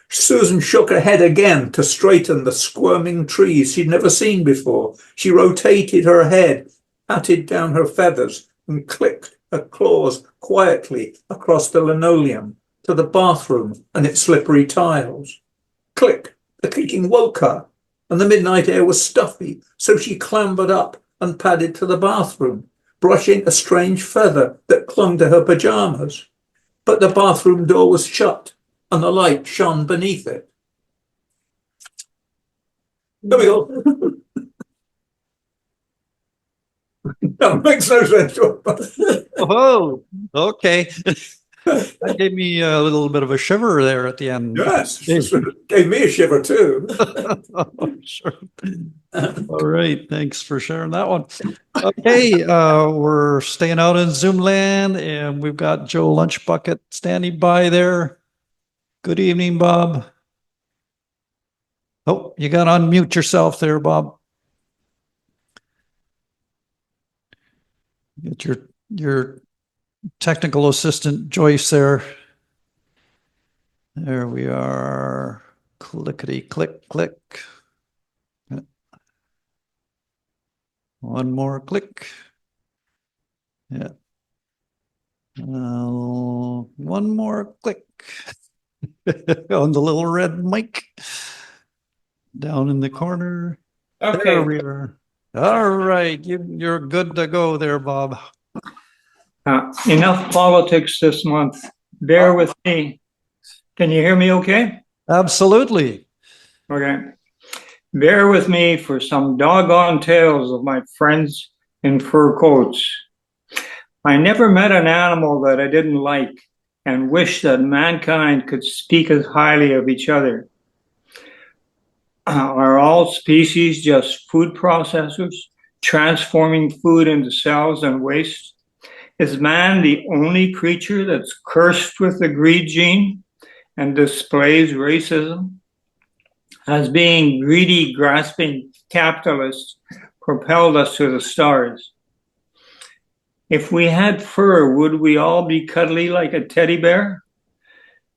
[SPEAKER 7] Susan shook her head again to straighten the squirming trees she'd never seen before. She rotated her head, patted down her feathers, and clicked her claws quietly across the linoleum to the bathroom and its slippery tiles. Click! The clicking woke her, and the midnight air was stuffy, so she clambered up and padded to the bathroom, brushing a strange feather that clung to her pyjamas. But the bathroom door was shut, and the light shone beneath it. There we go. That makes no sense.
[SPEAKER 10] Oh, okay. That gave me a little bit of a shiver there at the end.
[SPEAKER 7] Yes, gave me a shiver too.
[SPEAKER 10] Oh, sure. All right, thanks for sharing that one. Okay, we're staying out in Zoom land, and we've got Joe Lunchbucket standing by there. Good evening, Bob. Oh, you got to unmute yourself there, Bob. Get your technical assistant Joyce there. There we are. Clickety click click. One more click. Yeah. One more click on the little red mic down in the corner.
[SPEAKER 11] Okay.
[SPEAKER 10] There we are. All right, you're good to go there, Bob.
[SPEAKER 20] Enough politics this month. Bear with me. Can you hear me okay?
[SPEAKER 10] Absolutely.
[SPEAKER 20] Okay. Bear with me for some doggone tales of my friends in fur coats. I never met an animal that I didn't like and wish that mankind could speak as highly of each other. Are all species just food processors, transforming food into cells and waste? Is man the only creature that's cursed with the greed gene and displays racism? Has being greedy, grasping capitalists propelled us to the stars? If we had fur, would we all be cuddly like a teddy bear?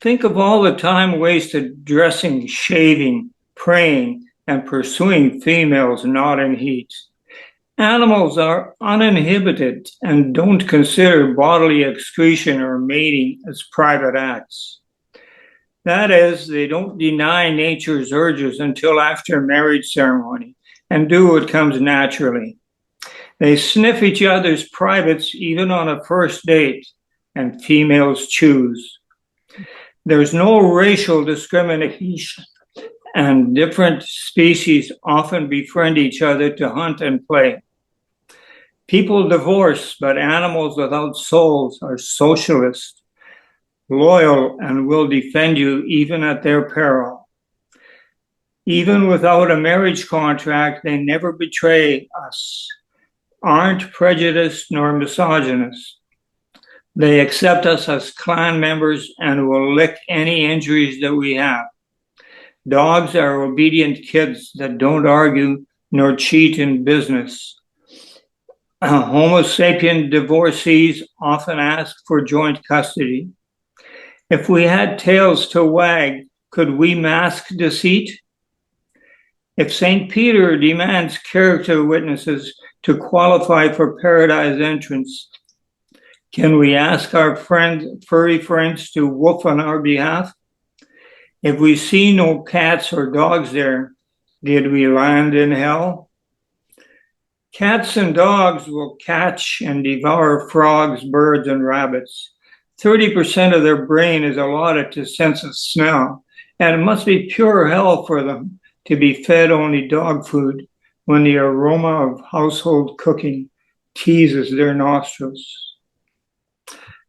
[SPEAKER 20] Think of all the time wasted dressing, shaving, praying, and pursuing females not in heat. Animals are uninhibited and don't consider bodily excretion or mating as private acts. That is, they don't deny nature's urges until after marriage ceremony and do what comes naturally. They sniff each other's privates even on a first date, and females choose. There's no racial discrimination, and different species often befriend each other to hunt and play. People divorce, but animals without souls are socialist, loyal, and will defend you even at their peril. Even without a marriage contract, they never betray us, aren't prejudiced nor misogynist. They accept us as clan members and will lick any injuries that we have. Dogs are obedient kids that don't argue nor cheat in business. Homo sapien divorcees often ask for joint custody. If we had tails to wag, could we mask deceit? If St. Peter demands character witnesses to qualify for paradise entrance, can we ask our furry friends to woof on our behalf? If we see no cats or dogs there, did we land in hell? Cats and dogs will catch and devour frogs, birds, and rabbits. 30% of their brain is allotted to sense of smell, and it must be pure hell for them to be fed only dog food when the aroma of household cooking teases their nostrils.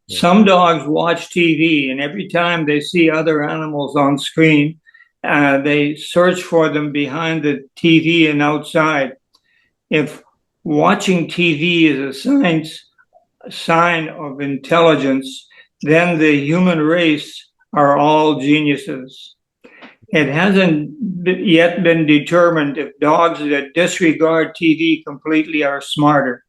[SPEAKER 20] Some dogs watch TV, and every time they see other animals on screen, they search for them behind the TV and outside. If watching TV is a sign of intelligence, then the human race are all geniuses. It hasn't yet been determined if dogs that disregard TV completely are smarter.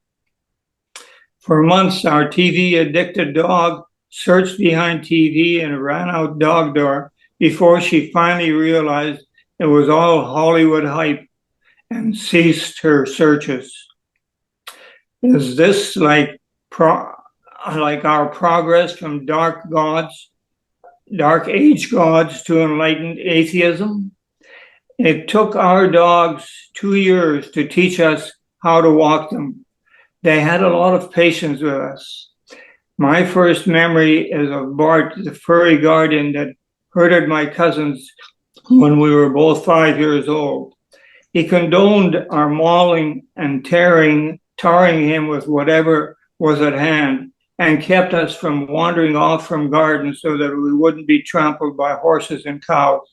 [SPEAKER 20] For months, our TV-addicted dog searched behind TV and ran out dog door before she finally realized it was all Hollywood hype and ceased her searches. Is this like our progress from dark age gods to enlightened atheism? It took our dogs 2 years to teach us how to walk them. They had a lot of patience with us. My first memory is of Bart, the furry guardian that herded my cousins when we were both 5 years old. He condoned our mauling and tarring him with whatever was at hand, and kept us from wandering off from gardens so that we wouldn't be trampled by horses and cows.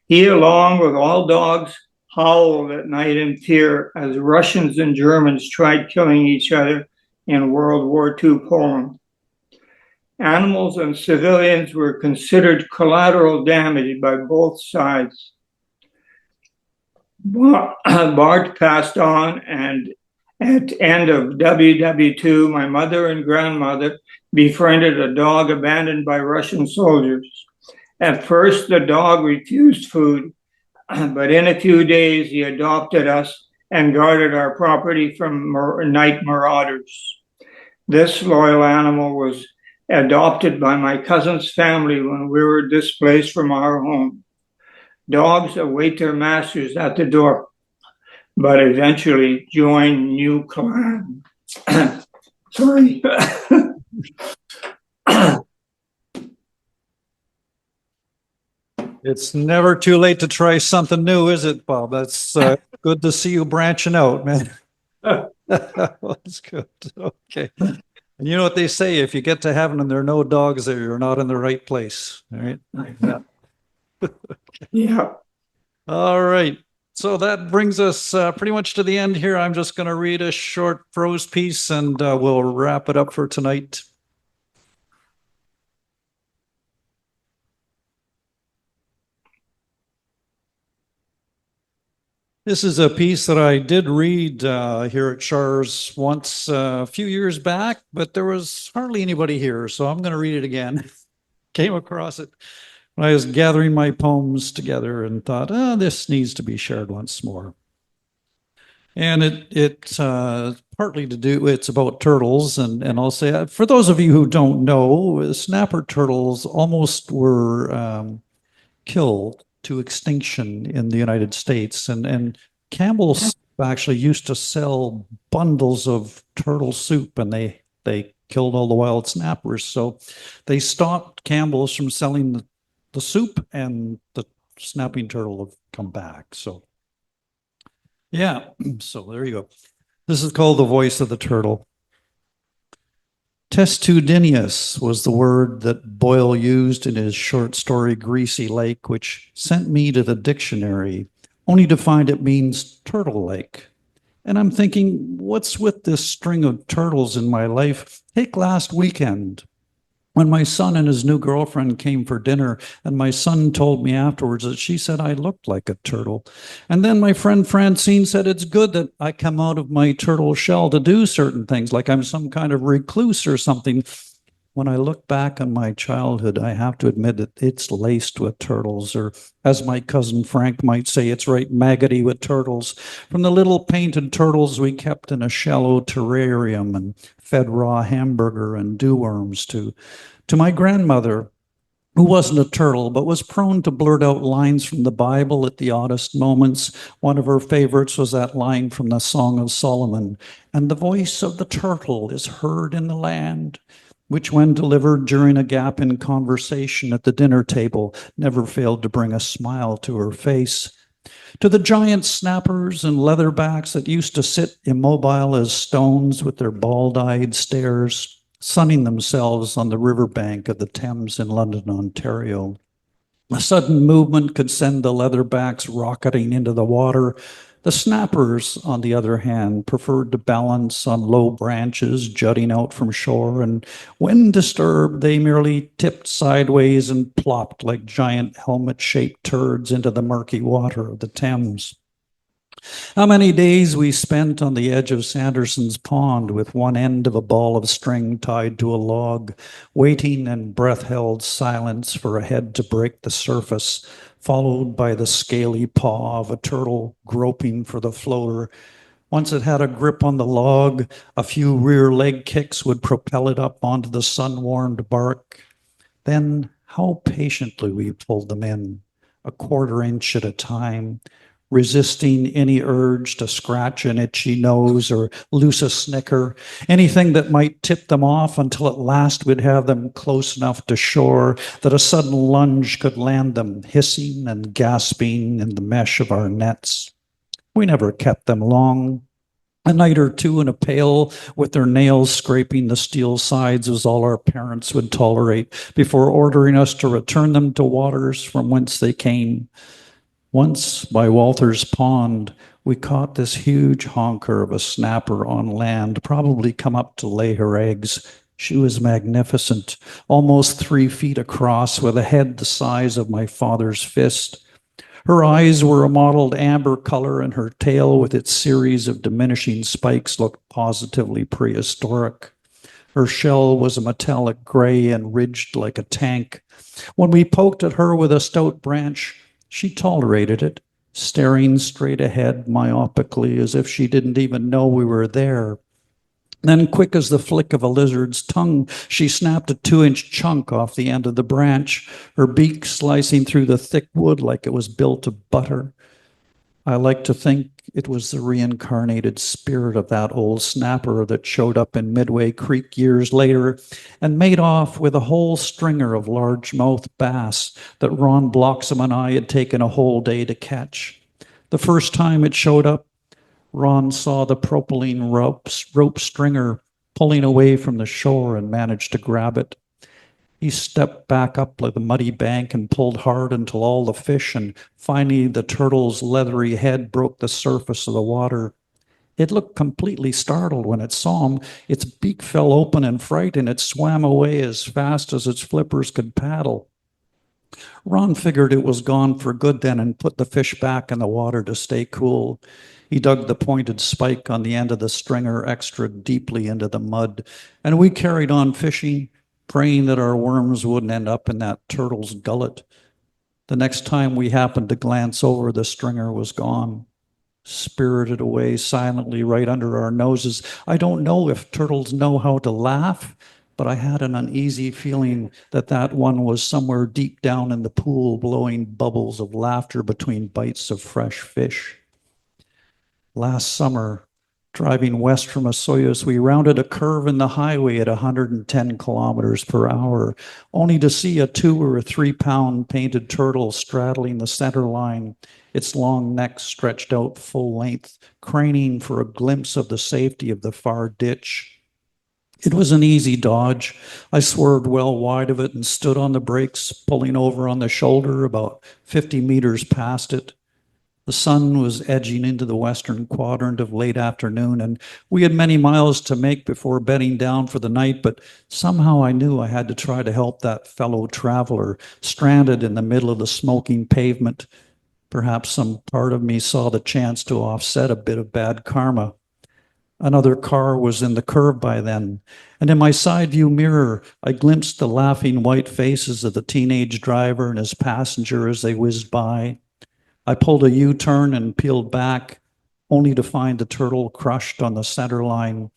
[SPEAKER 20] He, along with all dogs, howled at night in fear as Russians and Germans tried killing each other in World War II Poland. Animals and civilians were considered collateral damage by both sides. Bart passed on, and at the end of WW2, my mother and grandmother befriended a dog abandoned by Russian soldiers. At first, the dog refused food, but in a few days, he adopted us and guarded our property from night marauders. This loyal animal was adopted by my cousin's family when we were displaced from our home. Dogs await their masters at the door, but eventually join new clan. Sorry.
[SPEAKER 10] It's never too late to try something new, is it, Bob? That's good to see you branching out, man. That's good. Okay. And you know what they say, if you get to heaven and there are no dogs there, you're not in the right place. All right. Yeah.
[SPEAKER 20] Yeah.
[SPEAKER 10] All right. So that brings us pretty much to the end here. I'm just going to read a short prose piece and we'll wrap it up for tonight. This is a piece that I did read here at Char's once a few years back, but there was hardly anybody here, so I'm going to read it again. Came across it I was gathering my poems together and thought, oh, this needs to be shared once more. And it's partly to do, it's about turtles. And I'll say, for those of you who don't know, snapper turtles almost were killed to extinction in the United States. And Campbell's actually used to sell bundles of turtle soup, and they killed all the wild snappers. So they stopped Campbell's from selling the soup, and the snapping turtle have come back. So yeah, so there you go. This is called The Voice of the Turtle. Testudinous was the word that Boyle used in his short story Greasy Lake, which sent me to the dictionary, only to find it means turtle lake. And I'm thinking, what's with this string of turtles in my life? Take last weekend, when my son and his new girlfriend came for dinner, and my son told me afterwards that she said I looked like a turtle. And then my friend Francine said it's good that I come out of my turtle shell to do certain things, like I'm some kind of recluse or something. When I look back on my childhood, I have to admit that it's laced with turtles, or as my cousin Frank might say, it's right maggoty with turtles. From the little painted turtles we kept in a shallow terrarium and fed raw hamburger and dewworms to my grandmother, who wasn't a turtle, but was prone to blurt out lines from the Bible at the oddest moments. One of her favorites was that line from the Song of Solomon, "And the voice of the turtle is heard in the land," which, when delivered during a gap in conversation at the dinner table, never failed to bring a smile to her face. To the giant snappers and leatherbacks that used to sit immobile as stones with their bald-eyed stares, sunning themselves on the riverbank of the Thames in London, Ontario. A sudden movement could send the leatherbacks rocketing into the water. The snappers, on the other hand, preferred to balance on low branches jutting out from shore, and when disturbed, they merely tipped sideways and plopped like giant helmet-shaped turds into the murky water of the Thames. How many days we spent on the edge of Sanderson's Pond with one end of a ball of string tied to a log, waiting in breath-held silence for a head to break the surface, followed by the scaly paw of a turtle groping for the floater. Once it had a grip on the log, a few rear leg kicks would propel it up onto the sun-warmed bark. Then how patiently we pulled them in, a quarter inch at a time, resisting any urge to scratch an itchy nose or loose a snicker, anything that might tip them off, until at last we'd have them close enough to shore that a sudden lunge could land them hissing and gasping in the mesh of our nets. We never kept them long. A night or two in a pail with their nails scraping the steel sides was all our parents would tolerate before ordering us to return them to waters from whence they came. Once, by Walter's Pond, we caught this huge honker of a snapper on land, probably come up to lay her eggs. She was magnificent, almost 3 feet across, with a head the size of my father's fist. Her eyes were a mottled amber color, and her tail, with its series of diminishing spikes, looked positively prehistoric. Her shell was a metallic gray and ridged like a tank. When we poked at her with a stout branch, she tolerated it, staring straight ahead myopically as if she didn't even know we were there. Then, quick as the flick of a lizard's tongue, she snapped a 2-inch chunk off the end of the branch, her beak slicing through the thick wood like it was built of butter. I like to think it was the reincarnated spirit of that old snapper that showed up in Midway Creek years later and made off with a whole stringer of largemouth bass that Ron Bloxham and I had taken a whole day to catch. The first time it showed up, Ron saw the propylene rope stringer pulling away from the shore and managed to grab it. He stepped back up like the muddy bank and pulled hard until all the fish and finally the turtle's leathery head broke the surface of the water. It looked completely startled when it saw him. Its beak fell open in fright and it swam away as fast as its flippers could paddle. Ron figured it was gone for good then and put the fish back in the water to stay cool. He dug the pointed spike on the end of the stringer extra deeply into the mud, and we carried on fishing, praying that our worms wouldn't end up in that turtle's gullet, The next time we happened to glance over, the stringer was gone, spirited away silently right under our noses. I don't know if turtles know how to laugh, but I had an uneasy feeling that that one was somewhere deep down in the pool, blowing bubbles of laughter between bites of fresh fish. Last summer, driving west from Osoyoos, we rounded a curve in the highway at 110 kilometers per hour, only to see a 2 or 3 pound painted turtle straddling the center line, its long neck stretched out full length, craning for a glimpse of the safety of the far ditch. It was an easy dodge. I swerved well wide of it and stood on the brakes, pulling over on the shoulder about 50 meters past it. The sun was edging into the western quadrant of late afternoon, and we had many miles to make before bedding down for the night, but somehow I knew I had to try to help that fellow traveler stranded in the middle of the smoking pavement. Perhaps some part of me saw the chance to offset a bit of bad karma. Another car was in the curve by then, and in my side view mirror, I glimpsed the laughing white faces of the teenage driver and his passenger as they whizzed by. I pulled a U-turn and peeled back, only to find the turtle crushed on the center line,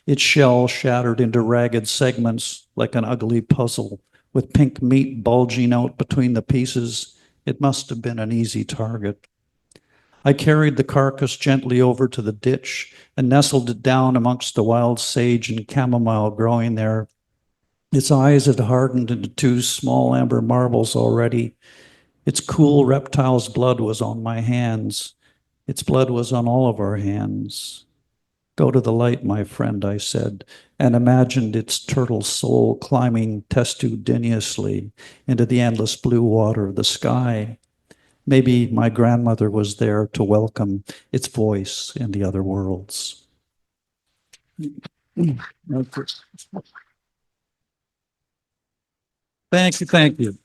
[SPEAKER 10] its shell shattered into ragged segments like an ugly puzzle, with pink meat bulging out between the pieces. It must have been an easy target. I carried the carcass gently over to the ditch and nestled it down amongst the wild sage and chamomile growing there. Its eyes had hardened into 2 small amber marbles already. Its cool reptile's blood was on my hands. Its blood was on all of our hands. Go to the light, my friend, I said, and imagined its turtle soul climbing testudinously into the endless blue water of the sky. Maybe my grandmother was there to welcome its voice in the other worlds. Thank you.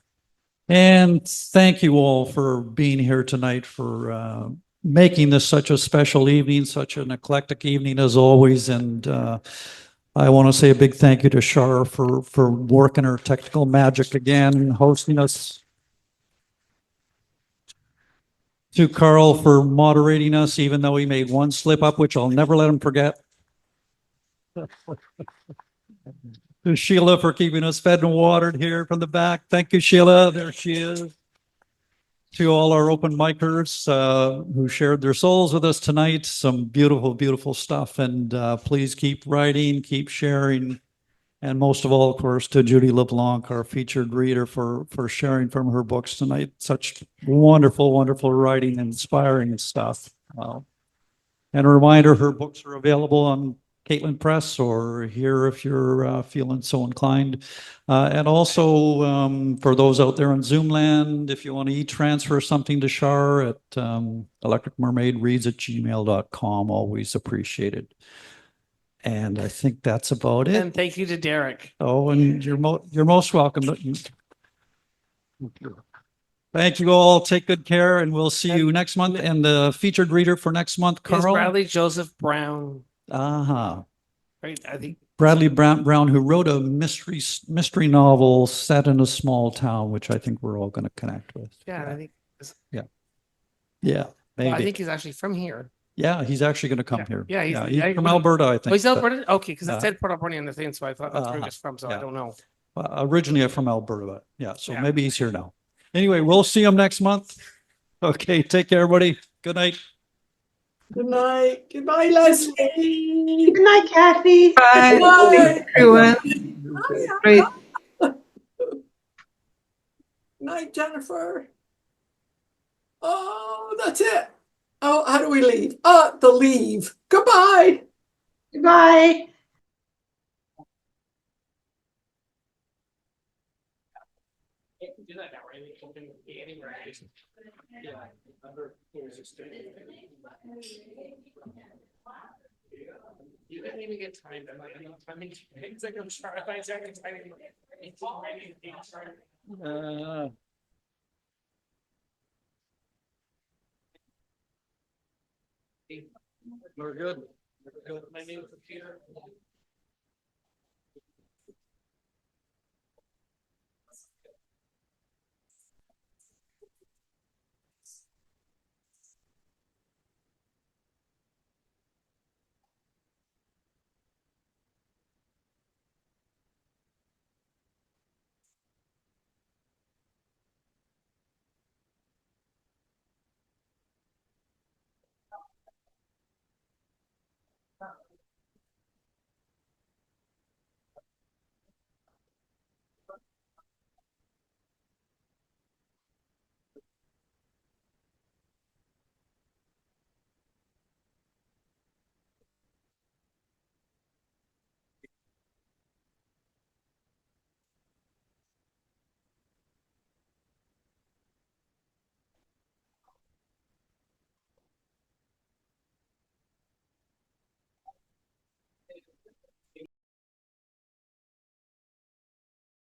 [SPEAKER 10] And thank you all for being here tonight, for making this such a special evening, such an eclectic evening as always. And I want to say a big thank you to Char for working her technical magic again, hosting us. To Karl for moderating us, even though he made one slip up, which I'll never let him forget. To Sheila for keeping us fed and watered here from the back. Thank you, Sheila. There she is. To all our open micers who shared their souls with us tonight. Some beautiful, beautiful stuff. And please keep writing, keep sharing. And most of all, of course, to Judy LeBlanc, our featured reader, for sharing from her books tonight. Such wonderful, wonderful writing, inspiring stuff. And a reminder, her books are available on Caitlin Press or here if you're feeling so inclined. And also for those out there in Zoomland, if you want to e-transfer something to Char at electricmermaidreads@gmail.com, always appreciated. And I think that's about it.
[SPEAKER 5] And thank you to Derek.
[SPEAKER 10] Oh, and you're most welcome. Thank you all. Take good care, and we'll see you next month. And the featured reader for next month, Karl?
[SPEAKER 5] Is Bradley Joseph Brown.
[SPEAKER 10] Right,
[SPEAKER 5] I think
[SPEAKER 10] Bradley Brown, who wrote a mystery novel set in a small town, which I think we're all going to connect with.
[SPEAKER 5] Yeah, I think.
[SPEAKER 10] Yeah, maybe.
[SPEAKER 5] Well, I think he's actually from here.
[SPEAKER 10] Yeah, he's actually going to come here.
[SPEAKER 5] Yeah,
[SPEAKER 10] he's from Alberta, I think.
[SPEAKER 5] Oh, he's Alberta? Okay, because it said Port Alberni on the thing, so I thought that's where he was from, so I don't know.
[SPEAKER 10] Originally from Alberta, but maybe he's here now. Anyway, we'll see him next month. Okay, take care, everybody. Good night.
[SPEAKER 6] Good night. Goodbye, Lesli.
[SPEAKER 9] Good night, Kathy.
[SPEAKER 19] Bye.
[SPEAKER 6] Good night,
[SPEAKER 19] everyone. Great.
[SPEAKER 6] Good night, Jennifer. Oh, that's it. Oh, how do we leave? The leave. Goodbye.
[SPEAKER 9] Goodbye.
[SPEAKER 3] You can do that now, right? You can be anywhere. Yeah. You didn't even get timed. I'm like, it's like I'm trying. It's already
[SPEAKER 10] We're good.
[SPEAKER 3] My new computer.